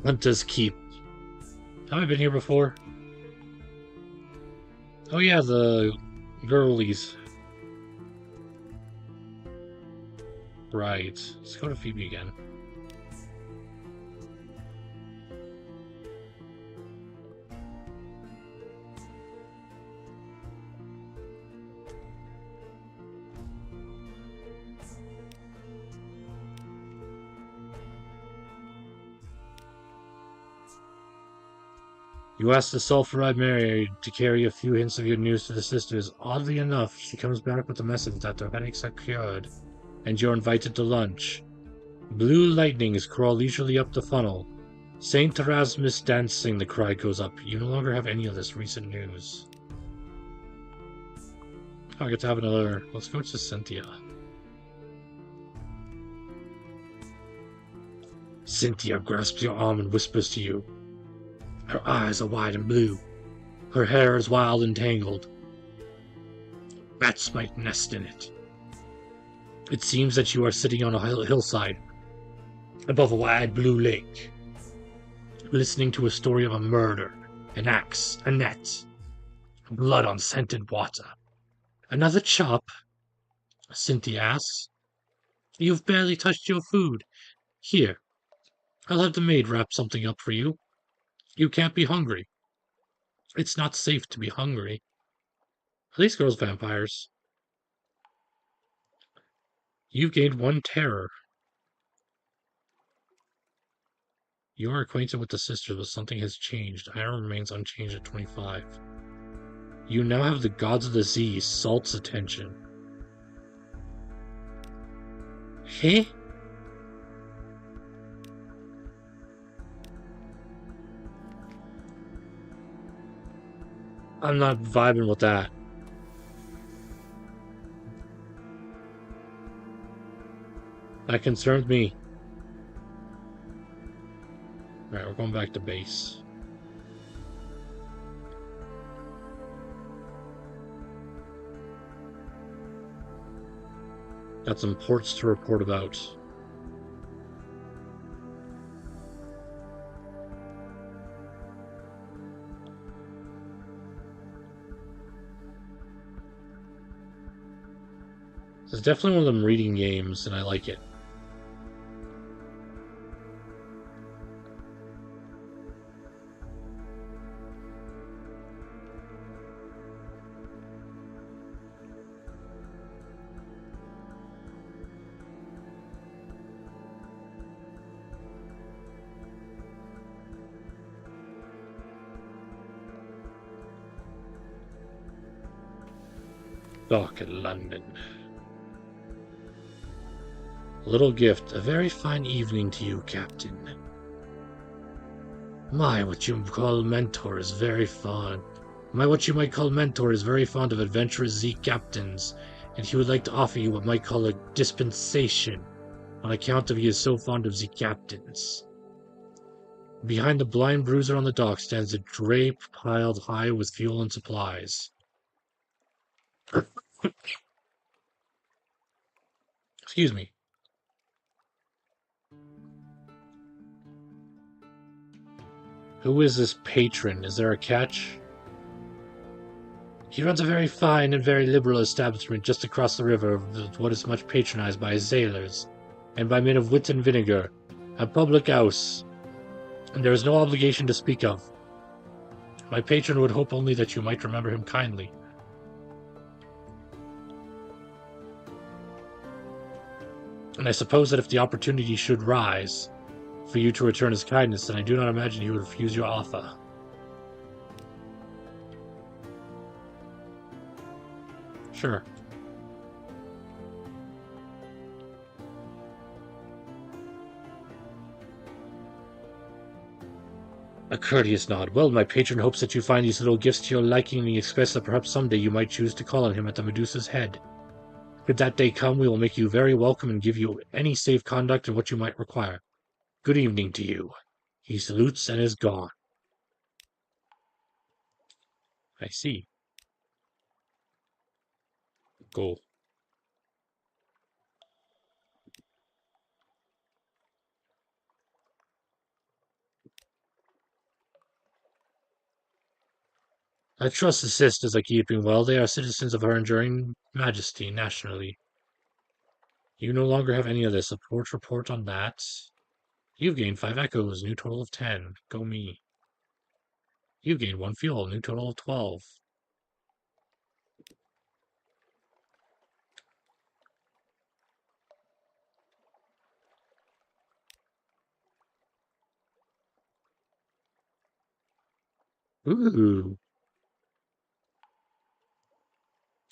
S1: Hunter's Keep. Have I been here before? Oh yeah, the girlies. Right. Let's go to Phoebe again. You ask the sulfuride Mary to carry a few hints of your news to the sisters. Oddly enough, she comes back with the message that their headaches are cured, and you're invited to lunch. Blue lightnings crawl leisurely up the funnel. Saint Erasmus dancing, the cry goes up. You no longer have any of this recent news. Oh, I get to have another. Let's go to Cynthia. Cynthia grasps your arm and whispers to you. Her eyes are wide and blue. Her hair is wild and tangled. Bats might nest in it. It seems that you are sitting on a hillside above a wide blue lake, listening to a story of a murder, an axe, a net, blood on scented water. Another chop? Cynthia asks. You've barely touched your food. Here, I'll have the maid wrap something up for you. You can't be hungry. It's not safe to be hungry. Are these girls vampires? You've gained 1 terror. You are acquainted with the sisters, but something has changed. Iron remains unchanged at 25. You now have the gods of the sea, Salt's attention. Hey? I'm not vibing with that. That concerns me. Alright, we're going back to base. Got some ports to report about. It's definitely one of them reading games, and I like it. Dock in London. A little gift. A very fine evening to you, Captain. What you might call mentor is very fond of adventurous sea captains, and he would like to offer you what might call a dispensation, on account of he is so fond of sea captains. Behind the blind bruiser on the dock stands a dray piled high with fuel and supplies. Excuse me. Who is this patron? Is there a catch? He runs a very fine and very liberal establishment just across the river of what is much patronized by sailors, and by men of wit and vinegar, a public house, and there is no obligation to speak of. My patron would hope only that you might remember him kindly. And I suppose that if the opportunity should rise for you to return his kindness, then I do not imagine he would refuse your offer. Sure. A courteous nod. Well, my patron hopes that you find these little gifts to your liking, and he expects that perhaps someday you might choose to call on him at the Medusa's head. Could that day come, we will make you very welcome and give you any safe conduct and what you might require. Good evening to you. He salutes and is gone. I see. Cool. I trust the sisters are keeping well. They are citizens of her enduring majesty nationally. You no longer have any of this. A port report on that. You've gained 5 echoes, new total of 10. Go me. You've gained 1 fuel, new total of 12. Ooh.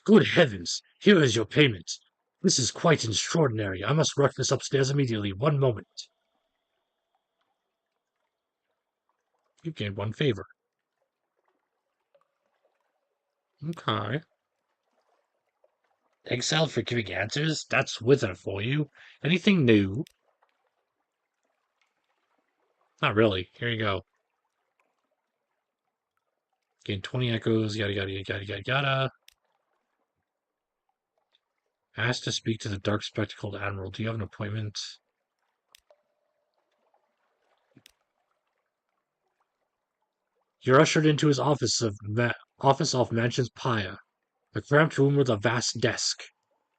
S1: Good heavens! Here is your payment. This is quite extraordinary. I must rush this upstairs immediately. 1 moment. You gained 1 favor. Okay. Exiled for giving answers? That's Wither for you. Anything new? Not really. Here you go. Gain 20 echoes, yada yada yada yada yada. Asked to speak to the dark spectacled admiral. Do you have an appointment? You're ushered into his office off Mansion's Pia, a cramped room with a vast desk.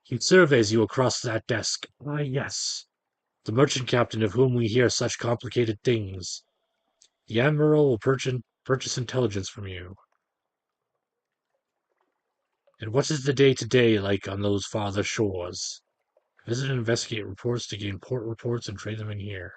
S1: He surveys you across that desk. Ah, yes. The merchant captain of whom we hear such complicated things. The admiral will purchase intelligence from you. And what is the day-to-day like on those farther shores? Visit and investigate reports to gain port reports and trade them in here.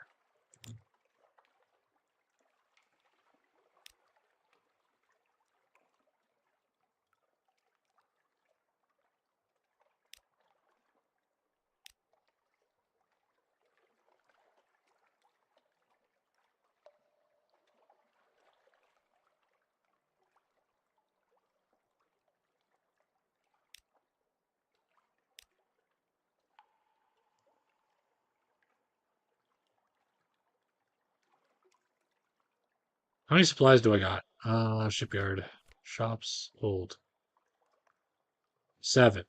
S1: How many supplies do I got? Shipyard. Shops. Old. 7.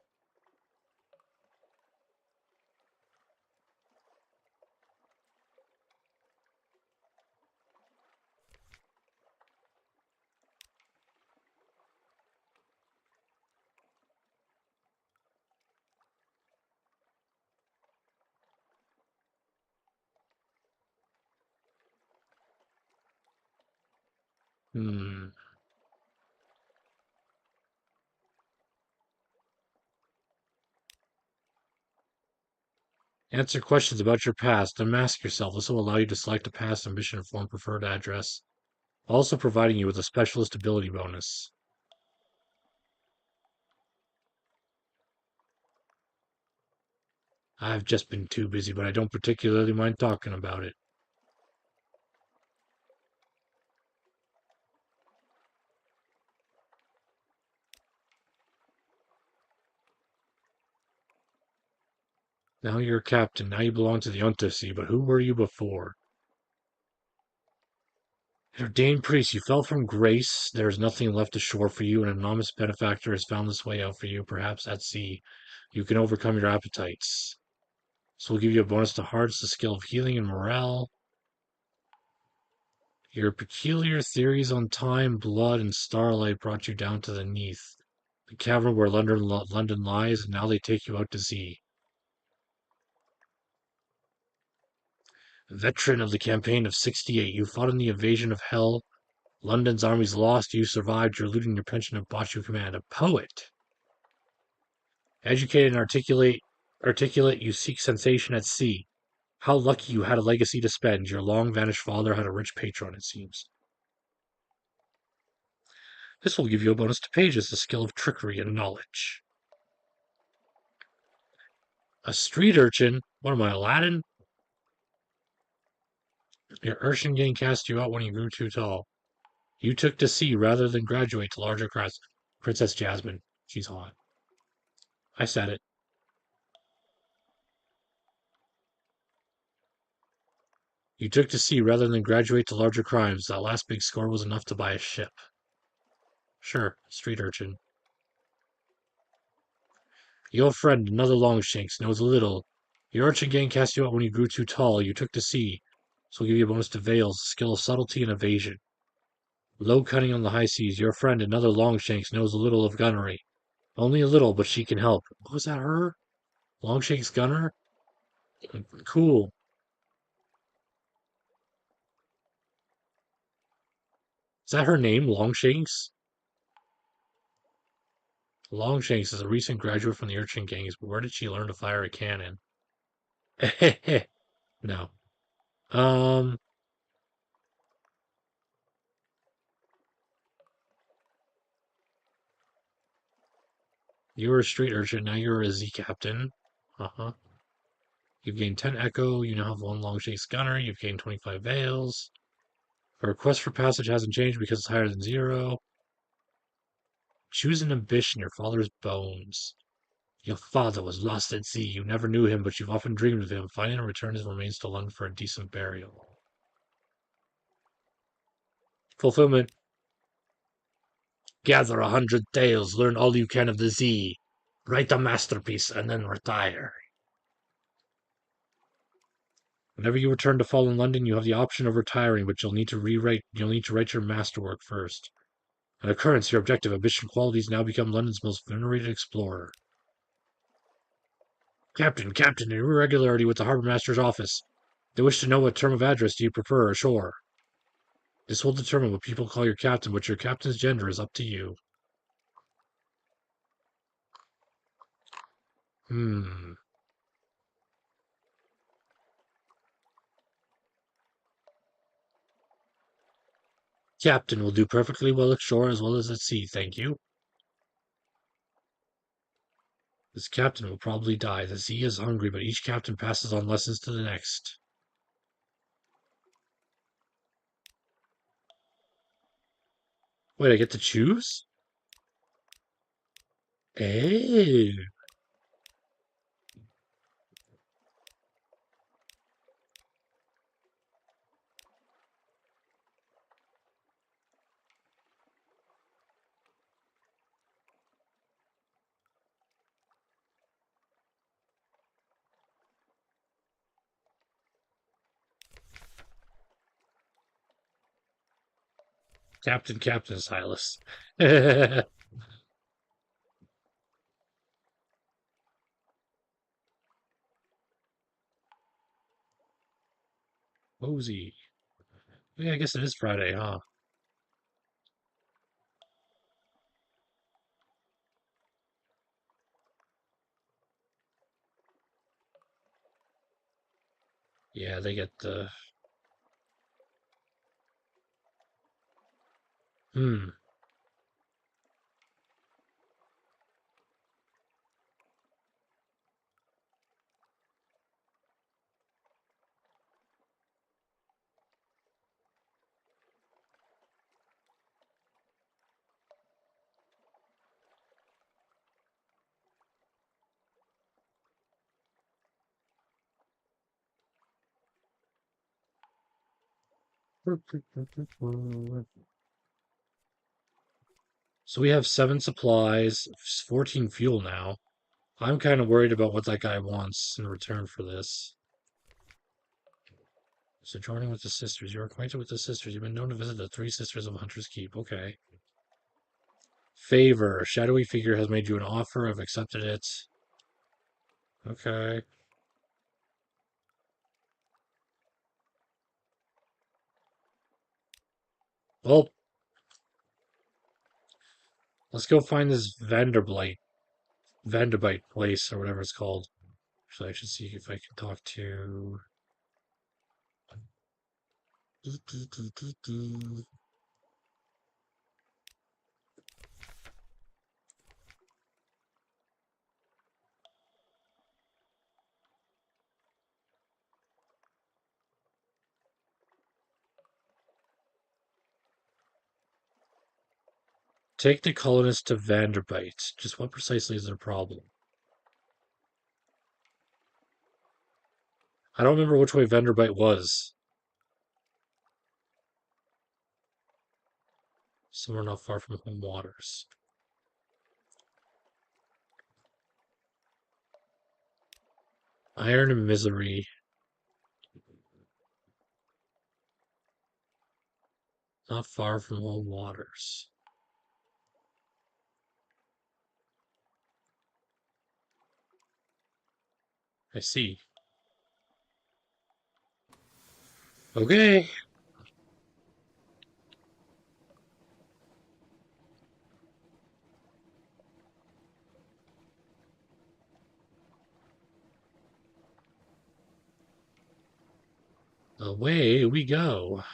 S1: Hmm. Answer questions about your past. Unmask yourself. This will allow you to select a past ambition and form preferred address, also providing you with a specialist ability bonus. I've just been too busy, but I don't particularly mind talking about it. Now you're a captain. Now you belong to the Untersea, but who were you before? Ordained priest, you fell from grace. There is nothing left ashore for you. An anonymous benefactor has found this way out for you, perhaps at sea. You can overcome your appetites. So we'll give you a bonus to hearts, the skill of healing and morale. Your peculiar theories on time, blood, and starlight brought you down to the Neath, the cavern where London lies, and now they take you out to sea. Veteran of the campaign of '68, you fought in the invasion of Hell. London's armies lost, you survived, you're looting your pension and bought you command. A poet. Educated and articulate, you seek sensation at sea. How lucky you had a legacy to spend. Your long-vanished father had a rich patron, it seems. This will give you a bonus to pages, the skill of trickery and knowledge. A street urchin? What am I, Aladdin? Your urchin gang cast you out when you grew too tall. You took to sea rather than graduate to larger crowds. Princess Jasmine. She's hot. I said it. You took to sea rather than graduate to larger crimes. That last big score was enough to buy a ship. Sure, street urchin. Your friend, another Longshanks, knows a little. Your urchin gang cast you out when you grew too tall. You took to sea. So we'll give you a bonus to veils, skill of subtlety and evasion. Low cunning on the high seas. Your friend, another Longshanks, knows a little of gunnery. Only a little, but she can help. Was that her? Longshanks gunner? Cool. Is that her name, Longshanks? Longshanks is a recent graduate from the urchin gangs, but where did she learn to fire a cannon? No. Um, you were a street urchin, now you're a Z captain. Uh-huh. You've gained 10 echo, you now have 1 Longshanks gunner, you've gained 25 veils. A request for passage hasn't changed because it's higher than 0. Choose an ambition, your father's bones. Your father was lost at sea. You never knew him, but you've often dreamed of him. Finding and return his remains to London for a decent burial. Fulfillment. Gather 100 tales. Learn all you can of the sea. Write a masterpiece and then retire. Whenever you return to Fallen London, you have the option of retiring, but you'll need to write your masterwork first. An occurrence, your objective ambition qualities now become London's most venerated explorer. Captain, an irregularity with the harbor master's office. They wish to know what term of address do you prefer ashore. This will determine what people call your captain, but your captain's gender is up to you. Hmm. Captain will do perfectly well ashore as well as at sea, thank you. This captain will probably die. The sea is hungry, but each captain passes on lessons to the next. Wait, I get to choose? Hey. Captain Silas. Mosey. Yeah, I guess it is Friday, huh? Yeah, they get the... Hmm. So we have 7 supplies, 14 fuel now. I'm kind of worried about what that guy wants in return for this. So joining with the sisters. You're acquainted with the sisters. You've been known to visit the 3 sisters of Hunter's Keep. Okay. Favor. Shadowy figure has made you an offer. I've accepted it. Okay. Well, let's go find this Vanderbite place or whatever it's called. So I should see if I can talk to... Take the colonists to Vanderbite. Just what precisely is their problem? I don't remember which way Vanderbite was. Somewhere not far from home waters. Iron and Misery. Not far from home waters. I see. Okay. Away we go.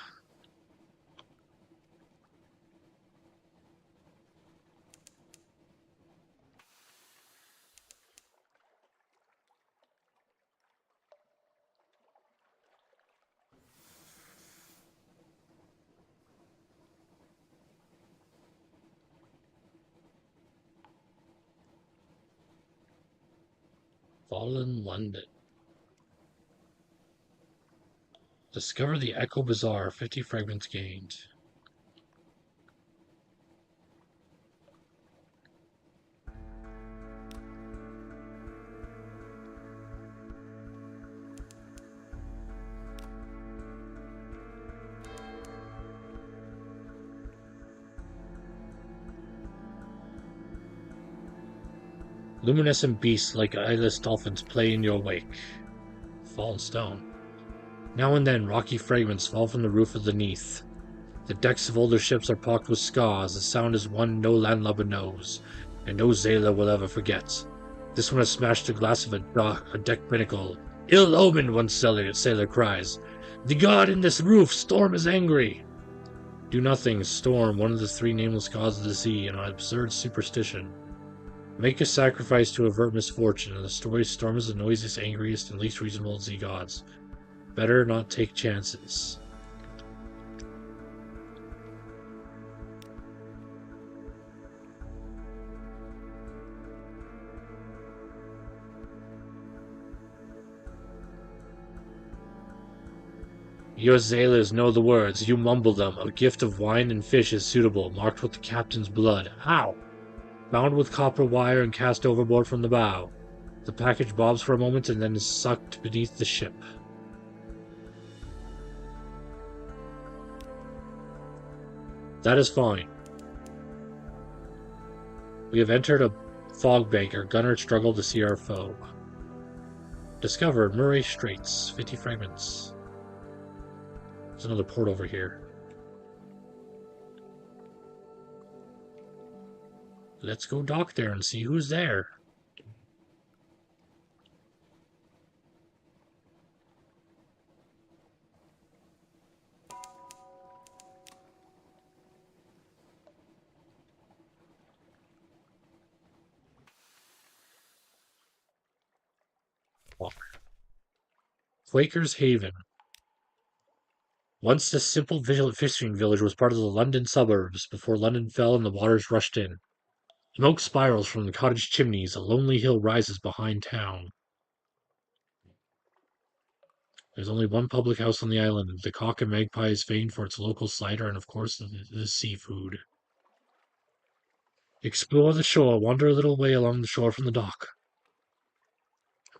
S1: Fallen London. Discover the Echo Bazaar. 50 fragments gained. Luminescent beasts like eyeless dolphins play in your wake. Fallen stone. Now and then, rocky fragments fall from the roof of the Neath. The decks of older ships are pocked with scars. The sound is one no landlubber knows, and no sailor will ever forget. This one has smashed the glass of a deck binnacle. Ill omened, one sailor cries. The god in this roof, storm is angry. Do nothing, storm, one of the three nameless gods of the sea, an absurd superstition. Make a sacrifice to avert misfortune, and the story storm is the noisiest, angriest, and least reasonable of the gods. Better not take chances. Your sailors know the words, you mumble them. A gift of wine and fish is suitable, marked with the captain's blood. How? Bound with copper wire and cast overboard from the bow. The package bobs for a moment and then is sucked beneath the ship. That is fine. We have entered a fog bank. Our gunners struggle to see our foe. Discovered Murray Straits. 50 fragments. There's another port over here. Let's go dock there and see who's there. Quaker's Haven. Once this simple fishing village was part of the London suburbs before London fell and the waters rushed in. Smoke spirals from the cottage chimneys. A lonely hill rises behind town. There's only one public house on the island. The Cock and Magpie is famed for its local cider and, of course, the seafood. Explore the shore. Wander a little way along the shore from the dock.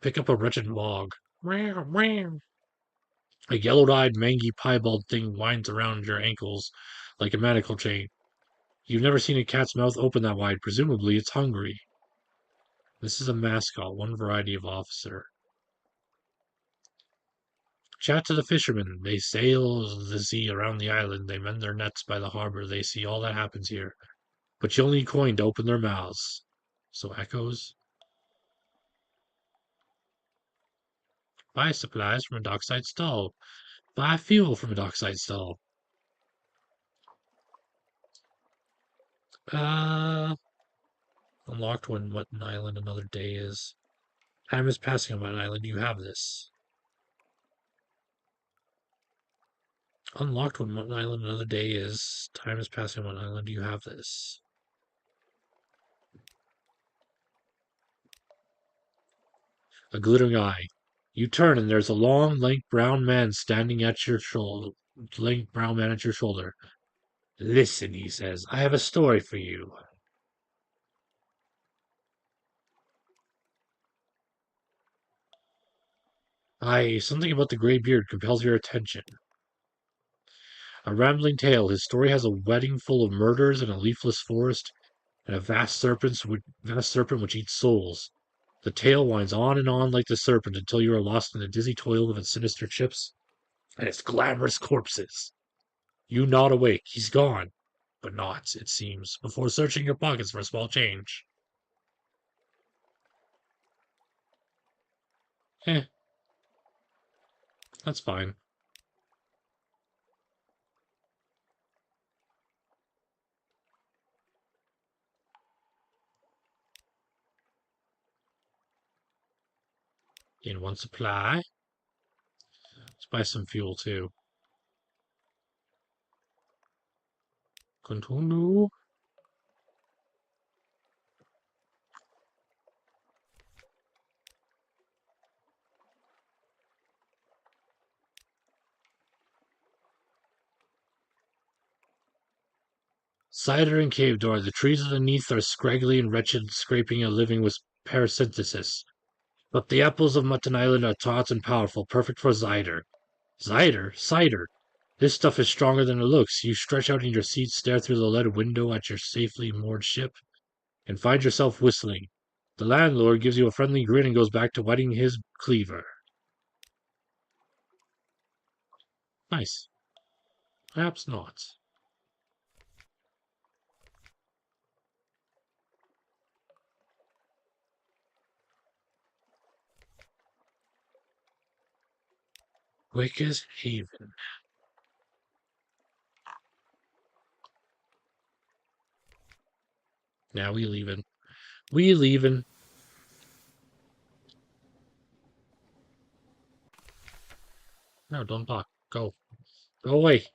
S1: Pick up a wretched log. A yellow-eyed, mangy, piebald thing winds around your ankles like a manacle chain. You've never seen a cat's mouth open that wide. Presumably, it's hungry. This is a mascot, one variety of officer. Chat to the fishermen. They sail the sea around the island. They mend their nets by the harbor. They see all that happens here. But you'll need coin to open their mouths. So echoes. Buy supplies from a dockside stall. Buy fuel from a dockside stall. Unlocked when Mutton Island another day is. Time is passing on Mutton Island. You have this. Unlocked when Mutton Island another day is. Time is passing on Mutton Island. You have this. A glittering eye. You turn and there's a long, lank brown man standing at your shoulder. Lank brown man at your shoulder. Listen, he says. I have a story for you. Aye, something about the gray beard compels your attention. A rambling tale. His story has a wedding full of murders and a leafless forest, and a vast serpent which eats souls. The tale winds on and on like the serpent until you are lost in the dizzy toil of its sinister ships and its glamorous corpses. You nod awake. He's gone. But not, it seems, before searching your pockets for a small change. That's fine. In one supply. Let's buy some fuel too. Continue. Cider and cave door. The trees underneath are scraggly and wretched, scraping a living with parasynthesis. But the apples of Mutton Island are taut and powerful, perfect for cider. Cider? Cider! This stuff is stronger than it looks. You stretch out in your seat, stare through the leaded window at your safely moored ship, and find yourself whistling. The landlord gives you a friendly grin and goes back to wetting his cleaver. Nice. Perhaps not. Wicker's Haven. Now we leaving. We leaving. No, don't talk. Go. Go away.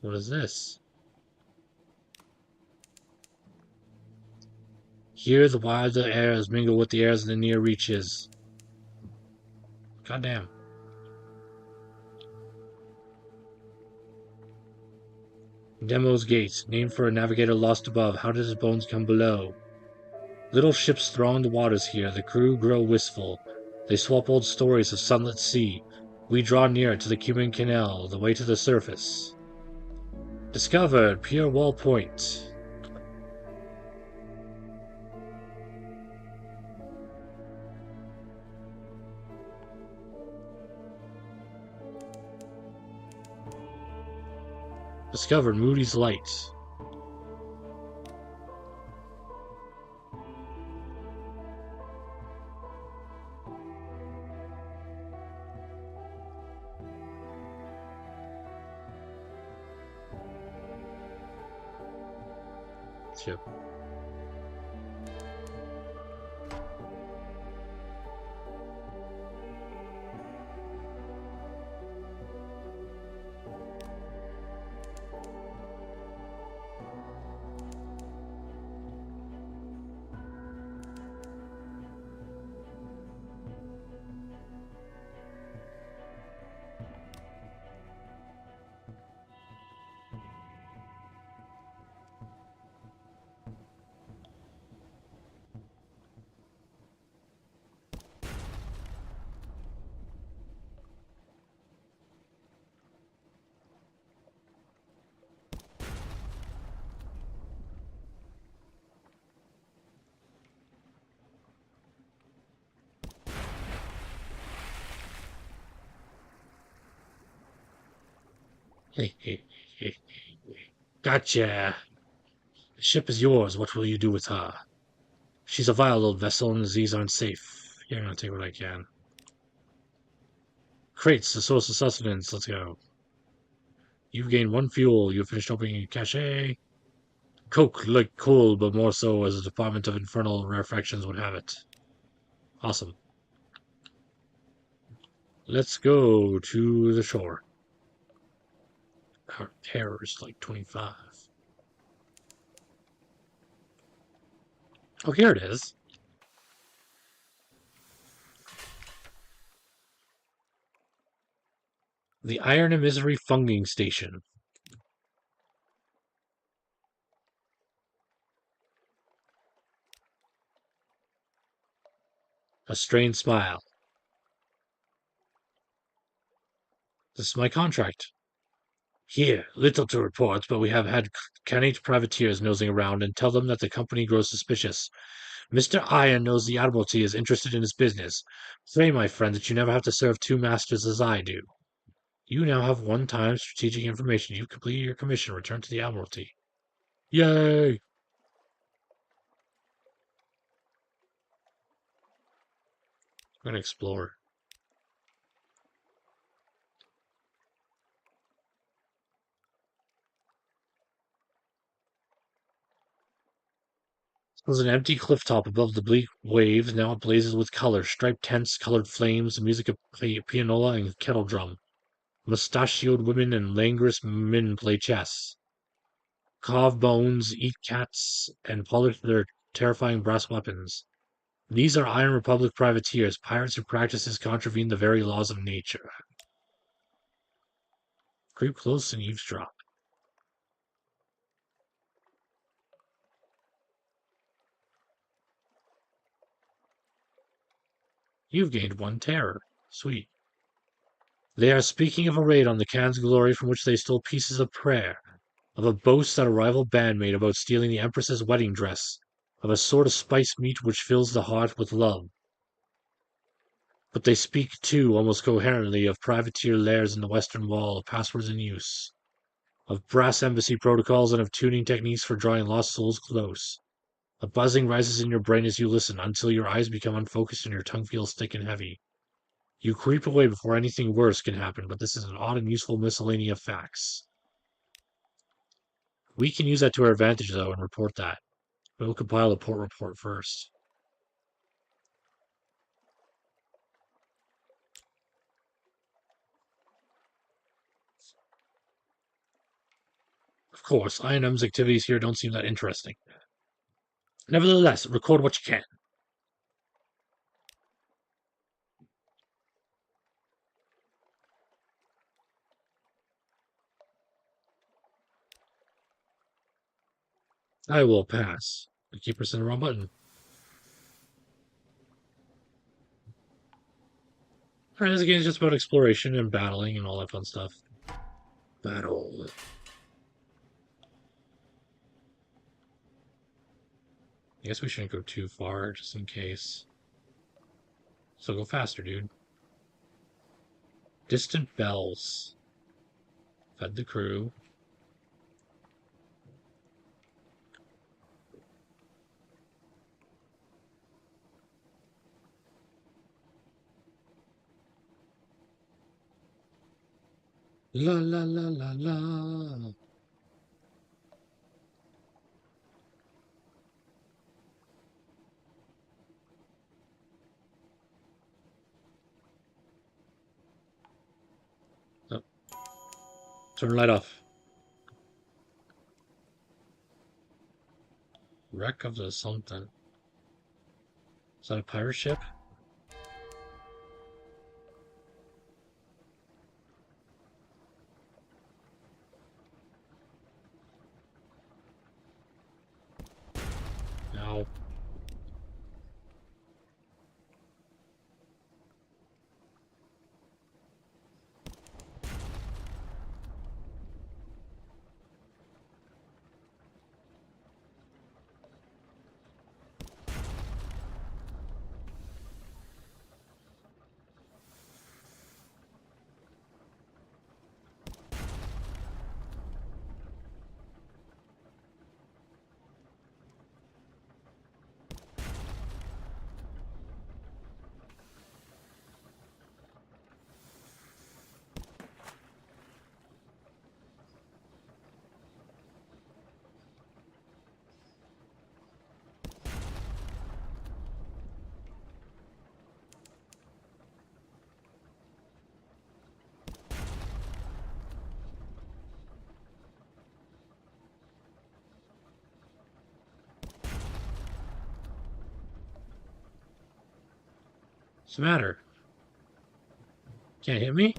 S1: What is this? Here the wilder airs mingle with the airs of the near reaches. Goddamn. Demo's Gate, named for a navigator lost above. How did his bones come below? Little ships throng the waters here. The crew grow wistful. They swap old stories of Sunless Sea. We draw near to the Cuban Canal, the way to the surface. Discovered, Pure Wall Point. Discovered Moody's Light. Ship. Gotcha. The ship is yours. What will you do with her? She's a vile old vessel, and these aren't safe. Yeah, I'm gonna take what I can. Crates, the source of sustenance. Let's go. You've gained one fuel. You've finished opening your cache. Coke, like coal, but more so as the Department of Infernal Rarefactions would have it. Awesome. Let's go to the shore. Our terror is like 25. Oh, here it is. The Iron and Misery Funging Station. A strained smile. This is my contract. Here, little to report, but we have had Canate privateers nosing around and tell them that the company grows suspicious. Mr. Iron knows the Admiralty is interested in his business. Pray, my friend, that you never have to serve two masters as I do. You now have one-time strategic information. You've completed your commission. Return to the Admiralty. Yay! I'm going to explore. There's an empty clifftop above the bleak waves. Now it blazes with color. Striped tents, colored flames, the music of pianola and kettle drum. Mustachioed women and languorous men play chess. Carve bones, eat cats, and polish their terrifying brass weapons. These are Iron Republic privateers, pirates whose practices contravene the very laws of nature. Creep close and eavesdrop. You've gained 1 terror. Sweet. They are speaking of a raid on the Khan's glory from which they stole pieces of prayer, of a boast that a rival band made about stealing the Empress's wedding dress, of a sort of spiced meat which fills the heart with love. But they speak, too, almost coherently, of privateer lairs in the western wall, of passwords in use, of brass embassy protocols, and of tuning techniques for drawing lost souls close. A buzzing rises in your brain as you listen, until your eyes become unfocused and your tongue feels thick and heavy. You creep away before anything worse can happen, but this is an odd and useful miscellany of facts. We can use that to our advantage, though, and report that. We'll compile a port report first. Of course, I&M's activities here don't seem that interesting. Nevertheless, record what you can. I will pass. I keep pressing the wrong button. Alright, this game is just about exploration and battling and all that fun stuff. Battle. I guess we shouldn't go too far, just in case. So go faster, dude. Distant bells. Fed the crew. La la la la la. Oh. Turn the light off. Wreck of the something. Is that a pirate ship? No. What's the matter? Can't hit me?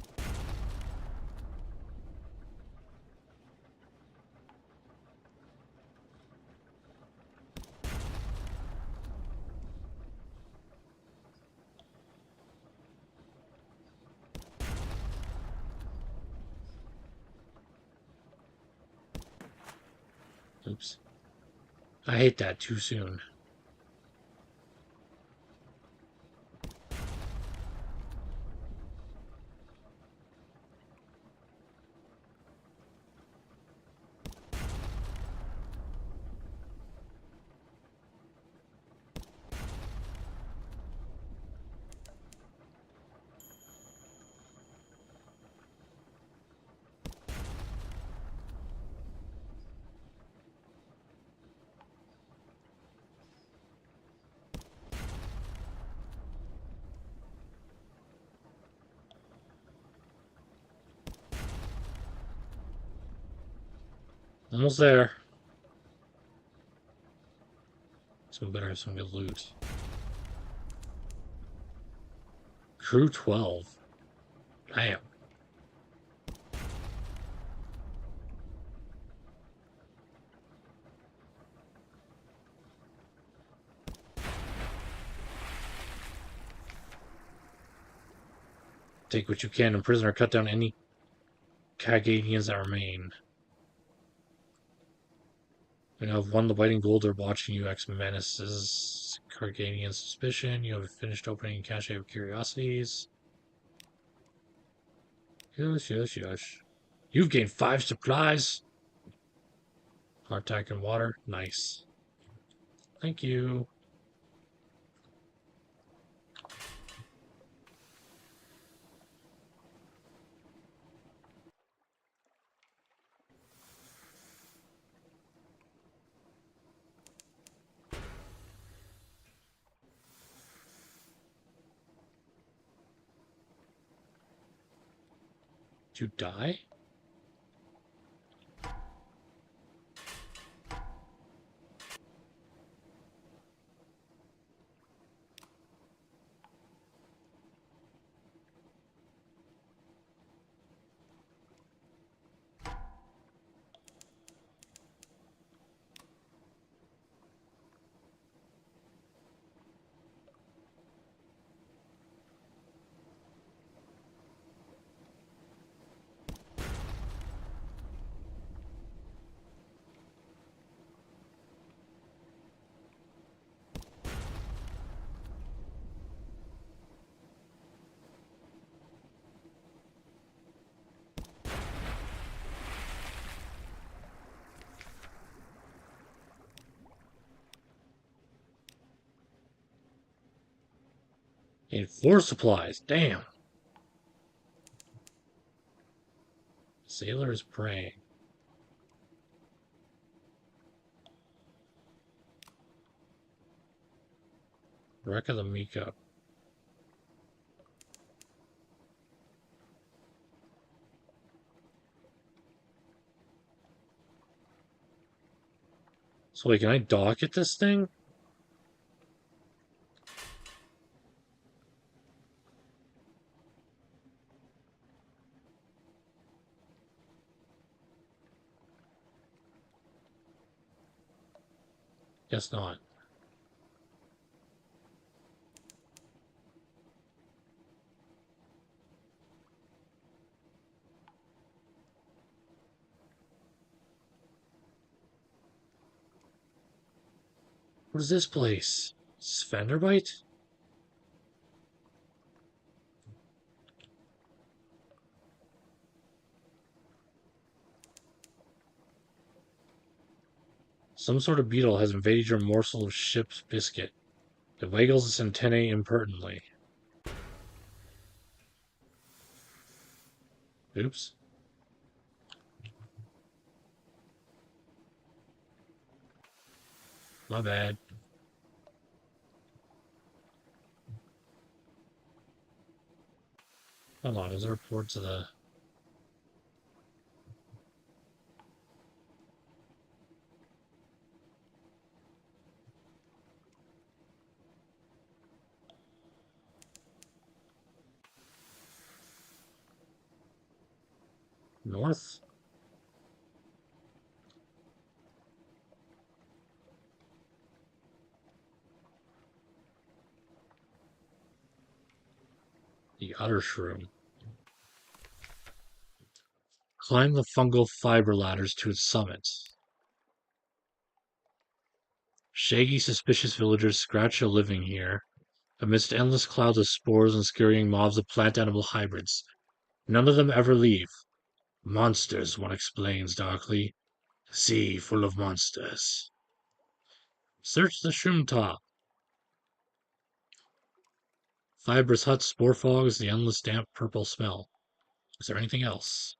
S1: Oops. I hate that too soon. Almost there. So we better have some good loot. Crew 12. Damn. Take what you can and prisoner cut down any Cagadians that remain. We now have won the Biting Boulder watching you X menaces Cargadian suspicion. You have finished opening cache of curiosities. Yes. You've gained 5 supplies. Hardtack and water. Nice. Thank you. Did you die? And 4 supplies. Damn. Sailor is praying. Wreck of the Miko. So wait, can I dock at this thing? Guess not. What is this place? Svenderbite? Some sort of beetle has invaded your morsel of ship's biscuit. It waggles its antennae impertinently. Oops. My bad. Hold on, is there a port to the... north? The Otter Shroom. Climb the fungal fiber ladders to its summit. Shaggy, suspicious villagers scratch a living here, amidst endless clouds of spores and scurrying mobs of plant-animal hybrids. None of them ever leave. Monsters, one explains darkly. Sea full of monsters. Search the shroom top. Fibrous huts, spore fogs, the endless damp purple smell. Is there anything else?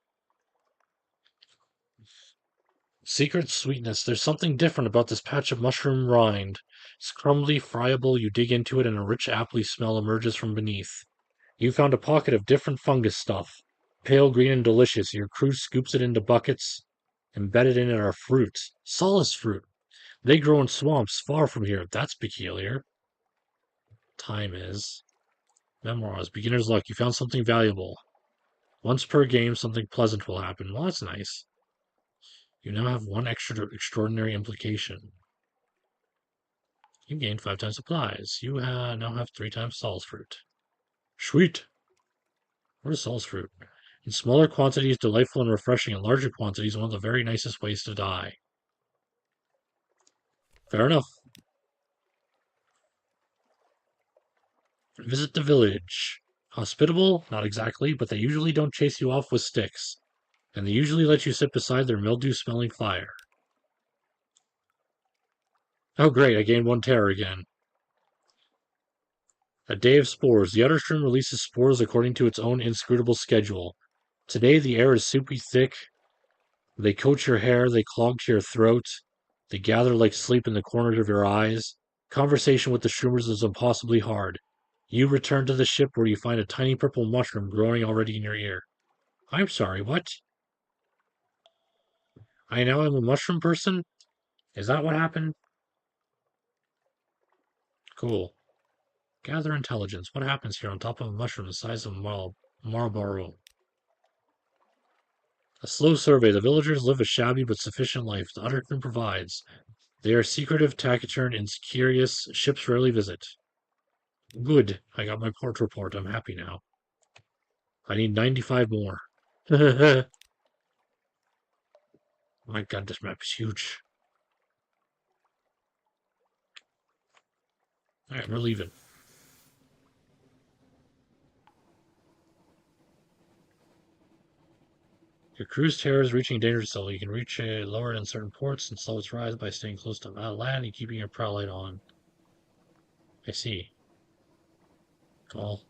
S1: Secret sweetness. There's something different about this patch of mushroom rind. It's crumbly, friable, you dig into it and a rich appley smell emerges from beneath. You found a pocket of different fungus stuff. Pale green and delicious, your crew scoops it into buckets. Embedded in it are fruit. Solace fruit. They grow in swamps far from here. That's peculiar. Time is. Memoirs. Beginner's luck. You found something valuable. Once per game, something pleasant will happen. Well, that's nice. You now have 1 extra extraordinary implication. You gained 5 times supplies. You now have 3 times Sol's fruit. Sweet. What is salsa fruit? In smaller quantities, delightful and refreshing. In larger quantities, one of the very nicest ways to die. Fair enough. Visit the village. Hospitable? Not exactly, but they usually don't chase you off with sticks. And they usually let you sit beside their mildew-smelling fire. Oh great, I gained 1 terror again. A day of spores. The Utterstream releases spores according to its own inscrutable schedule. Today the air is soupy thick. They coat your hair, they clog to your throat. They gather like sleep in the corners of your eyes. Conversation with the shroomers is impossibly hard. You return to the ship where you find a tiny purple mushroom growing already in your ear. I'm sorry, what? I now am a mushroom person? Is that what happened? Cool. Gather intelligence. What happens here on top of a mushroom the size of Marlborough? A slow survey. The villagers live a shabby but sufficient life. The Utterton provides. They are secretive, taciturn, and curious. Ships rarely visit. Good. I got my port report. I'm happy now. I need 95 more. My god, this map is huge. Alright, we're leaving. Your cruise terror is reaching dangerous level. You can reach it lower in certain ports and slow its rise by staying close to land and keeping your prow light on. I see. Cool.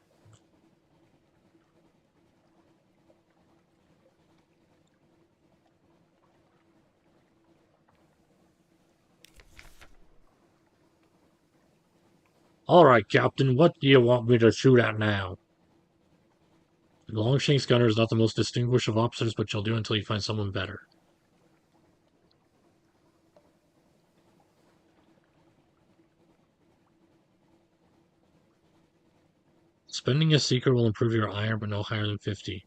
S1: Alright, Captain, what do you want me to shoot at now? The Longshanks gunner is not the most distinguished of officers, but you'll do until you find someone better. Spending a secret will improve your iron, but no higher than 50.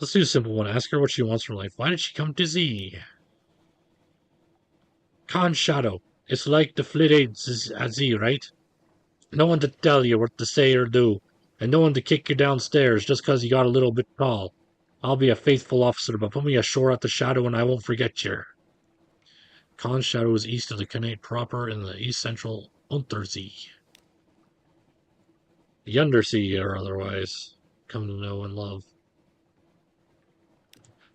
S1: Let's do a simple one. Ask her what she wants from life. Why did she come to Z? Khan Shadow. It's like the flit aids at Z, right? No one to tell you what to say or do, and no one to kick you downstairs just 'cause you got a little bit tall. I'll be a faithful officer, but put me ashore at the Shadow and I won't forget you. Khan's Shadow is east of the Khanate proper in the east-central Untersee. The Undersea, or otherwise, come to know and love.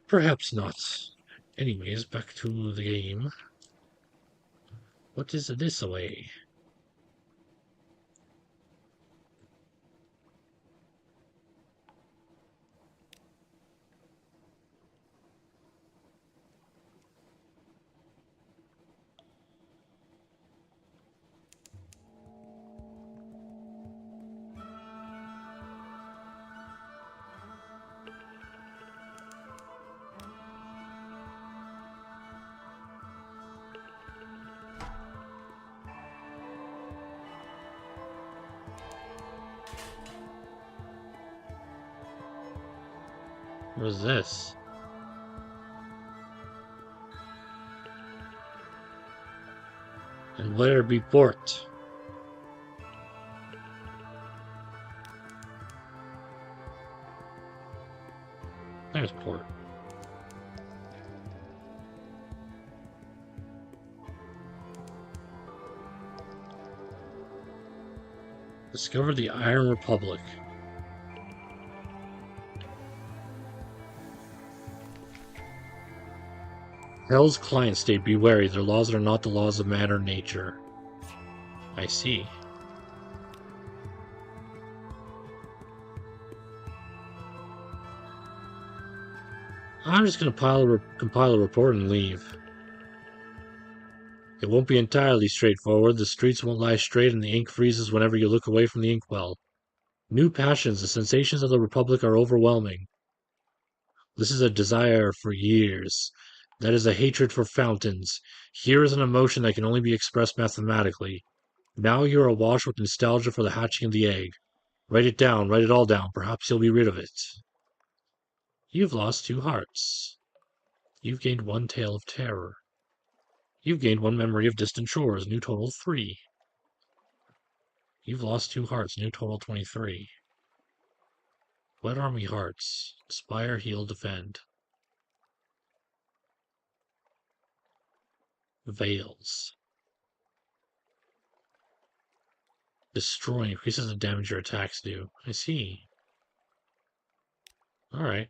S1: Perhaps not. Anyways, back to the game. What is this away? What is this? And where be port? There's port. Discover the Iron Republic. Hell's client state, be wary. Their laws are not the laws of man or nature. I see. I'm just going to compile a report and leave. It won't be entirely straightforward. The streets won't lie straight and the ink freezes whenever you look away from the inkwell. New passions, the sensations of the Republic are overwhelming. This is a desire for years. That is a hatred for fountains. Here is an emotion that can only be expressed mathematically. Now you are awash with nostalgia for the hatching of the egg. Write it down, write it all down. Perhaps you'll be rid of it. You've lost 2 hearts. You've gained 1 tale of terror. You've gained 1 memory of distant shores. New total 3. You've lost 2 hearts. New total 23. What Army Hearts? Inspire, heal, defend. Veils. Destroy increases the damage your attacks do. I see. Alright.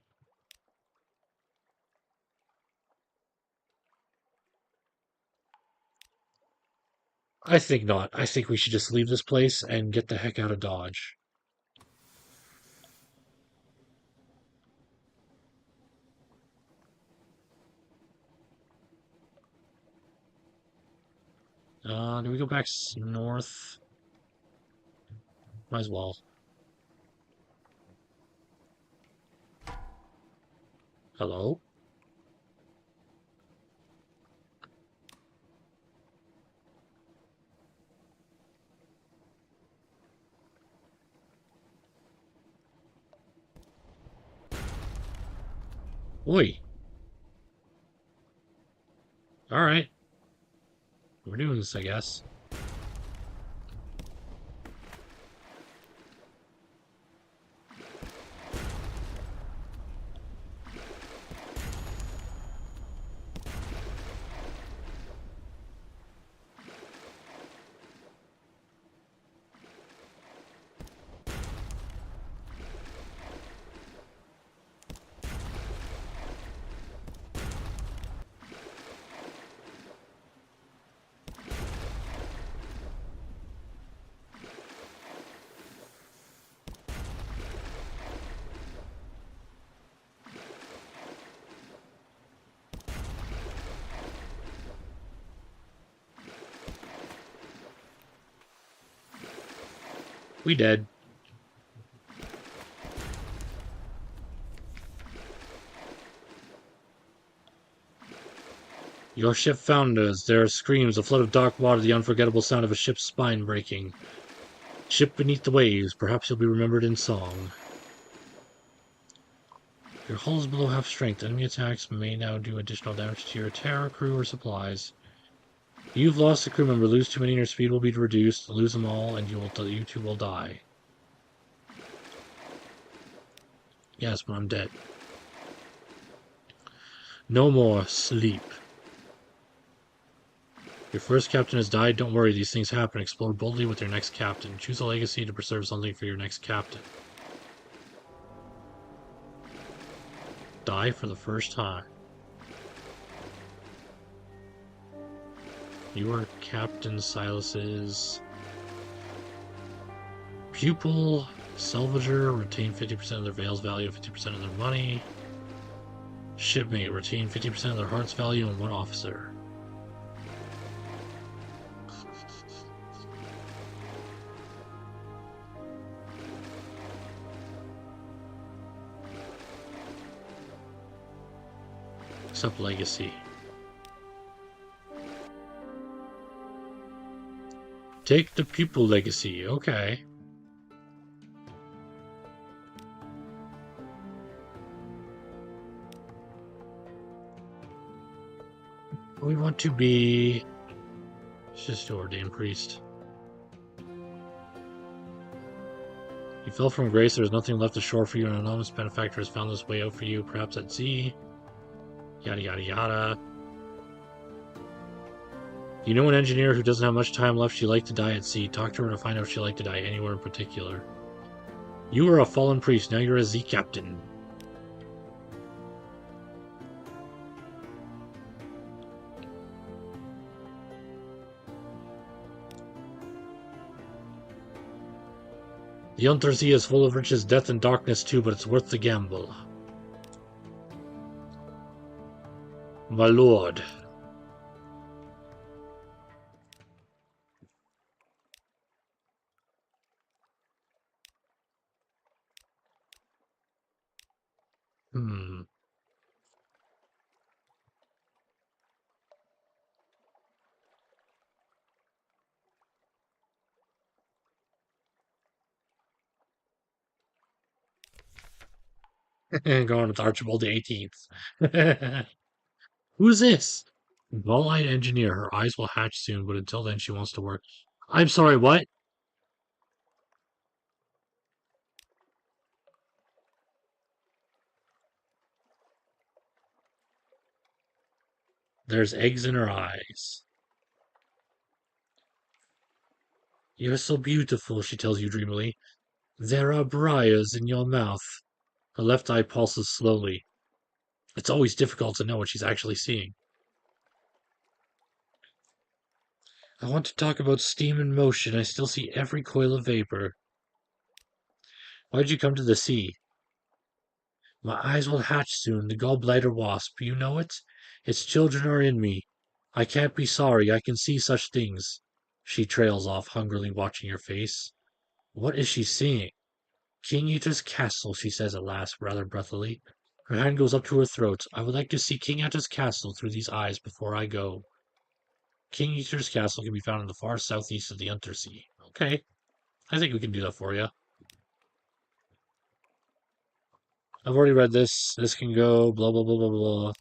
S1: I think not. I think we should just leave this place and get the heck out of Dodge. Do we go back north? Might as well. Hello? Oi. Alright. We're doing this, I guess. We dead. Your ship founders. There are screams, a flood of dark water, the unforgettable sound of a ship's spine breaking. Ship beneath the waves. Perhaps you'll be remembered in song. Your hull is below half strength. Enemy attacks may now do additional damage to your terror crew or supplies. You've lost a crew member. Lose too many and your speed will be reduced. Lose them all and you two will die. Yes, but I'm dead. No more sleep. Your first captain has died. Don't worry, these things happen. Explore boldly with your next captain. Choose a legacy to preserve something for your next captain. Die for the first time. You are Captain Silas's pupil. Salvager, retain 50% of their veil's value, 50% of their money. Shipmate, retain 50% of their heart's value and 1 officer. Except legacy. Take the pupil legacy, okay. We want to be... Let's just do ordained priest. You fell from grace, there's nothing left ashore for you, and an anonymous benefactor has found this way out for you, perhaps at sea. Yada yada yada. You know an engineer who doesn't have much time left, she'd like to die at sea. Talk to her to find out if she'd like to die anywhere in particular. You are a fallen priest, now you're a Z captain. The Untersea is full of riches, death, and darkness too, but it's worth the gamble. My lord. Going with Archibald the 18th. Who's this? Ball-eyed engineer. Her eyes will hatch soon, but until then she wants to work. I'm sorry, what? There's eggs in her eyes. You're so beautiful, she tells you dreamily. There are briars in your mouth. Her left eye pulses slowly. It's always difficult to know what she's actually seeing. I want to talk about steam and motion. I still see every coil of vapor. Why'd you come to the sea? My eyes will hatch soon, the gallbladder wasp. You know it? Its children are in me. I can't be sorry. I can see such things. She trails off, hungrily watching your face. What is she seeing? King Eater's castle, she says at last, rather breathily. Her hand goes up to her throat. I would like to see King Eater's castle through these eyes before I go. King Eater's castle can be found in the far southeast of the Untersea. Okay, I think we can do that for you. I've already read this. This can go blah, blah, blah, blah, blah.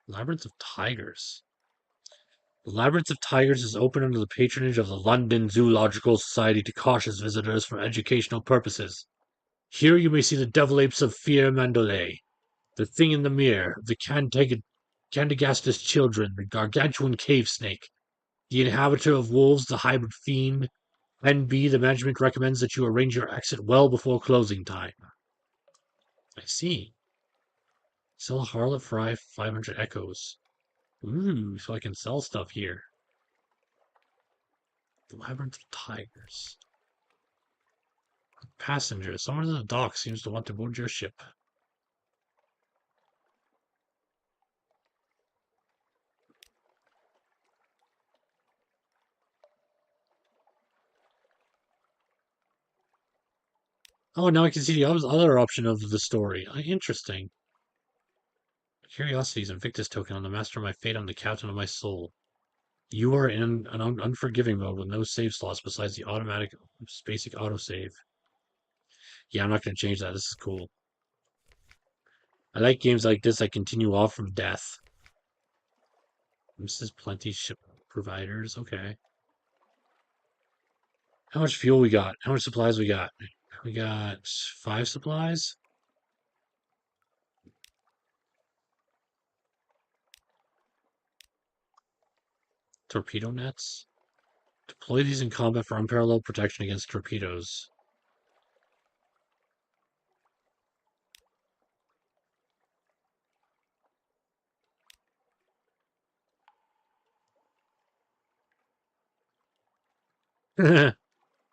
S1: Labyrinth of Tigers. The Labyrinth of Tigers is open under the patronage of the London Zoological Society to cautious visitors for educational purposes. Here you may see the devil apes of Fear Mandalay, the Thing in the Mirror, the Candagastus children, the gargantuan cave snake, the inhabitor of wolves, the hybrid fiend. NB, the management recommends that you arrange your exit well before closing time. I see. Sell Harlot Fry 500 echoes. Ooh, so I can sell stuff here. The Labyrinth of Tigers. Passenger. Someone at the dock seems to want to board your ship. Oh, now I can see the other option of the story. Interesting. Curiosity's Invictus token on the master of my fate, on the captain of my soul. You are in an unforgiving mode with no save slots besides the automatic basic autosave. Yeah, I'm not going to change that. This is cool. I like games like this that continue off from death. This is plenty ship providers. Okay. How much fuel we got? How much supplies we got? We got 5 supplies. Torpedo nets. Deploy these in combat for unparalleled protection against torpedoes.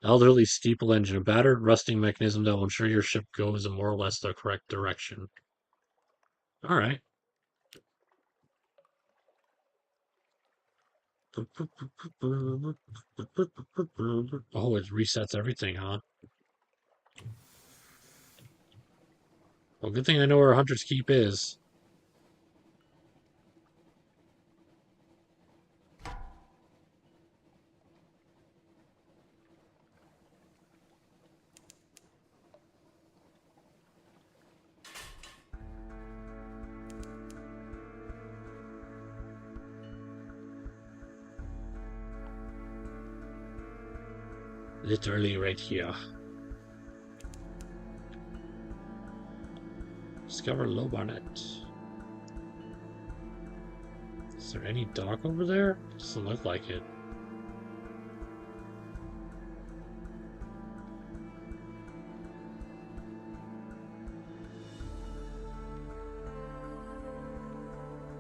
S1: Elderly steeple engine, a battered, rusting mechanism that will ensure your ship goes in more or less the correct direction. All right. Oh, it resets everything, huh? Well, good thing I know where Hunter's Keep is. Literally right here. Discover low bonnet. Is there any dock over there? Doesn't look like it.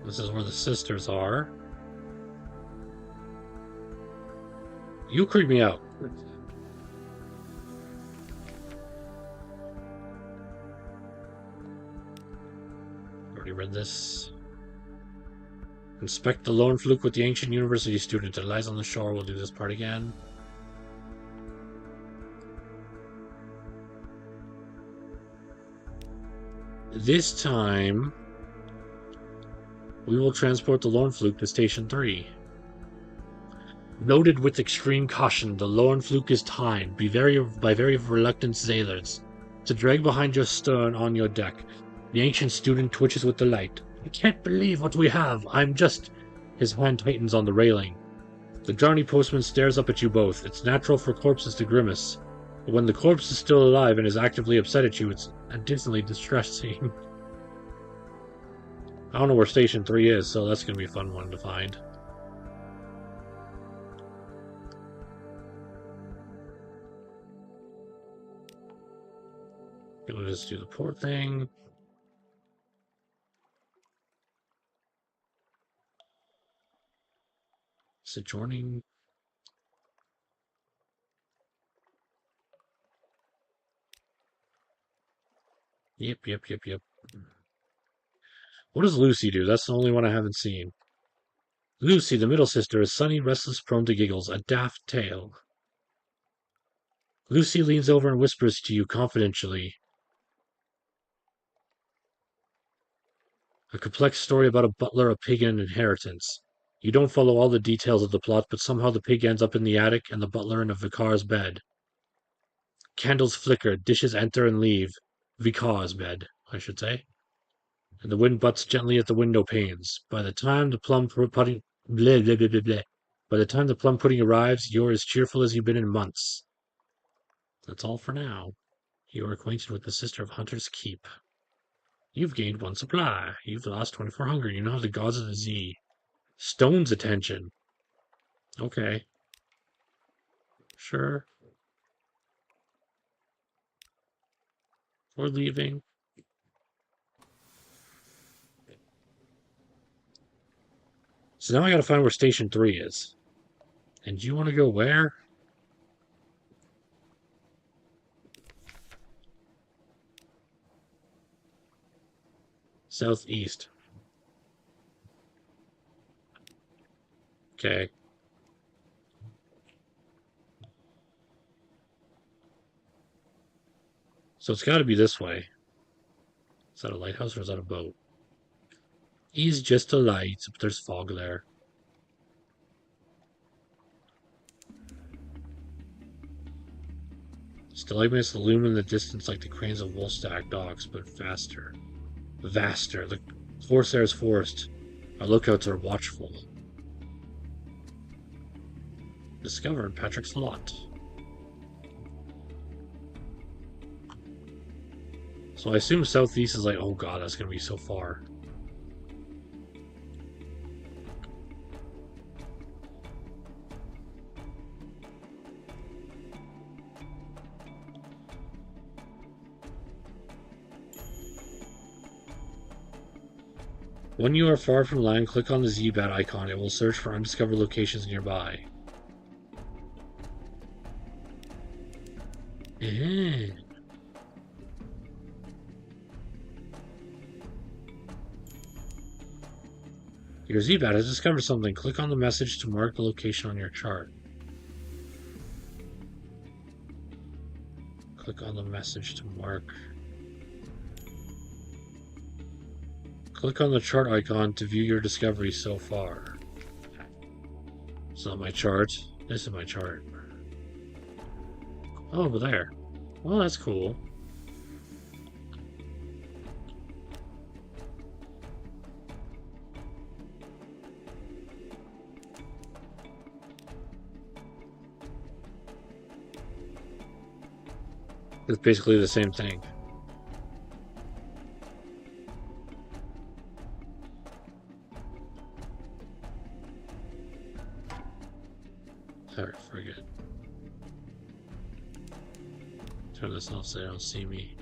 S1: This is where the sisters are. You creep me out. Already read this. Inspect the lone fluke with the ancient university student. It lies on the shore. We'll do this part again. This time, we will transport the lone fluke to Station 3. Noted with extreme caution, the lone fluke is timed by very reluctant sailors to drag behind your stern on your deck. The ancient student twitches with delight. I can't believe what we have. I'm just... His hand tightens on the railing. The drowny postman stares up at you both. It's natural for corpses to grimace. But when the corpse is still alive and is actively upset at you, it's additionally distressing. I don't know where Station 3 is, so that's going to be a fun one to find. Gonna just do the port thing. Sojourning. Yep. What does Lucy do? That's the only one I haven't seen. Lucy, the middle sister, is sunny, restless, prone to giggles, a daft tale. Lucy leans over and whispers to you confidentially. A complex story about a butler, a pig, and an inheritance. You don't follow all the details of the plot, but somehow the pig ends up in the attic and the butler in a vicar's bed. Candles flicker, dishes enter and leave. Vicar's bed, I should say. And the wind butts gently at the window panes. By the time the plum pudding blah, blah, blah, blah, blah. By the time the plum pudding arrives, you're as cheerful as you've been in months. That's all for now. You are acquainted with the sister of Hunter's Keep. You've gained 1 supply. You've lost 24 hunger. You know how the gods of the Z. Stone's attention. Okay. Sure. We're leaving. So now I gotta find where Station 3 is. And you want to go where? Southeast. Okay. So it's gotta be this way. Is that a lighthouse or is that a boat? He's just a light, but there's fog there. Stalagmites loom in the distance like the cranes of Woolstack docks, but faster. Vaster. The Corsairs forest. Our lookouts are watchful. Discovered Patrick's lot. So I assume southeast is like, oh god, that's gonna be so far. When you are far from land, click on the Z-Bat icon. It will search for undiscovered locations nearby. Your Z-Bat has discovered something. Click on the message to mark the location on your chart. Click on the message to mark. Click on the chart icon to view your discovery so far. It's not my chart. This is my chart. Oh, over there. Well, that's cool. It's basically the same thing. Sorry, forget. Turn this off so they don't see me.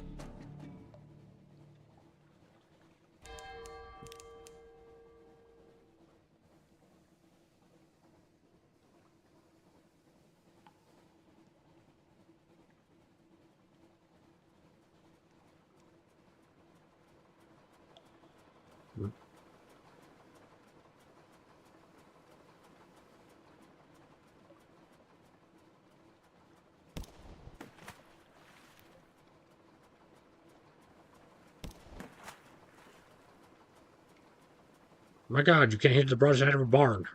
S1: My god, you can't hit the broadside of a barn.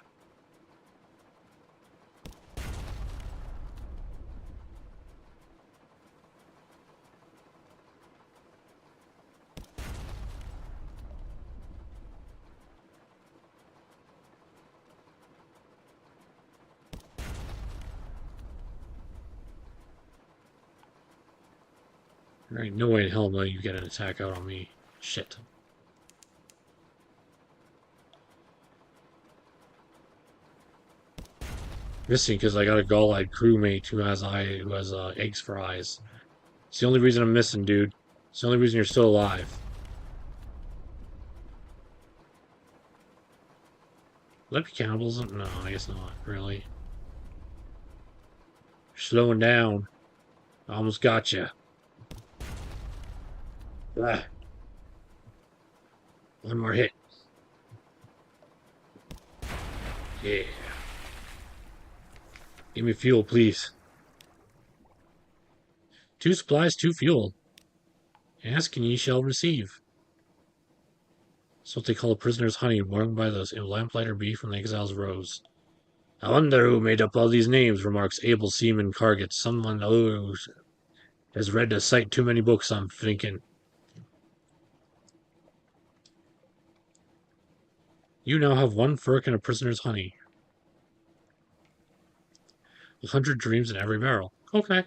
S1: There ain't no way in hell no you get an attack out on me. Shit. missing because I got a gall-eyed crewmate who has eggs for eyes. It's the only reason I'm missing, dude. It's the only reason you're still alive. Will that be cannibalism? No, I guess not, really. You're slowing down. I almost got you. Ah. One more hit. Yeah. Give me fuel, please. 2 supplies, 2 fuel. Ask and ye shall receive. That's what they call a prisoner's honey, warmed by the lamplighter bee from the exile's rose. I wonder who made up all these names, remarks able seaman Carget. Someone who has read a sight too many books, I'm thinking. You now have 1 furk and a prisoner's honey. 100 dreams in every barrel. Okay.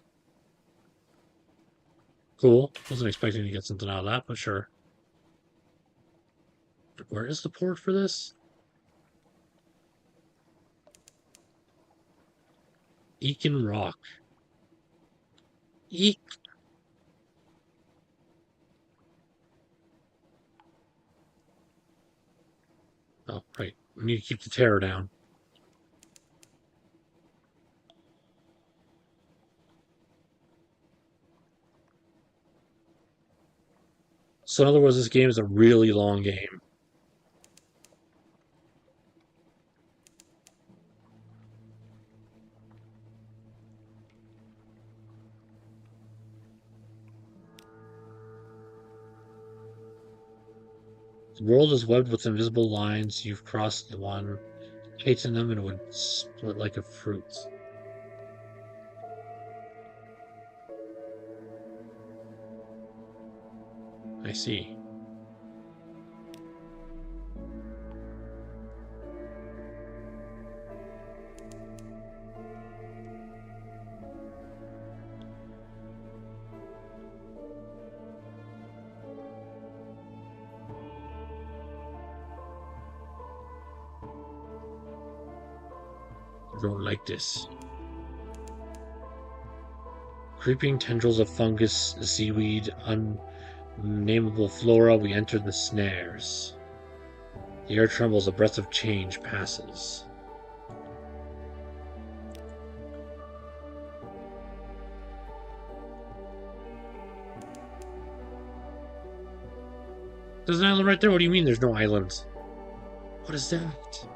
S1: Cool. Wasn't expecting to get something out of that, but sure. Where is the port for this? Eakin Rock. Eek. Oh, right. We need to keep the terror down. So in other words, this game is a really long game. The world is webbed with invisible lines. You've crossed the one. Tighten them and it would split like a fruit. I see. I don't like this. Creeping tendrils of fungus, seaweed, unnameable flora, we enter the snares. The air trembles, a breath of change passes. There's an island right there. What do you mean there's no islands? What is that?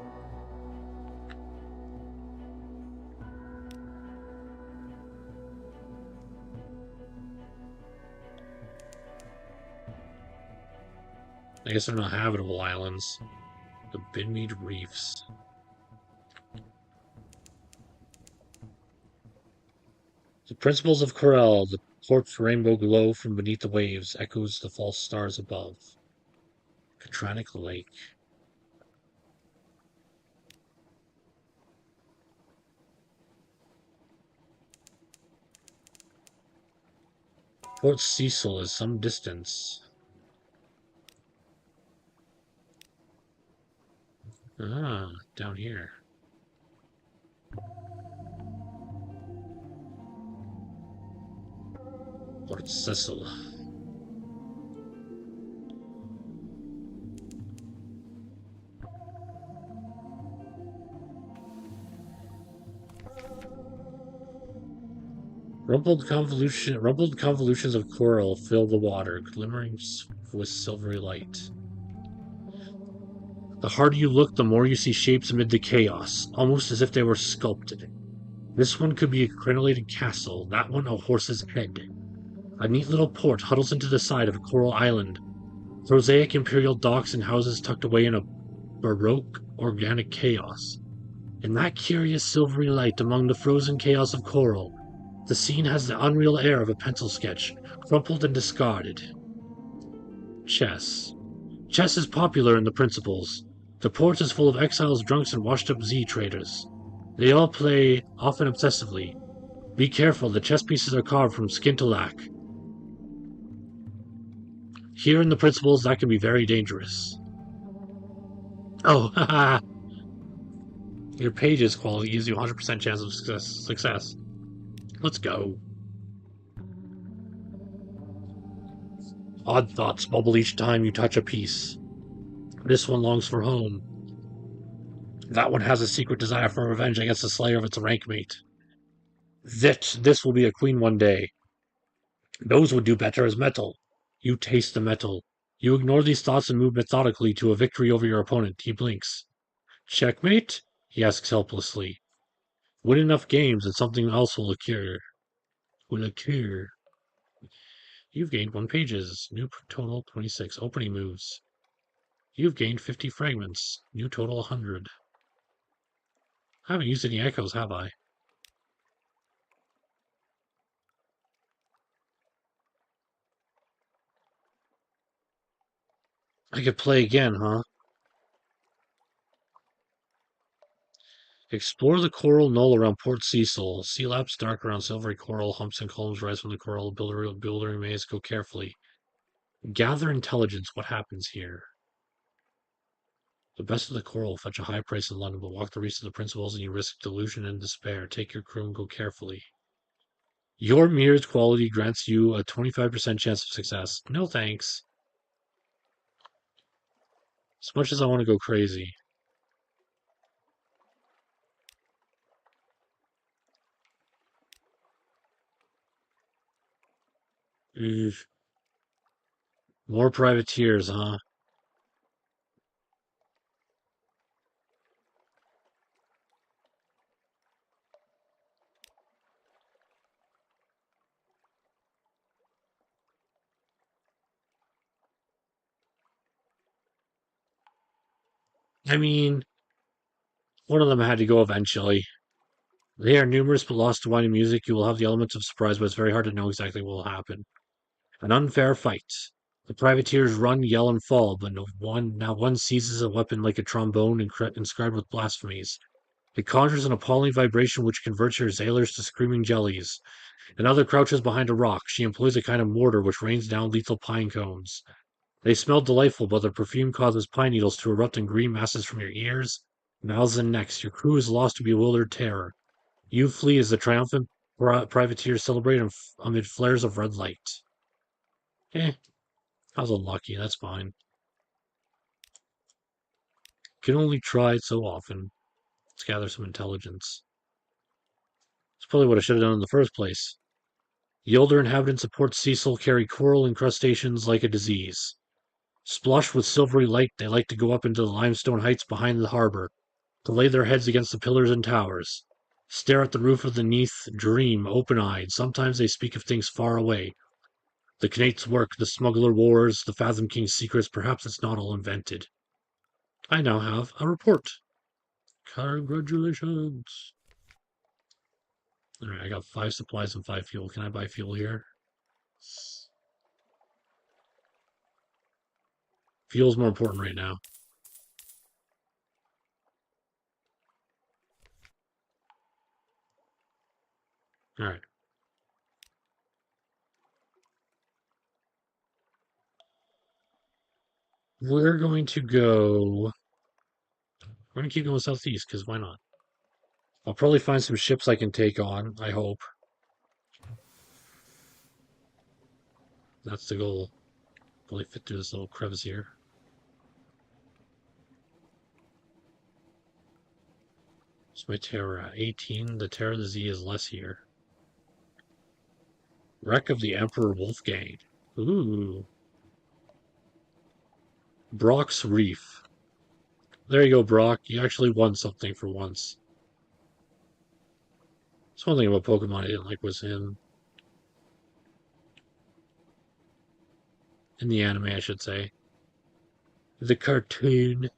S1: I guess they're not habitable islands. The Binmead Reefs. The principles of Corel, the corpse rainbow glow from beneath the waves, echoes the false stars above. Katranic Lake. Port Cecil is some distance. Ah, down here. Port Cecil. Rumpled convolutions of coral fill the water, glimmering with silvery light. The harder you look, the more you see shapes amid the chaos, almost as if they were sculpted. This one could be a crenellated castle, that one a horse's head. A neat little port huddles into the side of a coral island. Prosaic imperial docks and houses tucked away in a baroque organic chaos. In that curious silvery light among the frozen chaos of coral, the scene has the unreal air of a pencil sketch, crumpled and discarded. Chess. Chess is popular in the principles. The port is full of exiles, drunks, and washed-up Z-traders. They all play, often obsessively. Be careful, the chess pieces are carved from skintillac. Here in the principles, that can be very dangerous. Oh, haha! Your page's quality gives you 100% chance of success. Let's go. Odd thoughts bubble each time you touch a piece. This one longs for home. That one has a secret desire for revenge against the slayer of its rank mate. This will be a queen one day. Those would do better as metal. You taste the metal. You ignore these thoughts and move methodically to a victory over your opponent. He blinks. Checkmate? He asks helplessly. Win enough games and something else will occur. You've gained 1 pages. New total 26. Opening moves. You've gained 50 fragments. New total 100. I haven't used any echoes, have I? I could play again, huh? Explore the coral knoll around Port Cecil. Sea laps dark around silvery coral. Humps and columns rise from the coral. Buildering maze. Go carefully. Gather intelligence. What happens here? The best of the coral fetch a high price in London, but walk the reefs of the principles and you risk delusion and despair. Take your crew and go carefully. Your mirror's quality grants you a 25% chance of success. No thanks. As much as I want to go crazy. Eesh. More privateers, huh? I mean, one of them had to go eventually. They are numerous but lost to wine and music. You will have the elements of surprise, but it's very hard to know exactly what will happen. An unfair fight. The privateers run, yell, and fall, but now one seizes a weapon like a trombone inscribed with blasphemies. It conjures an appalling vibration which converts your sailors to screaming jellies. Another crouches behind a rock. She employs a kind of mortar which rains down lethal pine cones. They smell delightful, but their perfume causes pine needles to erupt in green masses from your ears, mouths, and necks. Your crew is lost to bewildered terror. You flee as the triumphant privateers celebrate amid flares of red light. Eh, I was unlucky. That's fine. Can only try it so often. Let's gather some intelligence. It's probably what I should have done in the first place. The older inhabitants of Port Cecil carry coral incrustations like a disease. Splush with silvery light, they like to go up into the limestone heights behind the harbor, to lay their heads against the pillars and towers, stare at the roof of the Neath, dream, open-eyed. Sometimes they speak of things far away. The Knate's work, the smuggler wars, the Fathom King's secrets, perhaps it's not all invented. I now have a report. Congratulations. Alright, I got 5 supplies and 5 fuel. Can I buy fuel here? Fuel's more important right now. Alright. We're going to go... We're going to keep going southeast, because why not? I'll probably find some ships I can take on, I hope. That's the goal. Probably fit through this little crevice here. What's my terror at? 18. The terror of the Z is less here. Wreck of the Emperor Wolfgang. Ooh. Brock's Reef. There you go, Brock. You actually won something for once. That's one thing about Pokemon I didn't like was him. In the anime, I should say. The cartoon.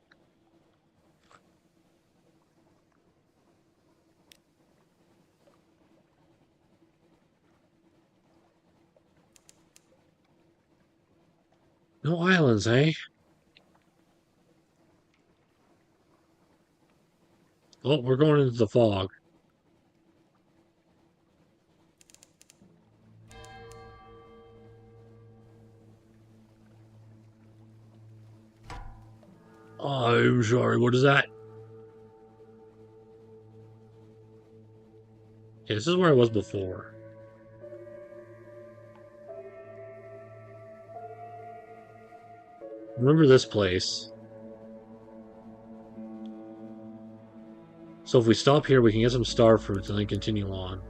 S1: No islands, eh? Oh, we're going into the fog. I'm sorry, what is that? Yeah, this is where I was before. Remember this place. So if we stop here, we can get some star fruits and then continue on.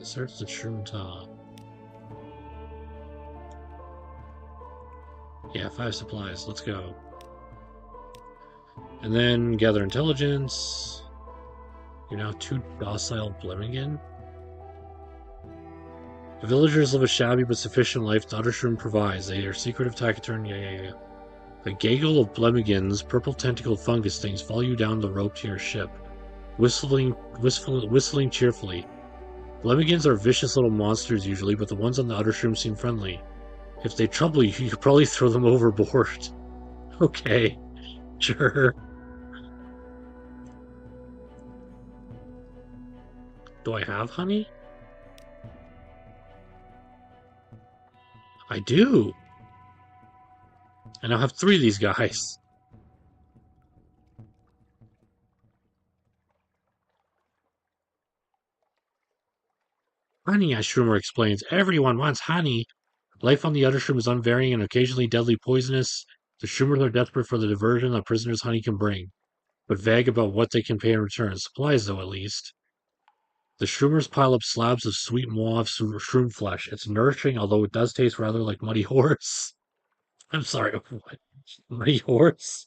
S1: Search the shroom top. Yeah, 5 supplies. Let's go. And then gather intelligence. You're now too docile, Blemingen. The villagers live a shabby but sufficient life the Uttershroom provides. They are secretive taciturn. Yeah. The gaggle of Blemigans, purple tentacled fungus things, follow you down the rope to your ship, whistling cheerfully. Blemigans are vicious little monsters usually, but the ones on the Uttershroom seem friendly. If they trouble you, you could probably throw them overboard. Okay, sure. Do I have honey? I do. I now have 3 of these guys. Honey, as Shroomer explains, everyone wants honey. Life on the Uttershroom is unvarying and occasionally deadly poisonous. The Shroomers are desperate for the diversion a prisoner's honey can bring, but vague about what they can pay in return. Supplies, though, at least. The Shroomers pile up slabs of sweet mauve shroom flesh. It's nourishing, although it does taste rather like muddy horse. I'm sorry, what? Muddy horse?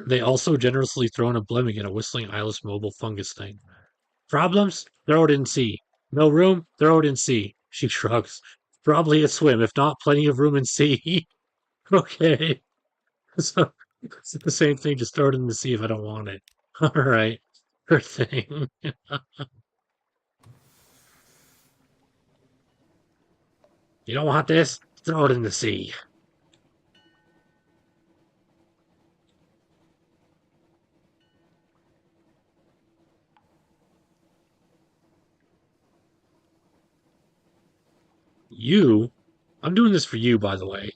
S1: They also generously throw in a Blemming and a whistling eyeless mobile fungus thing. Problems? Throw it in sea. No room? Throw it in sea. She shrugs. Probably a swim, if not plenty of room in sea. Okay. So it's the same thing, just throw it in the sea if I don't want it. Alright. Her thing. You don't want this? Throw it in the sea. You? I'm doing this for you, by the way.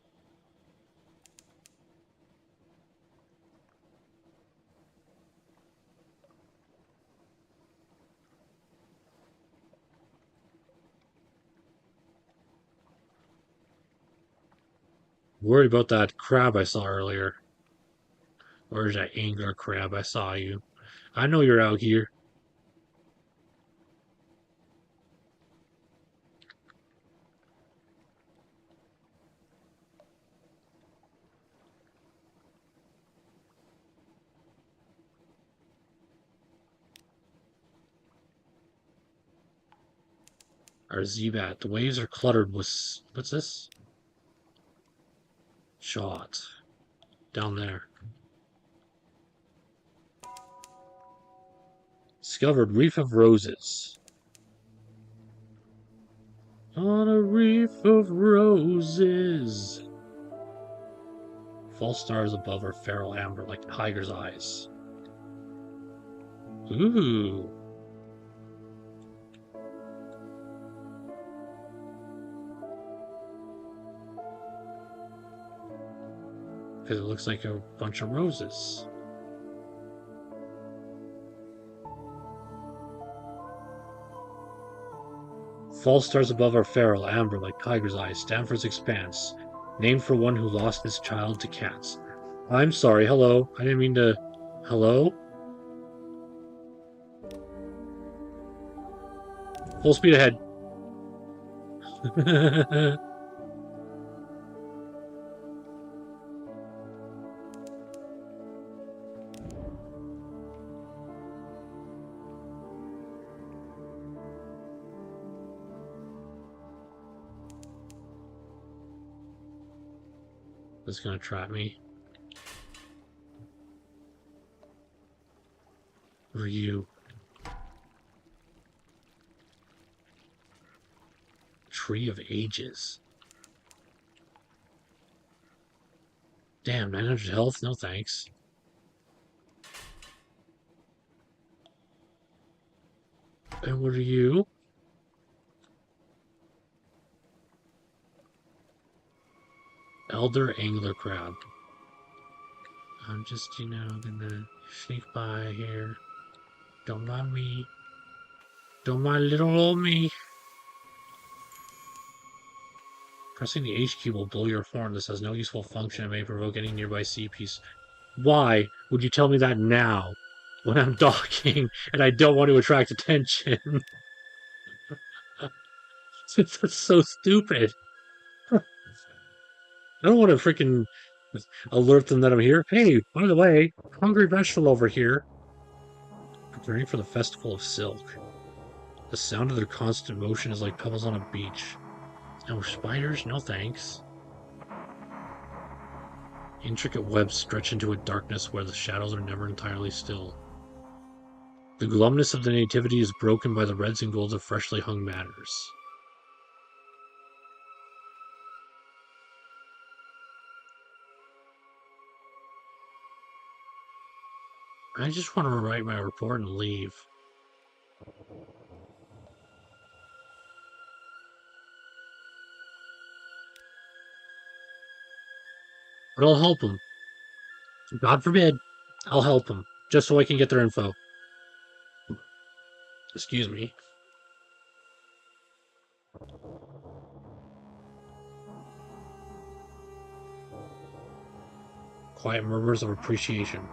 S1: Worried about that crab I saw earlier. Or is that angler crab I saw you? I know you're out here. Our Zebat. The waves are cluttered with... What's this? Shot. Down there. Discovered reef of roses. On a reef of roses. False stars above are feral amber like tiger's eyes. Ooh. Because it looks like a bunch of roses. False stars above are feral, amber like tiger's eyes. Stanford's expanse, named for one who lost his child to cats. I'm sorry, hello. I didn't mean to... Hello? Full speed ahead. It's gonna trap me. Who are you? Tree of Ages. Damn, 900 health? No thanks. And what are you? Elder angler crab. I'm just, gonna sneak by here. Don't mind me. Don't mind little old me. Pressing the H key will blow your horn. This has no useful function and may provoke any nearby sea piece. Why would you tell me that now? When I'm docking and I don't want to attract attention? That's so stupid. I don't want to freaking alert them that I'm here. Hey, by the way, hungry vegetable over here. Preparing for the Festival of Silk. The sound of their constant motion is like pebbles on a beach. No spiders? No thanks. Intricate webs stretch into a darkness where the shadows are never entirely still. The glumness of the nativity is broken by the reds and golds of freshly hung banners. I just want to write my report and leave. But I'll help them. God forbid, I'll help them, just so I can get their info. Excuse me. Quiet murmurs of appreciation.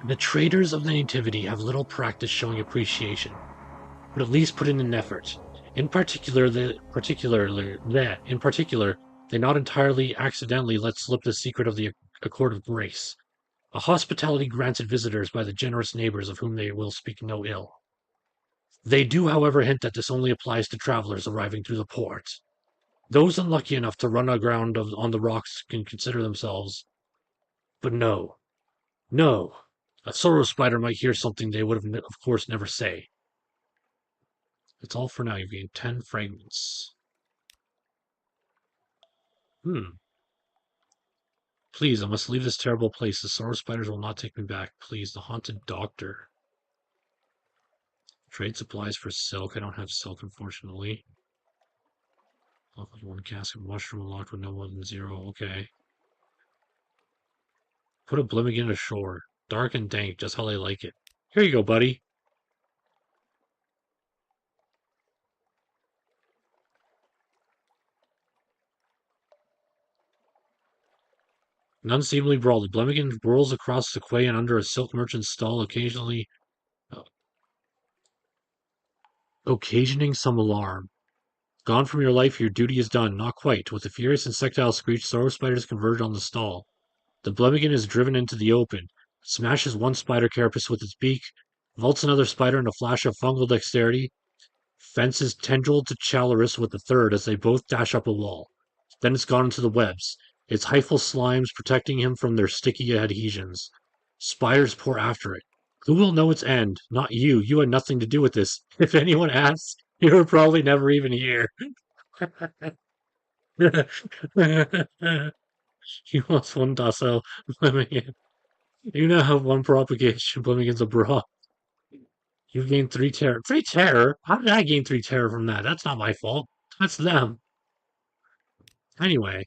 S1: The traders of the Nativity have little practice showing appreciation, but at least put in an effort. In particular, they not entirely accidentally let slip the secret of the Accord of Grace, a hospitality granted visitors by the generous neighbors of whom they will speak no ill. They do, however, hint that this only applies to travelers arriving through the port. Those unlucky enough to run aground on the rocks can consider themselves. But no, no. A sorrow spider might hear something they would have, of course, never say. That's all for now. You've gained 10 fragments. Please, I must leave this terrible place. The sorrow spiders will not take me back. Please, the haunted doctor. Trade supplies for silk. I don't have silk, unfortunately. Locked with one cask of mushroom, locked with no more than 0. Okay. Put a Blimmigan ashore. Dark and dank, just how I like it. Here you go, buddy. An unseemly brawl. The Blimmigan whirls across the quay and under a silk merchant's stall, occasioning some alarm. Gone from your life, your duty is done. Not quite. With a furious insectile screech, sorrow spiders converge on the stall. The Blemmigan is driven into the open, smashes one spider carapace with its beak, vaults another spider in a flash of fungal dexterity, fences tendril to Chaloris with the third as they both dash up a wall. Then it's gone into the webs, its hyphal slimes protecting him from their sticky adhesions. Spiders pour after it. Who will know its end? Not you. You had nothing to do with this. If anyone asks, you were probably never even here. You lost one docile Blemmigan. You now have one propagation Blemmigan's abroad. You gained 3 terror. 3 terror? How did I gain 3 terror from that? That's not my fault. That's them. Anyway,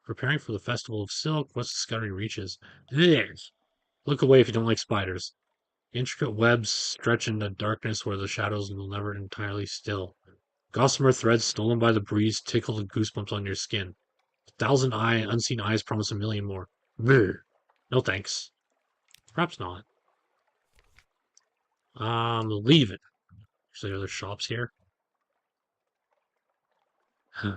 S1: preparing for the Festival of Silk. What's the scouting reaches? This. Look away if you don't like spiders. Intricate webs stretch in the darkness where the shadows will never entirely still. Gossamer threads stolen by the breeze tickle the goosebumps on your skin. 1,000 unseen eyes promise a million more. Brr. No thanks. Perhaps not. Leave it. There's other shops here. Huh.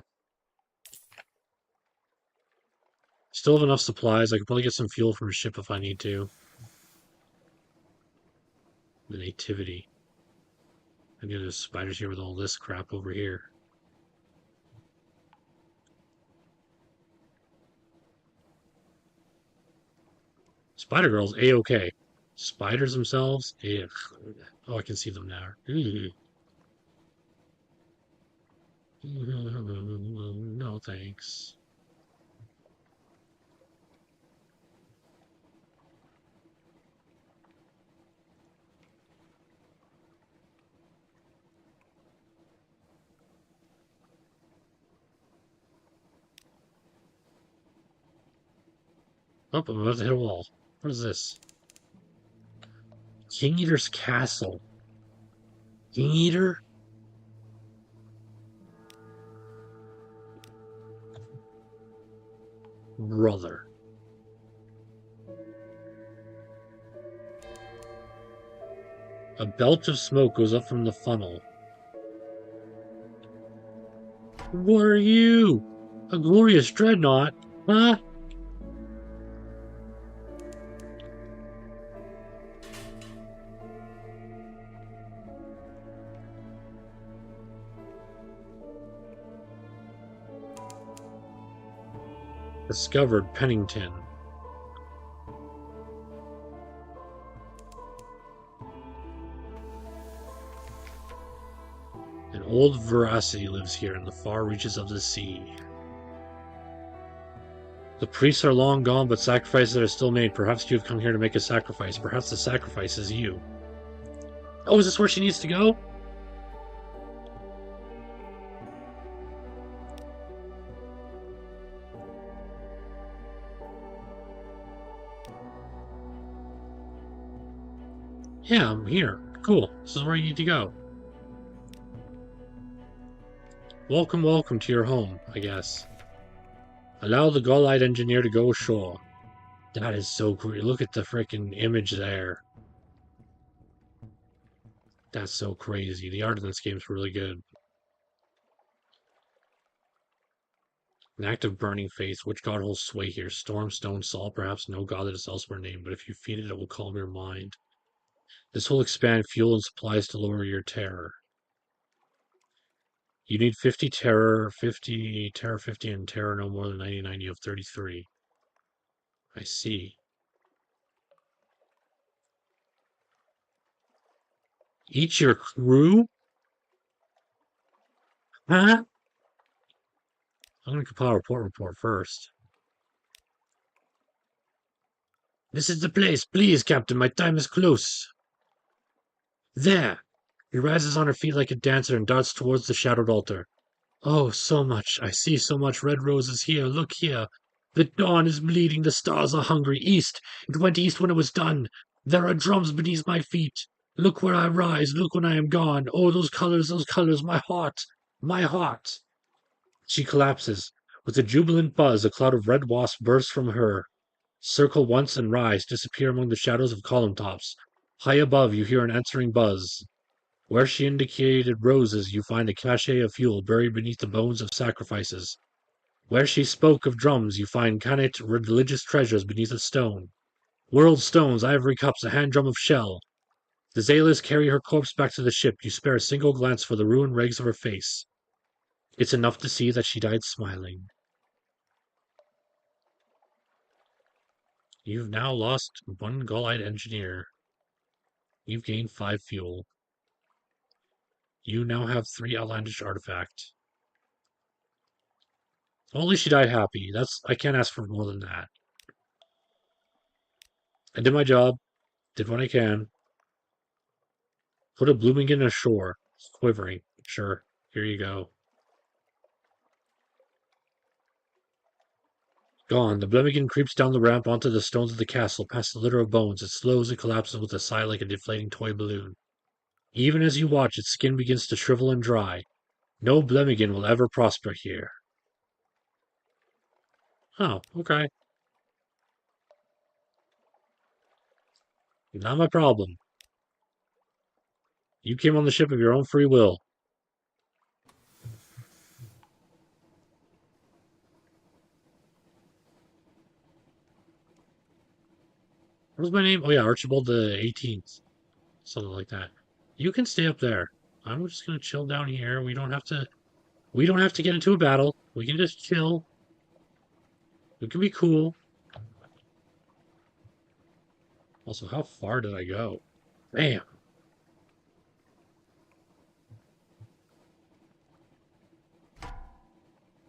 S1: Still have enough supplies. I could probably get some fuel from a ship if I need to. The nativity. Maybe there's spiders here with all this crap over here. Spider Girl's A-okay. Spiders themselves? Ugh. Oh, I can see them now. No thanks. Oh, I'm about to hit a wall. What is this? King Eater's Castle. King Eater? Brother. A belch of smoke goes up from the funnel. What are you? A glorious dreadnought? Huh? Discovered Pennington. An old veracity lives here in the far reaches of the sea. The priests are long gone, but sacrifices are still made. Perhaps you have come here to make a sacrifice. Perhaps the sacrifice is you. Oh, is this where she needs to go? Yeah, I'm here. Cool. This is where you need to go. Welcome, welcome to your home, I guess. Allow the gull-eyed engineer to go ashore. That is so cool. Look at the freaking image there. That's so crazy. The art in this game is really good. An act of burning faith. Which god holds sway here? Storm, stone, salt, perhaps no god that is elsewhere named, but if you feed it, it will calm your mind. This will expand fuel and supplies to lower your terror. You need 50 terror, 50 terror 50, and terror no more than 99. You have 33. I see. Eat your crew? Huh? I'm going to compile a report first. This is the place. Please, Captain, my time is close. There! He rises on her feet like a dancer and darts towards the shadowed altar. Oh, so much. I see so much red roses here. Look here. The dawn is bleeding. The stars are hungry. East. It went east when it was done. There are drums beneath my feet. Look where I rise. Look when I am gone. Oh, those colors, my heart. My heart. She collapses. With a jubilant buzz, a cloud of red wasps bursts from her. Circle once and rise, disappear among the shadows of column tops. High above, you hear an answering buzz. Where she indicated roses, you find a cache of fuel buried beneath the bones of sacrifices. Where she spoke of drums, you find Kanate religious treasures beneath a stone. World stones, ivory cups, a hand drum of shell. The Zalas carry her corpse back to the ship. You spare a single glance for the ruined rags of her face. It's enough to see that she died smiling. You've now lost one gull-eyed engineer. You've gained 5 fuel. You now have 3 outlandish artifact. Only she died happy. I can't ask for more than that. I did my job. Did what I can. Put a Bloomingen ashore. Quivering. Sure. Here you go. Gone. The Bloomingen creeps down the ramp onto the stones of the castle, past the litter of bones. It slows and collapses with a sigh like a deflating toy balloon. Even as you watch, its skin begins to shrivel and dry. No Bloomingen will ever prosper here. Oh, okay. Not my problem. You came on the ship of your own free will. What was my name? Oh yeah, Archibald the 18th. Something like that. You can stay up there. I'm just gonna chill down here. We don't have to get into a battle. We can just chill. We can be cool. Also, how far did I go? Bam.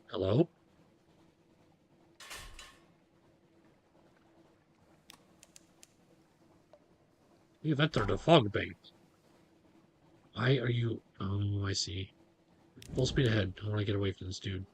S1: Hello? You've entered a fog bank. Why are you... Oh, I see. Full speed ahead. I want to get away from this dude.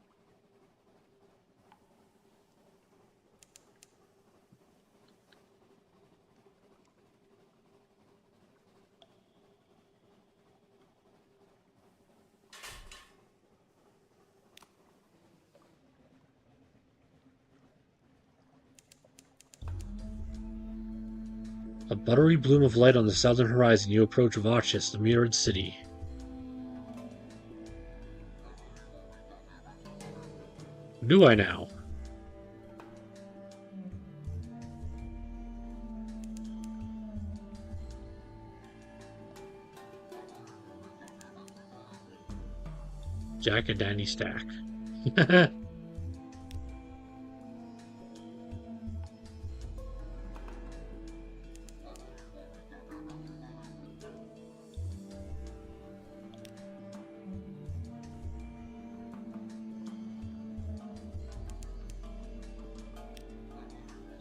S1: A buttery bloom of light on the southern horizon, you approach Vachis, the mirrored city. Do I now? Jack and Danny Stack.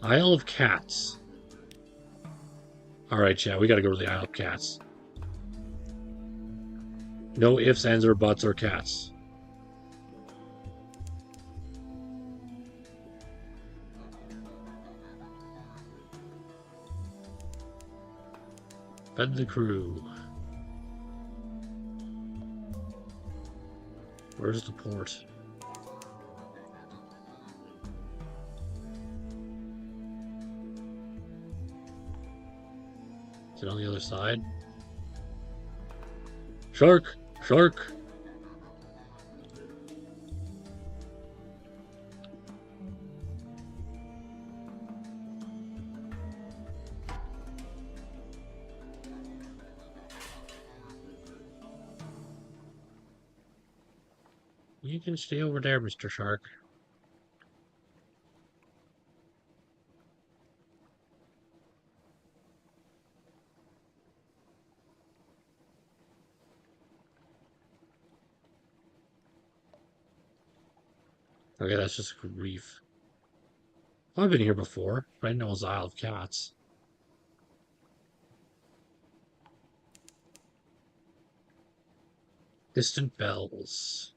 S1: Isle of Cats. Alright, yeah, we gotta go to the Isle of Cats. No ifs, ands, or buts, or cats. Fed the crew. Where's the port? Is it on the other side? Shark! Shark! You can stay over there, Mr. Shark. Okay, that's just a reef. I've been here before, but I know it's Isle of Cats. Distant bells.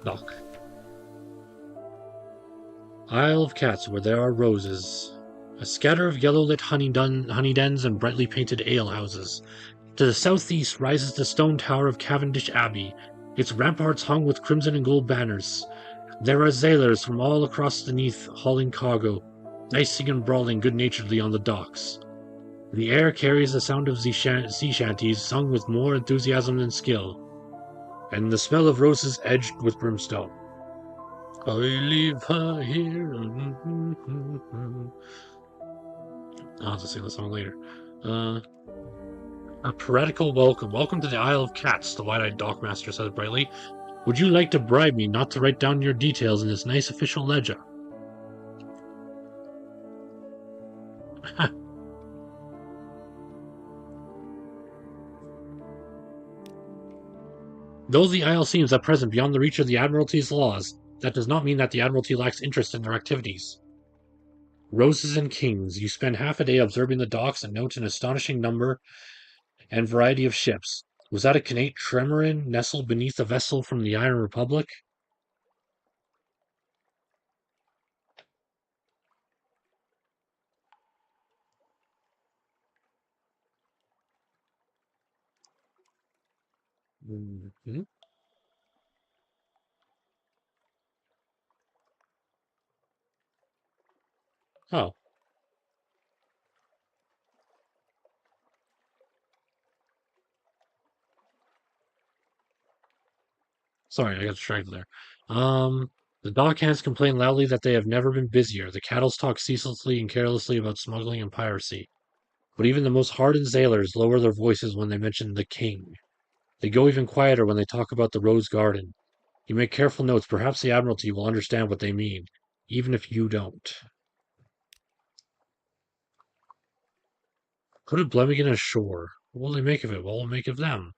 S1: Knock. Isle of Cats, where there are roses. A scatter of yellow-lit honey dens and brightly painted alehouses. To the southeast rises the stone tower of Cavendish Abbey, its ramparts hung with crimson and gold banners. There are sailors from all across the Neath hauling cargo, dicing and brawling good-naturedly on the docks. The air carries the sound of sea shanties sung with more enthusiasm than skill, and the smell of roses edged with brimstone. I leave her here. I'll have to sing the song later. A piratical welcome. Welcome to the Isle of Cats, the wide-eyed dockmaster said brightly. Would you like to bribe me not to write down your details in this nice official ledger? Though the Isle seems at present beyond the reach of the Admiralty's laws, that does not mean that the Admiralty lacks interest in their activities. Roses and kings. You spend half a day observing the docks and note an astonishing number and variety of ships. Was that a Canate Tremorin nestled beneath a vessel from the Iron Republic? Mm-hmm. Oh. Sorry, I got distracted there. The dockhands complain loudly that they have never been busier. The cattles talk ceaselessly and carelessly about smuggling and piracy. But even the most hardened sailors lower their voices when they mention the king. They go even quieter when they talk about the Rose Garden. You make careful notes. Perhaps the Admiralty will understand what they mean, even if you don't. Put Blemmigan ashore. What will they make of it? What will it make of them?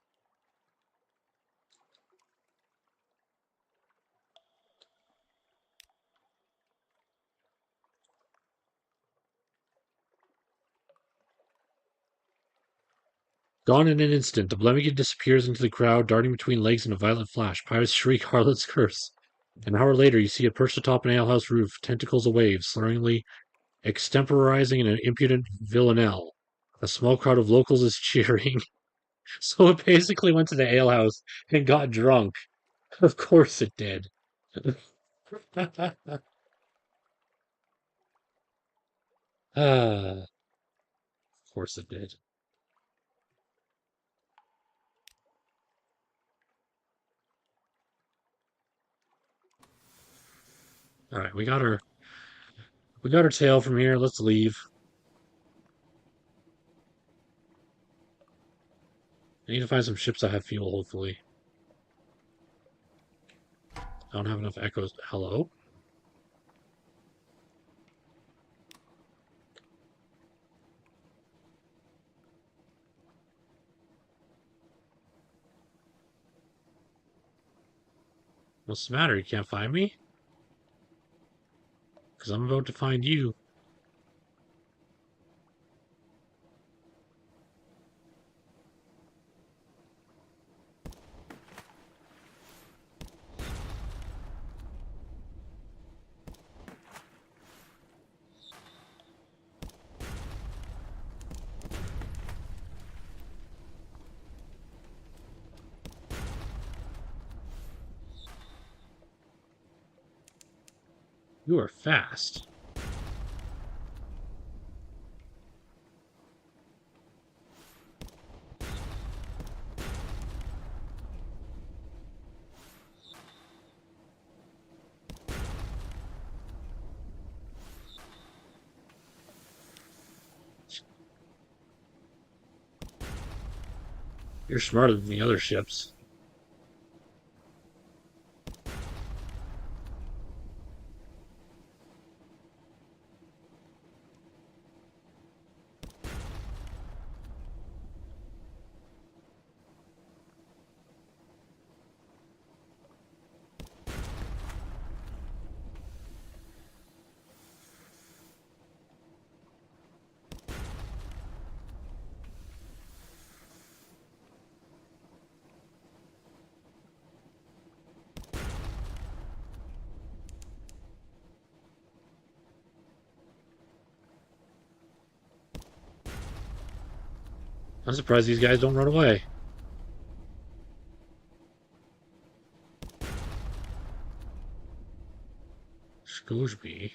S1: Gone in an instant, the Blemmigan disappears into the crowd, darting between legs in a violent flash. Pirates shriek, harlots curse. An hour later, you see it perched atop an alehouse roof, tentacles a wave, slurringly extemporizing an impudent villanelle. A small crowd of locals is cheering. So it basically went to the alehouse and got drunk. Of course it did. Of course it did. All right, we got our tail from here. Let's leave. I need to find some ships that have fuel, hopefully. I don't have enough echoes. Hello? What's the matter? You can't find me? Because I'm about to find you. You are fast. You're smarter than the other ships. I'm surprised these guys don't run away. Excuse me.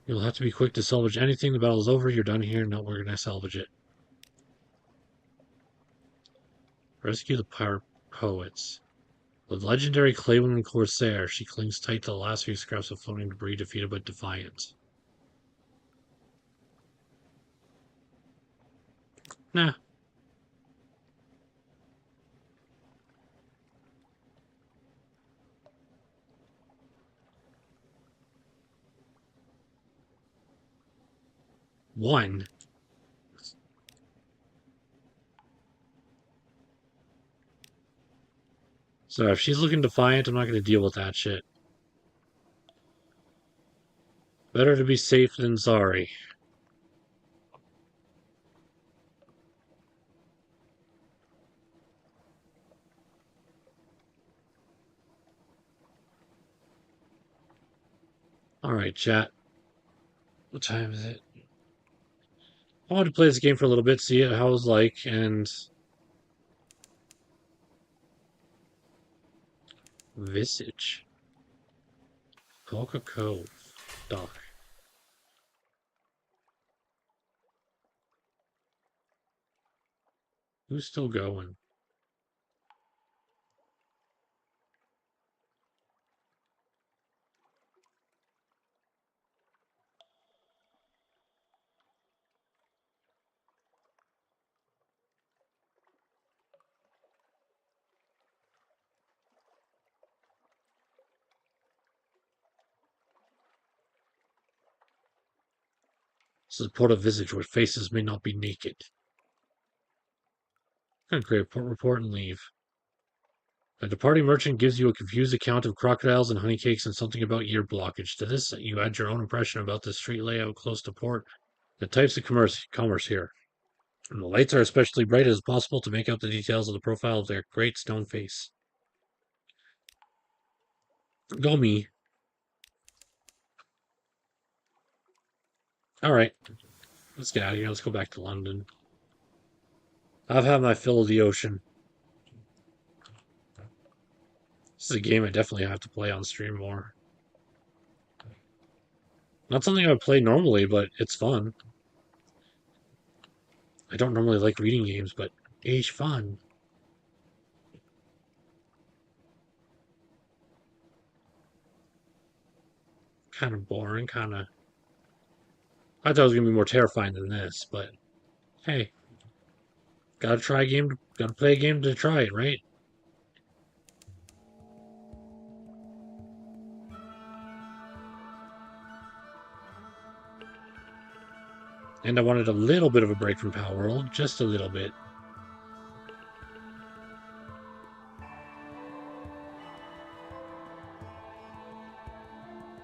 S1: You'll have to be quick to salvage anything. The battle's over. You're done here. No, we're gonna salvage it. Rescue the pirate poets. The legendary Claywoman Corsair. She clings tight to the last few scraps of floating debris, defeated but defiant. Nah. One. So if she's looking defiant, I'm not going to deal with that shit. Better to be safe than sorry. Alright, chat. What time is it? I wanted to play this game for a little bit, see how it was like, and... Visage. Coca Cove. Dock. Who's still going? This is Port of Visage, where faces may not be naked. I'm gonna create a port report and leave. A departing merchant gives you a confused account of crocodiles and honeycakes and something about year blockage. To this, you add your own impression about the street layout close to port, the types of commerce here. And the lights are especially bright as possible to make out the details of the profile of their great stone face. Go me. Alright. Let's get out of here. Let's go back to London. I've had my fill of the ocean. This is a game I definitely have to play on stream more. Not something I would play normally, but it's fun. I don't normally like reading games, but it's fun. Kind of boring, kind of... I thought it was going to be more terrifying than this, but hey. Gotta try a game, gotta play a game to try it, right? And I wanted a little bit of a break from Power World, just a little bit.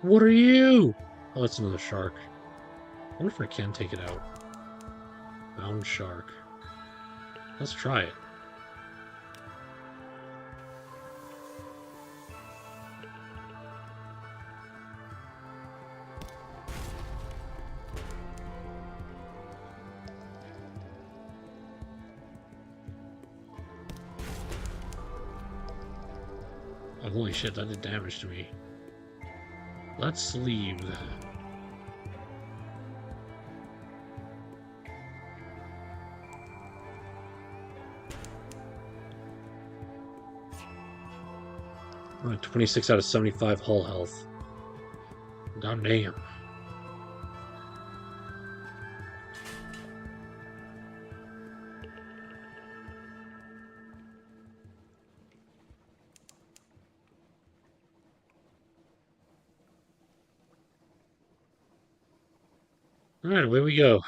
S1: What are you? Oh, it's another shark. I wonder if I can take it out. Bound shark. Let's try it. Oh, holy shit, that did damage to me. Let's leave. We're at 26 out of 75 hull health. God damn. Alright, away we go.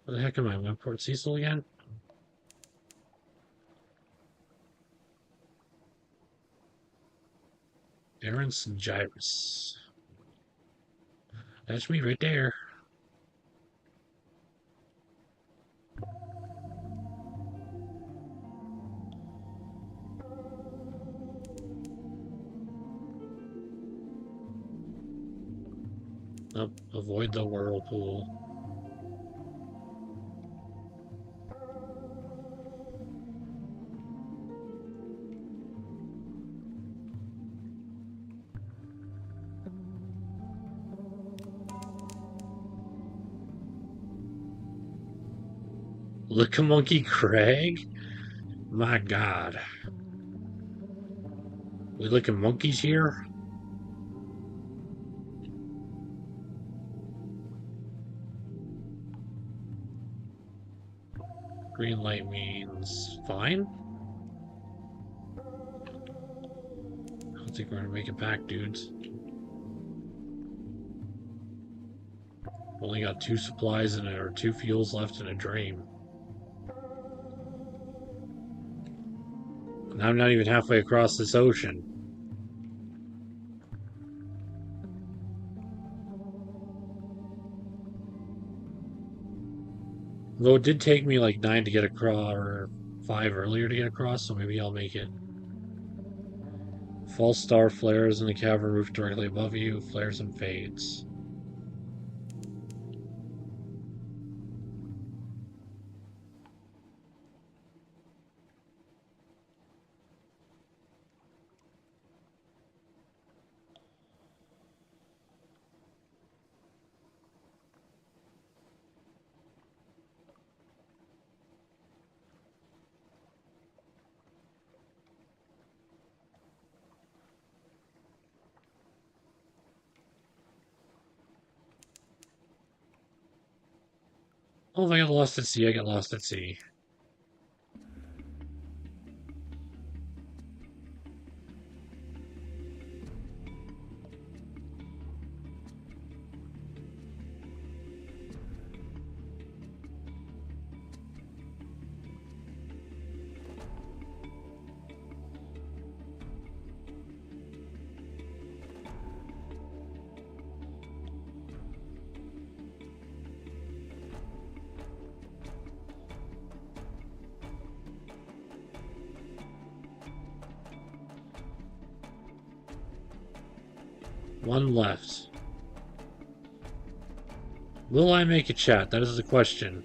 S1: Where the heck am I? I'm in Port Cecil again? Aaron's Gyrus. That's me right there. Oh, avoid the whirlpool. Lick a Monkey Crag? My god. We licking monkeys here? Green light means fine? I don't think we're gonna make it back, dudes. Only got 2 supplies in it, or 2 fuels left in a dream. And I'm not even halfway across this ocean. Though it did take me like 9 to get across, or 5 earlier to get across, so maybe I'll make it. False star flares in the cavern roof directly above you, flares and fades. Oh, if I get lost at sea, I get lost at sea. One left. Will I make a chat? That is the question.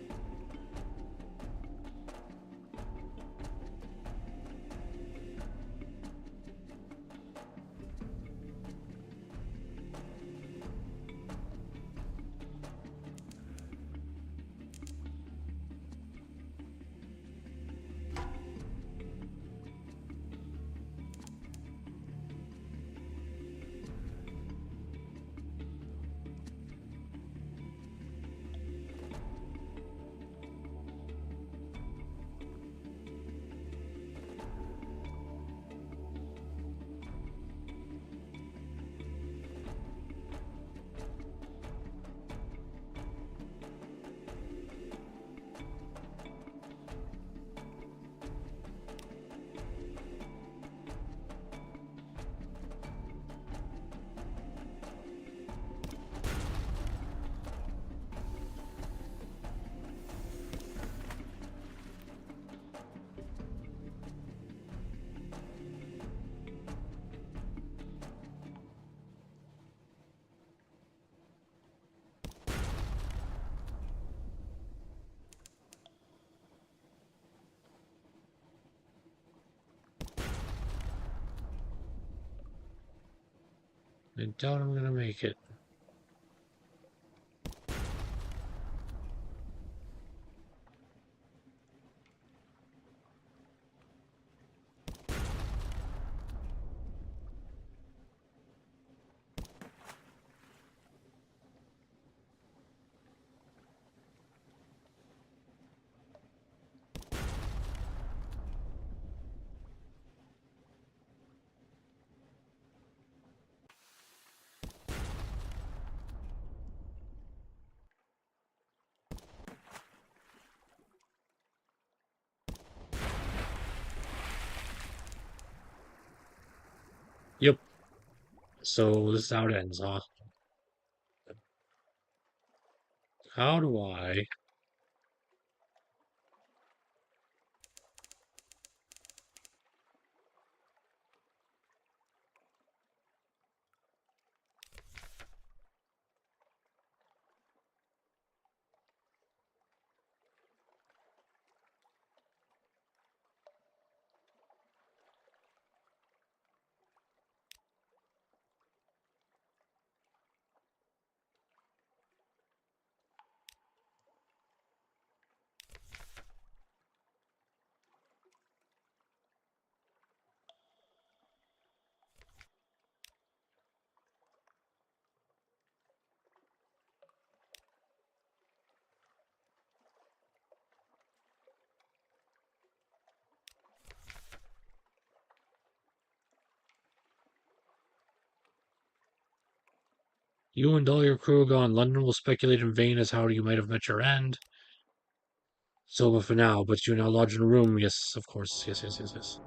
S1: I doubt I'm gonna make it. Yep. So this is how it ends, huh? How do I... You and all your crew gone. London will speculate in vain as how you might have met your end. So, but for now, but you now lodge in a room. Yes, of course. Yes, yes, yes, yes.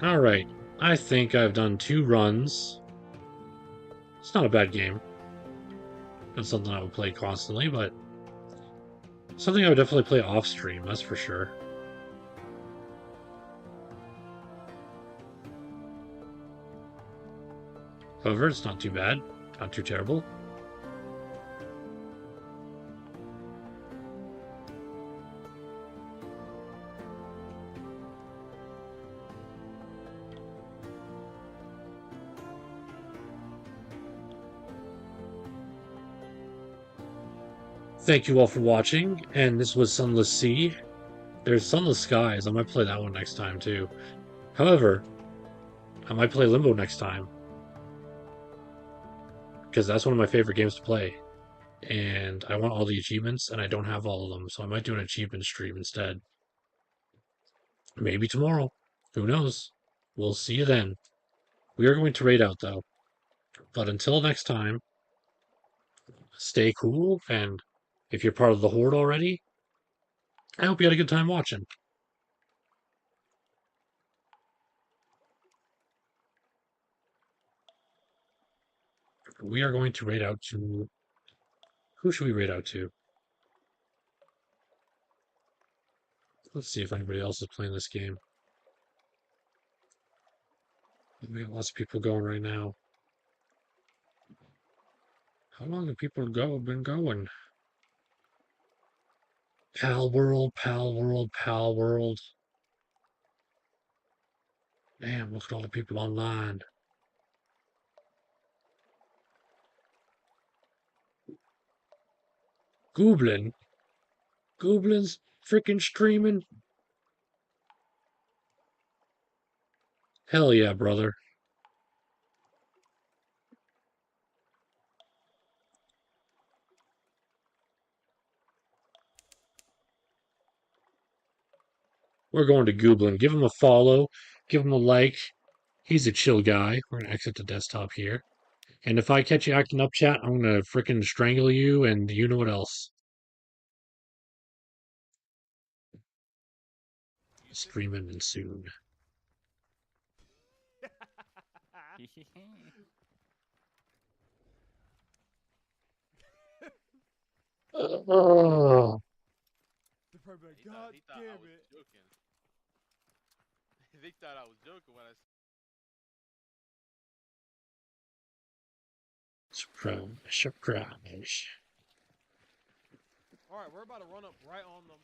S1: Alright. I think I've done 2 runs. It's not a bad game. It's something I would play constantly, but something I would definitely play off stream, that's for sure. However, it's not too bad. Not too terrible. Thank you all for watching, and this was Sunless Sea. There's Sunless Skies. I might play that one next time, too. However, I might play Limbo next time. Because that's one of my favorite games to play. And I want all the achievements, and I don't have all of them, so I might do an achievement stream instead. Maybe tomorrow. Who knows? We'll see you then. We are going to raid out, though. But until next time, stay cool, and if you're part of the Horde already, I hope you had a good time watching. we are going to raid out to. Who should we raid out to? Let's see if anybody else is playing this game. We got lots of people going right now. How long have people been going? Pal World, Pal World, Pal World. Damn, look at all the people online. Goblin. Goblin's freaking streaming. Hell yeah, brother. We're going to Goblin. Give him a follow. Give him a like. He's a chill guy. We're gonna exit the desktop here. And if I catch you acting up, chat, I'm gonna freaking strangle you and you know what else. Streaming soon. Oh.
S11: God damn it. They thought I was joking when I
S1: Surprise.
S11: Alright, we're about to run up right on them.